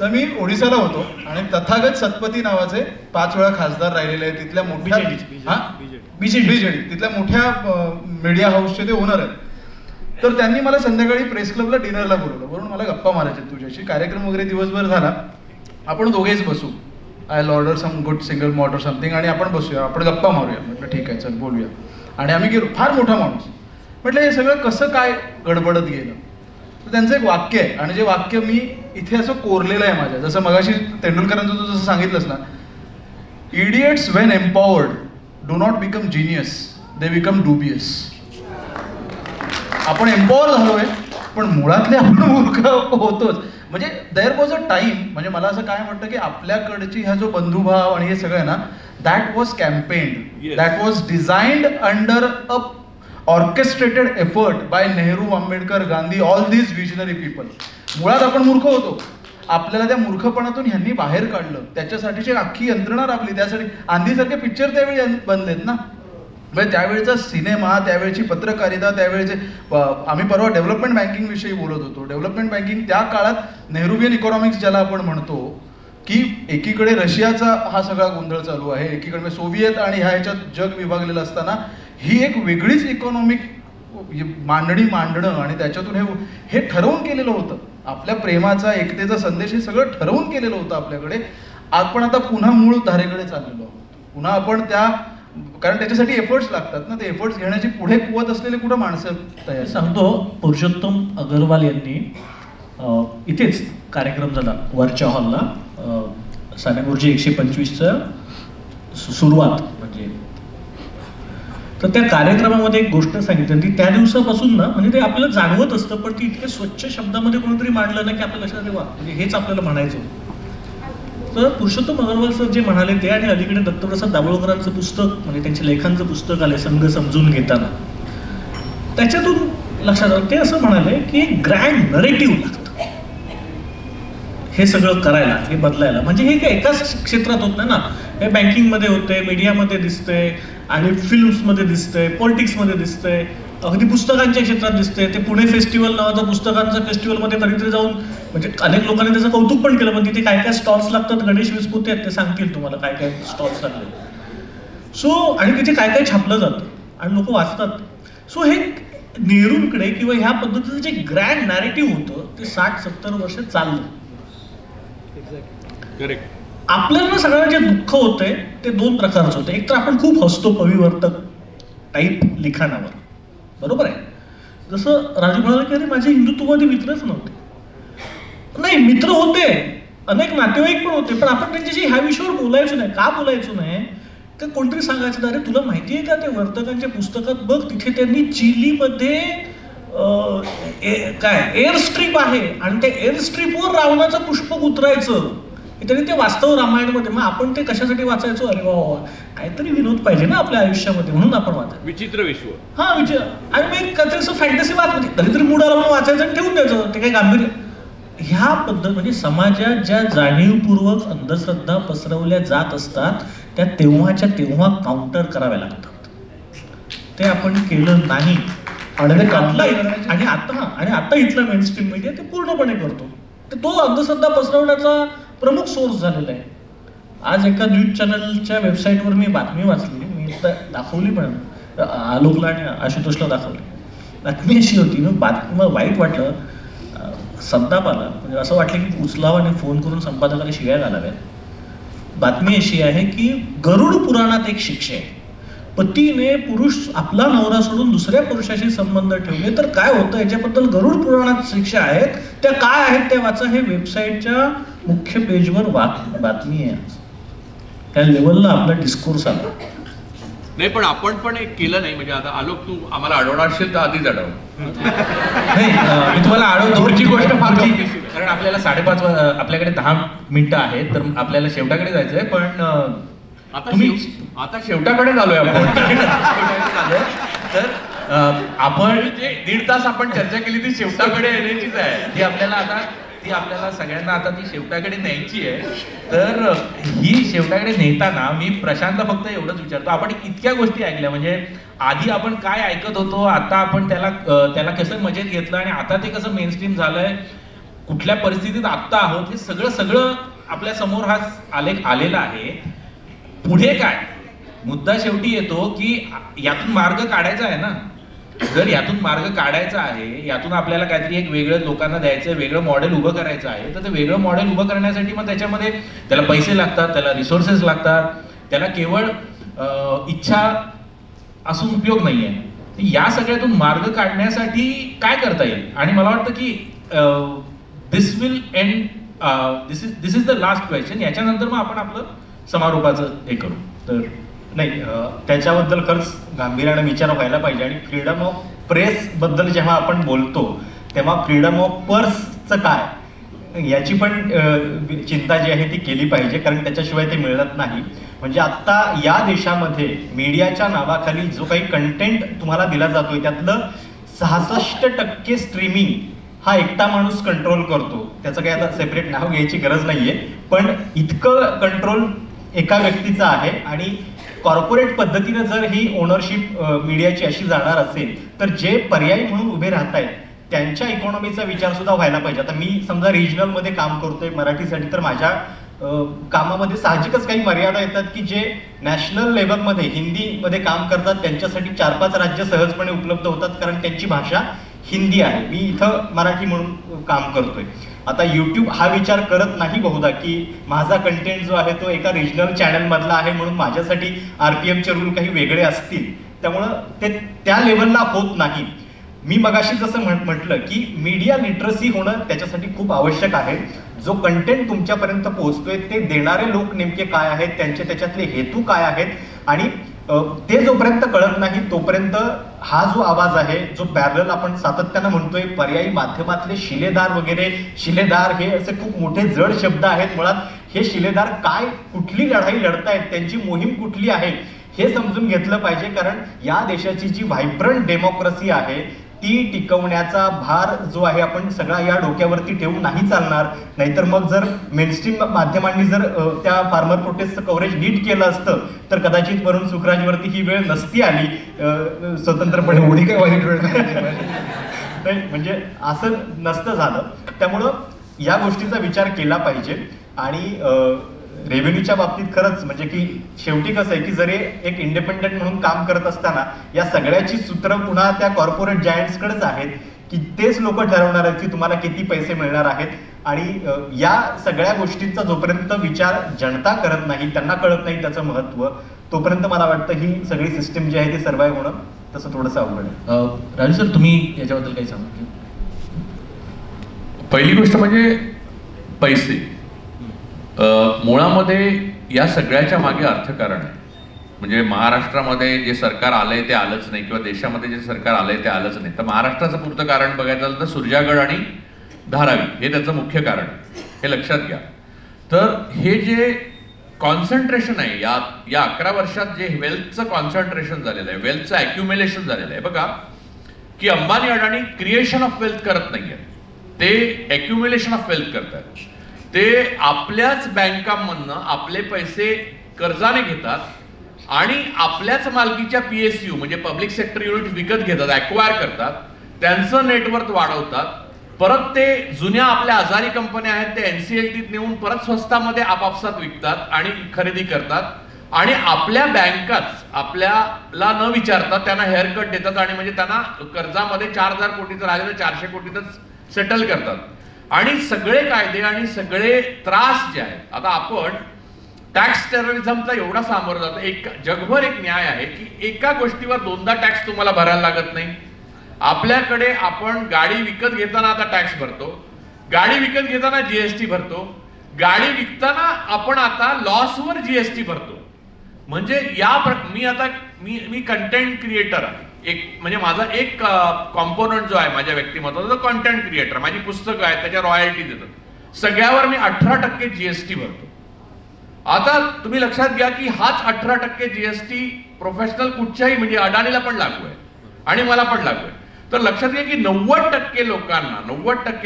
तर मी ओडिसाला होतो आणि तथागत सतपती नावाचे 5 वेळा खासदार राहिलेले आहेत तिथल्या मोठ्या बीजेडी तिथल्या मोठ्या मीडिया हाऊसचे ते ओनर आहेत. तर त्यांनी मला संध्याकाळी प्रेस क्लबला डिनरला बोलवलं, म्हणून मला गप्पा मारायचे तुझ्याशी. कार्यक्रम वगैरे दिवसभर झाला, आपण दोघेच बसू, I order some good single malt or something, आणि आपण बसूया, आपण गप्पा मारूया. म्हटलं ठीक आहे, चल बोलूया. आणि आम्ही गेलो, फार मोठा माणूस. म्हटलं हे सगळं कसं काय गडबडत गेलं. तर त्यांचं एक वाक्य आहे, आणि जे वाक्य मी इथे असं कोरलेलं आहे माझ्या, जसं मगाशी तेंडुलकरांचं तू जसं सांगितलंस ना, idiots when empowered do not become genius, they become dubious. आपण एम्पॉवर झालोय पण मुळातले आपण मूर्ख होतोच. म्हणजे देअर वॉज अ टाइम, म्हणजे मला असं काय म्हणतं की आपल्याकडची हा जो बंधुभाव आणि हे सगळं आहे ना, that was campaigned, that was designed under a orchestrated effort by Nehru, Ambedkar, Gandhi, all these visionary people. मुळात आपण मूर्ख होतो, आपल्याला त्या मूर्खपणातून ह्यांनी बाहेर काढलं, त्याच्यासाठीची अख्खी यंत्रणा राबली. त्यासाठी आंधीसारखे पिक्चर त्यावेळी बनलेत ना. म्हणजे त्यावेळेचा सिनेमा, त्यावेळेची पत्रकारिता, त्यावेळेचे आम्ही परवा डेव्हलपमेंट बँकिंग विषयी बोलत होतो. डेव्हलपमेंट बँकिंग त्या काळात नेहरूवियन इकॉनॉमिक्स ज्याला आपण म्हणतो, की एकीकडे रशियाचा हा सगळा गोंधळ चालू आहे, एकीकडे सोव्हिएत आणि ह्याच्यात जग विभागलेलं असताना ही एक वेगळीच इकॉनॉमिक मांडणं आणि त्याच्यातून हे ठरवून केलेलं होतं. आपल्या प्रेमाचा, एकतेचा संदेश हे सगळं ठरवून केलेलं होतं आपल्याकडे. आपण आता पुन्हा मूळ धारेकडे चाललेलो आहोत. पुन्हा आपण त्या, कारण त्याच्यासाठी एफर्ट्स लागतात ना, ते एफर्ट्स घेण्याची पुढे कुवत असलेले कुठं माणसं तयार. सांगतो, पुरुषोत्तम अगरवाल यांनी इथेच कार्यक्रम झाला वरच्या हॉलला, सानेगुरुजी 125चं सुरुवात म्हणजे. तर त्या कार्यक्रमामध्ये एक गोष्ट सांगितली, ती त्या दिवसापासून ना, म्हणजे ते आपल्याला जाणवत असतं, पण ती इतक्या स्वच्छ शब्दामध्ये कोणीतरी मांडलं ना की आपल्या लक्षात येवा, म्हणजे हेच आपल्याला म्हणायचं. तर पुरुषोत्तम अगरवाल सर जे म्हणाले ते, आणि अलीकडे दत्तप्रसाद दाभोळकरांचं पुस्तक, म्हणजे त्यांच्या लेखांचं पुस्तक आले संघ समजून घेताना, त्याच्यातून लक्षात आलं ते असं म्हणाले की एक ग्रँड नरेटिव्ह लागतं हे सगळं करायला, हे बदलायला. म्हणजे हे काय एकाच क्षेत्रात होत नाही ना, हे बँकिंगमध्ये होते, मीडियामध्ये दिसतंय, आणि फिल्म्समध्ये दिसतंय, पॉलिटिक्समध्ये दिसतंय, अगदी पुस्तकांच्या क्षेत्रात दिसतंय. ते पुणे फेस्टिवल नावाचं पुस्तकांचं फेस्टिवलमध्ये कधीतरी जाऊन, म्हणजे अनेक लोकांनी त्याचं कौतुक पण केलं, पण तिथे काय काय स्टॉल्स लागतात, गणेश विस्पुते आहेत ते सांगतील तुम्हाला काय काय स्टॉल्स लागले. सो आणि तिथे काय काय छापलं जातं आणि लोक वाचतात. सो हे नेहरूंकडे किंवा ह्या पद्धतीचं जे ग्रँड नॅरेटिव्ह होतं ते 60-70 वर्ष चाललं. आपल्याला सगळ्यांना जे दुःख होतंय ते 2 प्रकारचं होतं. एक तर आपण खूप हसतो पविवर्तक टाईप लिखाणावर, बरोबर आहे. जसं राजू म्हणाला की अरे माझे हिंदुत्ववादी मित्रच नव्हते. नाही, मित्र होते, अनेक नातेवाईक पण होते, पण आपण त्यांच्याशी ह्या विषयावर बोलायचो नाही. का बोलायचो नाही, तर कोणतरी सांगायचं अरे तुला माहिती आहे का ते वर्तकांच्या पुस्तकात बघ, तिथे त्यांनी चिलीमध्ये काय एअर स्ट्रीप आहे आणि त्या एअर स्ट्रीपवर रावणाचं पुष्पक उतरायचं, त्यांनी ते वास्तव रामायणमध्ये. मग आपण ते कशासाठी वाचायचो, अरे वा काहीतरी विनोद पाहिजे ना आपल्या आयुष्यामध्ये, म्हणून आपण वाचायचो. विचित्र विश्व, हा विचार. आणि मग काहीतरी असं फॅन्टसी वाचते, कधीतरी मूड आला म्हणून वाचायचं आणि ठेवून द्यायचं, ते काही गांभीर्य. ह्या पद्धत म्हणजे समाजात ज्या जाणीवपूर्वक अंधश्रद्धा पसरवल्या जात असतात त्या तेव्हाच्या तेव्हा काउंटर कराव्या लागतात. ते आपण केलं नाही, आणि आता इथला मेन स्ट्रीम मीडिया ते पूर्णपणे करतो. तो अंधश्रद्धा पसरवण्याचा प्रमुख सोर्स झालेला आहे. आज एका न्यूज चॅनलच्या वेबसाईटवर मी बातमी वाचली, मी दाखवली पण, आलोकला आणि आशुतोषला दाखवली. बातमी अशी होती, मग बातमी वाईट वाटलं, संताप आला, म्हणजे असं वाटलं की उचलावं आणि फोन करून संपादकाला शिव्या घालाव्यात. बातमी अशी आहे की गरुड पुराणात एक शिक्षा आहे, पतीने पुरुष आपला नवरा सोडून दुसऱ्या पुरुषाशी संबंध ठेवले तर काय होतं याच्याबद्दल गरुड पुराणात शिक्षा आहेत. त्या काय आहेत त्या वाचा, हे वेबसाईटच्या मुख्य पेजवर बातमी आहे. त्या लेवलला आपला डिस्कोर्स आला. नाही पण आपण पण एक केलं नाही, म्हणजे आता आलोक तू आम्हाला अडवणार असेल तर आधीच अडव. नाही, मी तुम्हाला अडवतो. पुढची गोष्ट फार गमतीशीर आहे. कारण आपल्याला 5:30 आपल्याकडे 10 मिनिटं आहेत, तर आपल्याला शेवटाकडे जायचंय. पण आता शेवटाकडे झालोय आपण. तर आपण जे 1.5 तास आपण चर्चा केली ती शेवटाकडे येण्याचीच आहे. ती आपल्याला सगळ्यांना आता ती शेवटाकडे न्यायची आहे. तर ही शेवटाकडे नेताना मी प्रशांतला फक्त एवढंच विचारतो, आपण इतक्या गोष्टी ऐकल्या, म्हणजे आधी आपण काय ऐकत होतो, आता आपण त्याला कसं मजेत घेतलं आणि आता ते कसं मेनस्ट्रीम झालंय, कुठल्या परिस्थितीत आत्ता आहोत, हे सगळं आपल्या समोर हा आलेख आलेला आहे. पुढे काय मुद्दा शेवटी येतो की यातून मार्ग काढायचा आहे ना. जर यातून मार्ग काढायचा आहे, यातून आपल्याला काहीतरी एक वेगळं लोकांना द्यायचं, वेगळं मॉडेल उभं करायचं आहे, तर ते वेगळं मॉडेल उभं करण्यासाठी मग त्याच्यामध्ये त्याला पैसे लागतात, त्याला रिसोर्सेस लागतात, त्याला केवळ इच्छा असून उपयोग नाही आहे. या सगळ्यातून मार्ग काढण्यासाठी काय करता येईल? आणि मला वाटतं की this will end, this is the last question. याच्यानंतर मग आपण आपलं समारोपाचं हे करू. तर नाही, त्याच्याबद्दल खरंच गांभीर्याने विचार व्हायला पाहिजे. आणि फ्रीडम ऑफ प्रेस बद्दल जेव्हा आपण बोलतो तेव्हा फ्रीडम ऑफ पर्सचं काय याची पण चिंता जी आहे ती केली पाहिजे, कारण त्याच्याशिवाय ते मिळत नाही. म्हणजे आत्ता या देशामध्ये मीडियाच्या नावाखाली जो काही कंटेंट तुम्हाला दिला जातोय त्यातलं 66% स्ट्रीमिंग हा एकटा माणूस कंट्रोल करतो. त्याचं काही आता सेपरेट नाव घ्यायची गरज नाहीये, पण इतकं कंट्रोल एका व्यक्तीचा आहे. आणि कॉर्पोरेट पद्धतीनं जर ही ओनरशिप मीडियाची अशी जाणार असेल तर जे पर्यायी म्हणून उभे राहत आहेत त्यांच्या इकॉनॉमीचा विचार सुद्धा व्हायला पाहिजे. आता मी समजा रिजनलमध्ये काम करतोय मराठीसाठी, तर माझ्या कामामध्ये साहजिकच काही मर्यादा येतात की जे नॅशनल लेवलमध्ये हिंदीमध्ये काम करतात त्यांच्यासाठी 4-5 राज्य सहजपणे उपलब्ध होतात, कारण त्यांची भाषा हिंदी आहे. मी इथं मराठी म्हणून काम करतोय. आता यूट्यूब हा विचार करत नाही बहुधा की माझा कंटेंट जो आहे तो एका रिजनल चॅनलमधला आहे म्हणून माझ्यासाठी RPMचे रूल काही वेगळे असतील, त्यामुळं ते त्या लेवलला होत नाही. मी मगाशी जसं म्हटलं की मीडिया लिटरसी होणं त्याच्यासाठी खूप आवश्यक आहे. जो कंटेंट तुमच्यापर्यंत पोहोचतोय ते देणारे लोक नेमके काय आहेत, त्यांचे त्याच्यातले हेतू काय आहेत, आणि ते जोपर्यंत कळत नाही तोपर्यंत हा जो आवाज आहे, जो पॅरलल आपण सातत्यानं म्हणतोय, पर्यायी माध्यमातले शिलेदार वगैरे, शिलेदार हे असे खूप मोठे जड शब्द आहेत. मुळात हे शिलेदार काय, कुठली लढाई लढतायत, त्यांची मोहीम कुठली आहे हे समजून घेतलं पाहिजे. कारण या देशाची जी व्हायब्रंट डेमोक्रेसी आहे ती टिकवण्याचा भार जो आहे आपण सगळा या डोक्यावरती ठेवून नाही चालणार. नाहीतर मग जर मेनस्ट्रीम माध्यमांनी जर त्या फार्मर प्रोटेस्टचं कव्हरेज नीट केलं असतं तर कदाचित वरुण सुखराजवरती ही वेळ नसती आली स्वतंत्रपणे. एवढी काही वाईट वेळ नाही, म्हणजे असं नसतं झालं. त्यामुळं या गोष्टीचा विचार केला पाहिजे. आणि रेव्हेन्यूच्या बाबतीत खरंच म्हणजे की शेवटी कसं आहे की जरी एक इंडिपेंडंट म्हणून काम करत असताना या सगळ्याची सूत्र पुन्हा त्या कॉर्पोरेट जायंट्सकडेच आहेत की तेच लोक ठरवणार आहेत की तुम्हाला किती पैसे मिळणार आहेत. आणि या सगळ्या गोष्टींचा जोपर्यंत विचार जनता करत नाही, त्यांना कळत नाही त्याचं महत्त्व, तोपर्यंत मला वाटतं ही सगळी सिस्टीम जी आहे ती सर्व्हाइव्ह होणं तसं थोडंसं अवघड आहे. राजू सर, तुम्ही याच्याबद्दल काही सांगा. पहिली गोष्ट म्हणजे पैसे. मुळामध्ये या सगळ्याच्या मागे अर्थकारण आहे. म्हणजे महाराष्ट्रामध्ये जे सरकार आलंय ते आलंच नाही, किंवा देशामध्ये जे सरकार आलंय ते आलंच नाही. तर महाराष्ट्राचं पुरतं कारण बघायचं झालं तर सुरजागड आणि धारावी हे त्याचं मुख्य कारण, हे लक्षात घ्या. तर हे जे कॉन्सन्ट्रेशन आहे या 11 वर्षात जे वेल्थचं कॉन्सन्ट्रेशन झालेलं आहे, वेल्थचं ॲक्युम्युलेशन झालेलं आहे. बघा की अंबानी अडाणी क्रिएशन ऑफ वेल्थ करत नाहीये, ते ॲक्युम्युलेशन ऑफ वेल्थ करतात. ते आपल्याच बँकांमधनं आपले पैसे कर्जाने घेतात आणि आपल्याच मालकीच्या PSU म्हणजे पब्लिक सेक्टर युनिट विकत घेतात, ॲक्वायर करतात, त्यांचं नेटवर्थ वाढवतात. परत ते जुन्या आपल्या आजारी कंपन्या आहेत ते NCLTत नेऊन परत स्वस्तामध्ये आपापसात विकतात आणि खरेदी करतात. आणि आपल्या बँकाच आपल्याला न विचारता त्यांना हेअरकट देतात आणि म्हणजे त्यांना कर्जामध्ये 4000 कोटीचं राहिलं तर 400 कोटीतच सेटल करतात. आणि सगळे कायदे आणि सगळे त्रास जे आहेत, आता आपण टॅक्स टेररिझमचा एवढा सामोरं जातो. जगभर एक न्याय आहे की एका गोष्टीवर 2दा टॅक्स तुम्हाला भरायला लागत नाही. आपल्याकडे आपण गाडी विकत घेताना आता टॅक्स भरतो, गाडी विकत घेताना GST भरतो, गाडी विकताना आपण आता लॉसवर GST भरतो. म्हणजे मी कंटेंट क्रिएटर आहे. एक म्हणजे माझा एक कॉम्पोनंट जो आहे माझ्या व्यक्तिमत्वाचा, तो कंटेंट क्रिएटर. माझी पुस्तकं आहेत, त्याच्या रॉयल्टी देतात. सगळ्यावर मी 18% GST भरतो. आता तुम्ही लक्षात घ्या की हाच 18% GST प्रोफेशनल कुठच्याही म्हणजे अडाणीला पण लागू आहे आणि मला पण लागू आहे. तर लक्षात घ्या की 90%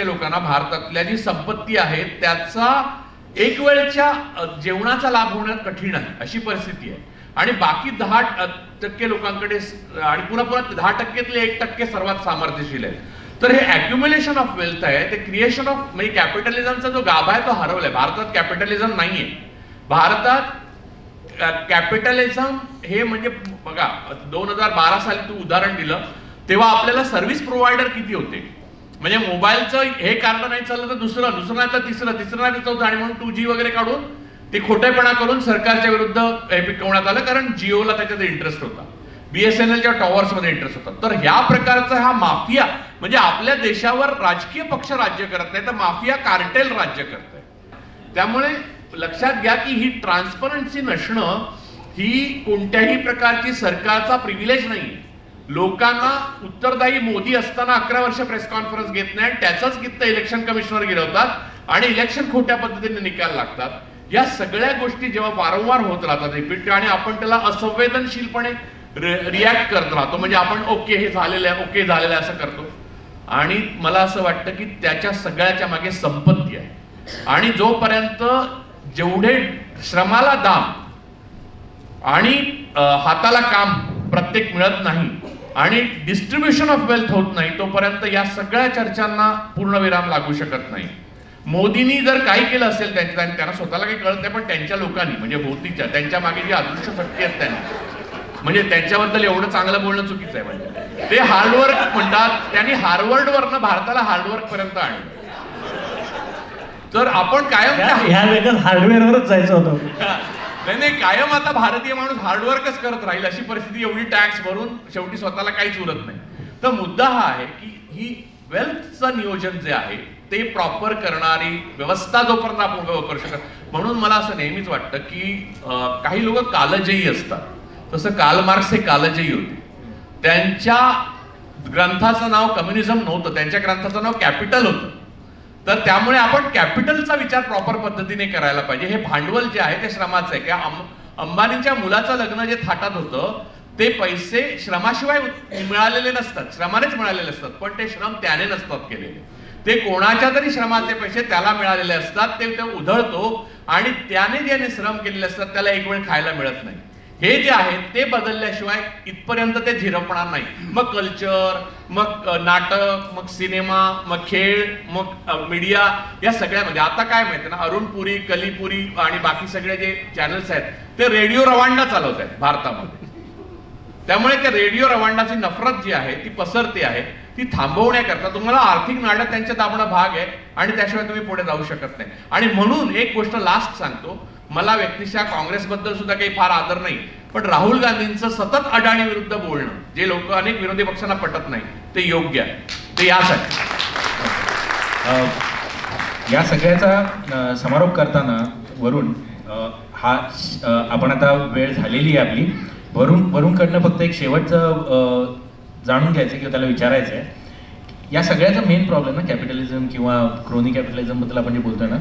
लोकांना भारतातल्या जी संपत्ती आहे त्याचा एक वेळच्या जेवणाचा लाभ होणं कठीण आहे, अशी परिस्थिती आहे. आणि बाकी 10% लोकांकडे आणि पुन्हा 10%तले 1% सर्वात सामर्थ्यशील आहे. तर हे ॲक्युम्युलेशन ऑफ वेल्थ आहे, ते क्रिएशन ऑफ म्हणजे कॅपिटलिझमचा जो गाभा आहे तो हरवलाय. भारतात कॅपिटलिझम नाहीये. भारतात कॅपिटलिझम हे म्हणजे बघा 2012 साली तू उदाहरण दिलं तेव्हा आपल्याला सर्व्हिस प्रोव्हायडर किती होते. म्हणजे मोबाईलचं हे कार्ड नाही चाललं तर दुसरं नाही तर तिसरं नाही तर चौथं, आणि म्हणून 2G वगैरे काढून ते खोटेपणा करून सरकारच्या विरुद्ध हे पिकवण्यात आलं, कारण जिओला त्याच्यात इंटरेस्ट होता, BSNLच्या टॉवर्समध्ये इंटरेस्ट होता. तर ह्या प्रकारचा हा माफिया म्हणजे आपल्या देशावर राजकीय पक्ष राज्य करत नाही तर माफिया कार्टेल राज्य करत आहे. त्यामुळे लक्षात घ्या की ही ट्रान्सपरन्सी नसणं ही कोणत्याही प्रकारची सरकारचा प्रिव्हिलेज नाही. लोकांना उत्तरदायी मोदी असताना 11 वर्ष प्रेस कॉन्फरन्स घेत नाही, त्याचाच कित्त इलेक्शन कमिशनर गिरवतात आणि इलेक्शन खोट्या पद्धतीने निकाल लागतात. या सगळ्या गोष्टी जेव्हा वारंवार होत राहतात रिपीट आणि आपण त्याला असंवेदनशीलपणे रिॲक्ट करत राहतो, म्हणजे आपण ओके हे झालेलं आहे असं करतो. आणि मला असं वाटतं की त्याच्या सगळ्याच्या मागे संपत्ती आहे. आणि जोपर्यंत जेवढे श्रमाला दाम आणि हाताला काम प्रत्येक मिळत नाही आणि डिस्ट्रीब्युशन ऑफ वेल्थ होत नाही तोपर्यंत या सगळ्या चर्चांना पूर्णविराम लागू शकत नाही. मोदींनी जर काही केलं असेल त्यांना स्वतःला काही कळत नाही, पण त्यांच्या लोकांनी म्हणजे भोवतीच्या त्यांच्या मागे जी अदृश्य शक्ती आहेत त्यांनी म्हणजे त्यांच्याबद्दल एवढं चांगलं बोलणं चुकीचं आहे. म्हणजे ते हार्डवर्क म्हणतात, त्यांनी हार्वर्डवरनं भारताला हार्डवर्क पर्यंत आणलं. तर आपण कायम ह्या वेगळं हार्डवेअरवरच जायचं होतं. नाही कायम आता भारतीय माणूस हार्डवर्कच करत राहील अशी परिस्थिती, एवढी टॅक्स भरून शेवटी स्वतःला काहीच उरत नाही. तर मुद्दा हा आहे की ही वेल्थचं नियोजन जे आहे ते प्रॉपर करणारी व्यवस्था जोपर्यंत आपण करू शकत. म्हणून मला असं नेहमीच वाटतं की काही लोक कालजयी असतात, तसं कार्ल मार्क्स हे कालजयी होते. त्यांच्या ग्रंथाचं नाव कम्युनिझम नव्हतं, त्यांच्या ग्रंथाचं नाव कॅपिटल होतं. तर त्यामुळे आपण कॅपिटलचा विचार प्रॉपर पद्धतीने करायला पाहिजे. हे भांडवल जे आहे ते श्रमाचं आहे. किंवा अंबानींच्या मुलाचं लग्न जे थाटात होतं ते पैसे श्रमाशिवाय मिळालेले नसतात, श्रमानेच मिळालेले असतात, पण ते श्रम त्याने नसतात केलेले, ते कोणाच्या तरी श्रमाचे पैसे त्याला मिळालेले असतात. ते उधळतो आणि त्याने ज्याने श्रम केलेले असतात त्याला एक वेळ खायला मिळत नाही. हे जे आहे ते बदलल्याशिवाय इथपर्यंत ते झिरपणार नाही. मग कल्चर, मग नाटक, मग सिनेमा, मग खेळ, मग मीडिया, या सगळ्यामध्ये आता काय माहिती ना, अरुण पुरी, कलीपुरी आणि बाकी सगळे जे चॅनल्स आहेत ते रेडिओ रवांडा चालवत आहेत भारतामध्ये. त्यामुळे त्या रेडिओ रवांडाची नफरत जी आहे ती पसरते आहे, ती थांबवण्याकरता तुम्हाला आर्थिक नाड्या त्यांच्या दाबणं भाग आहे आणि त्याशिवाय तुम्ही पुढे जाऊ शकत नाही. आणि म्हणून एक गोष्ट लास्ट सांगतो, मला व्यक्तिशः काँग्रेसबद्दल सुद्धा काही फार आदर नाही, पण राहुल गांधींचं सतत अडाणी विरुद्ध बोलणं जे लोक अनेक विरोधी पक्षांना पटत नाही ते योग्य आहे. ते यासाठी या सगळ्याचा समारोप करताना वरुण हा आपण आता वेळ झालेली आहे आपली. वरुणकडनं फक्त एक शेवटचं जाणून घ्यायचं किंवा त्याला विचारायचं आहे, या सगळ्याचा मेन प्रॉब्लेम ना कॅपिटलिझम किंवा क्रोनी कॅपिटलिझम बद्दल आपण जे बोलतोय ना,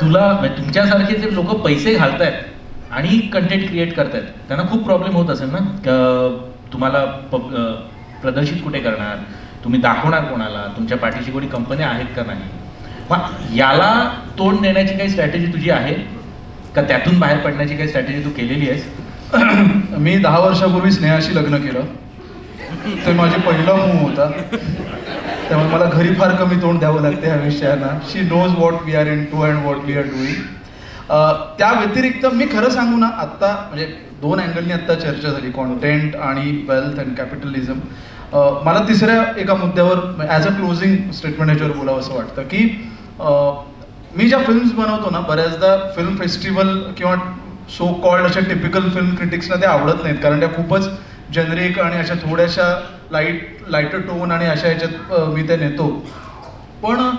तुमच्यासारखे जे लोक पैसे घालतायत आणि कंटेंट क्रिएट करतायत त्यांना खूप प्रॉब्लेम होत असेल ना. तुम्हाला प्रदर्शित कुठे करणार, तुम्ही दाखवणार कोणाला, तुमच्या पाठीशी कोणी कंपन्या आहेत का नाही. मग याला तोंड देण्याची काही स्ट्रॅटेजी तुझी आहे का, त्यातून बाहेर पडण्याची काही स्ट्रॅटेजी तू केलेली आहेस? मी 10 वर्षापूर्वी स्नेहाशी लग्न केलं, ते माझे पहिला मूव होता, त्यामुळे मला घरी फार कमी तोंड द्यावं लागते ह्या विषयांना. She knows what we are into and what we are doing. त्या व्यतिरिक्त मी खरं सांगू ना, आत्ता म्हणजे 2 अँगलनी आत्ता चर्चा झाली, कॉन्टेंट आणि वेल्थ अँड कॅपिटलिझम. मला तिसऱ्या एका मुद्द्यावर ॲज अ क्लोजिंग स्टेटमेंट याच्यावर बोलावं असं वाटतं की मी ज्या फिल्म्स बनवतो ना, बऱ्याचदा फिल्म फेस्टिवल किंवा सो कॉल्ड अशा टिपिकल फिल्म क्रिटिक्सना ते आवडत नाहीत, कारण त्या खूपच जेनरिक आणि अशा थोड्याशा लाईटर टोन आणि अशा ह्याच्यात मी ते नेतो. पण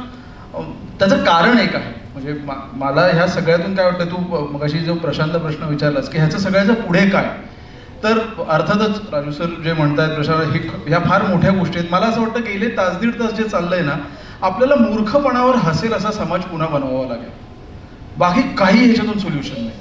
त्याचं कारण एक आहे म्हणजे मला ह्या सगळ्यातून काय वाटतं, तू मगाशी जो प्रशांत प्रश्न विचारलास की ह्याचं सगळ्याचं पुढे काय, तर अर्थातच राजू सर जे म्हणतायत प्रशांत, ह्या फार मोठ्या गोष्टी आहेत. मला असं वाटतं गेले तास दीड तास जे चाललंय ना, आपल्याला मूर्खपणावर हसेल असा समाज पुन्हा बनवावा लागेल. बाकी काही ह्याच्यातून सोल्युशन नाही.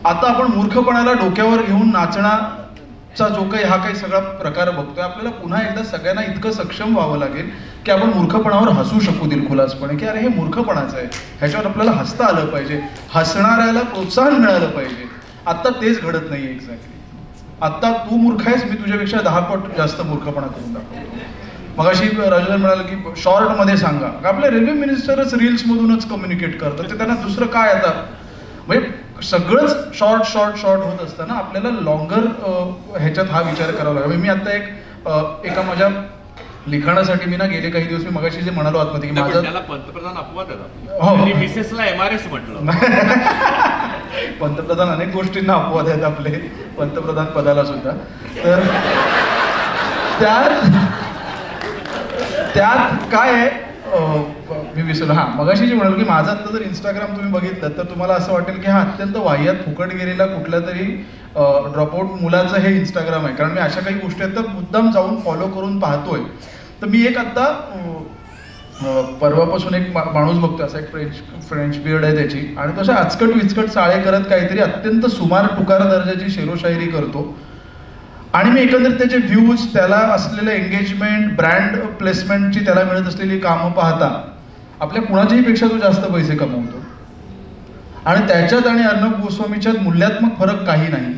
आता आपण मूर्खपणाला डोक्यावर घेऊन नाचण्याचा जो काही हा काही सगळा प्रकार बघतोय, आपल्याला पुन्हा एकदा सगळ्यांना इतकं सक्षम व्हावं लागेल की आपण मूर्खपणावर हसू शकू दिलखुलासपणे, की अरे हे मूर्खपणाचं आहे, ह्याच्यावर आपल्याला हसता आलं पाहिजे, हसणाऱ्याला प्रोत्साहन मिळालं पाहिजे. आत्ता तेच घडत नाही एक्झॅक्टली. आत्ता तू मूर्ख आहेस, मी तुझ्यापेक्षा 10 पट जास्त मूर्खपणा करून दाखवतो. मगाशी राजू म्हणाल की शॉर्टमध्ये सांगा, आपले रेल्वे मिनिस्टरच रील्समधूनच कम्युनिकेट करतात, ते त्यांना दुसरं काय आता, म्हणजे सगळंच शॉर्ट शॉर्ट शॉर्ट होत असताना आपल्याला लॉंगर ह्याच्यात हा विचार करावा लागेल. मी आता एका माझ्या लिखाणासाठी मी ना गेले काही दिवस, मी मगाशी जे म्हणालो आतमध्ये की माझं त्याला पंतप्रधान अपवाद हो, मिसेसला MRS म्हटलं. पंतप्रधान अनेक गोष्टींना अपवाद आहेत आपले, पंतप्रधान पदाला सुद्धा. तर त्यात काय आहे, मी विसरलो. हां, मगाशी जे म्हणालो की माझं आता जर इंस्टाग्राम तुम्ही बघितलं तर तुम्हाला असं वाटेल की हा अत्यंत वाह्यात फुकट गेलेला कुठल्या तरी ड्रॉपआउट मुलाचं हे इंस्टाग्राम आहे, कारण मी अशा काही गोष्टी आहेत तर मुद्दाम जाऊन फॉलो करून पाहतोय. तर मी एक आत्ता परवापासून एक माणूस बघतोय, असा एक फ्रेंच बियर्ड आहे त्याची, आणि तशा आचकट विचकट चाळे करत काहीतरी अत्यंत सुमार टुकार दर्जाची शेरोशायरी करतो. आणि मी एकंदरीत त्याचे व्ह्यूज, त्याला असलेलं एंगेजमेंट, ब्रँड प्लेसमेंटची त्याला मिळत असलेली कामं पाहता आपल्या कुणाच्याही पेक्षा तो जास्त पैसे कमवतो. आणि त्याच्यात आणि अर्णब गोस्वामीच्यात मूल्यात्मक फरक काही नाही.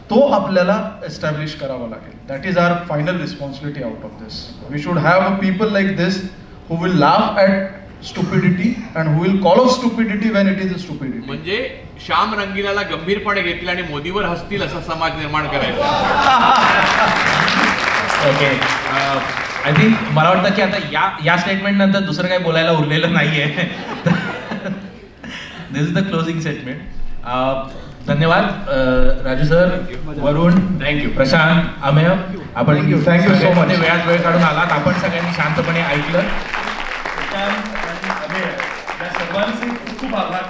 तो आपल्याला एस्टॅब्लिश करावा लागेल. That is our final responsibility out of this. We should have a people like this who will laugh at stupidity and who will call of stupidity when it is a stupidity. म्हणजे श्याम रंगीलाला गंभीरपणे घेतील आणि मोदीवर हसतील असा समाज निर्माण करायचा. Okay, I think मला वाटतं की आता या स्टेटमेंट नंतर दुसरं काही बोलायला उरलेलं नाहीये. दिस इज द क्लोजिंग स्टेटमेंट. धन्यवाद राजू सर, वरुण, थँक्यू, प्रशांत, अमेय, आपण थँक्यू सो मच. वेळात वेळ काढून आलात, आपण सगळ्यांनी शांतपणे ऐकलं. सर्वांचे खूप खूप आभार.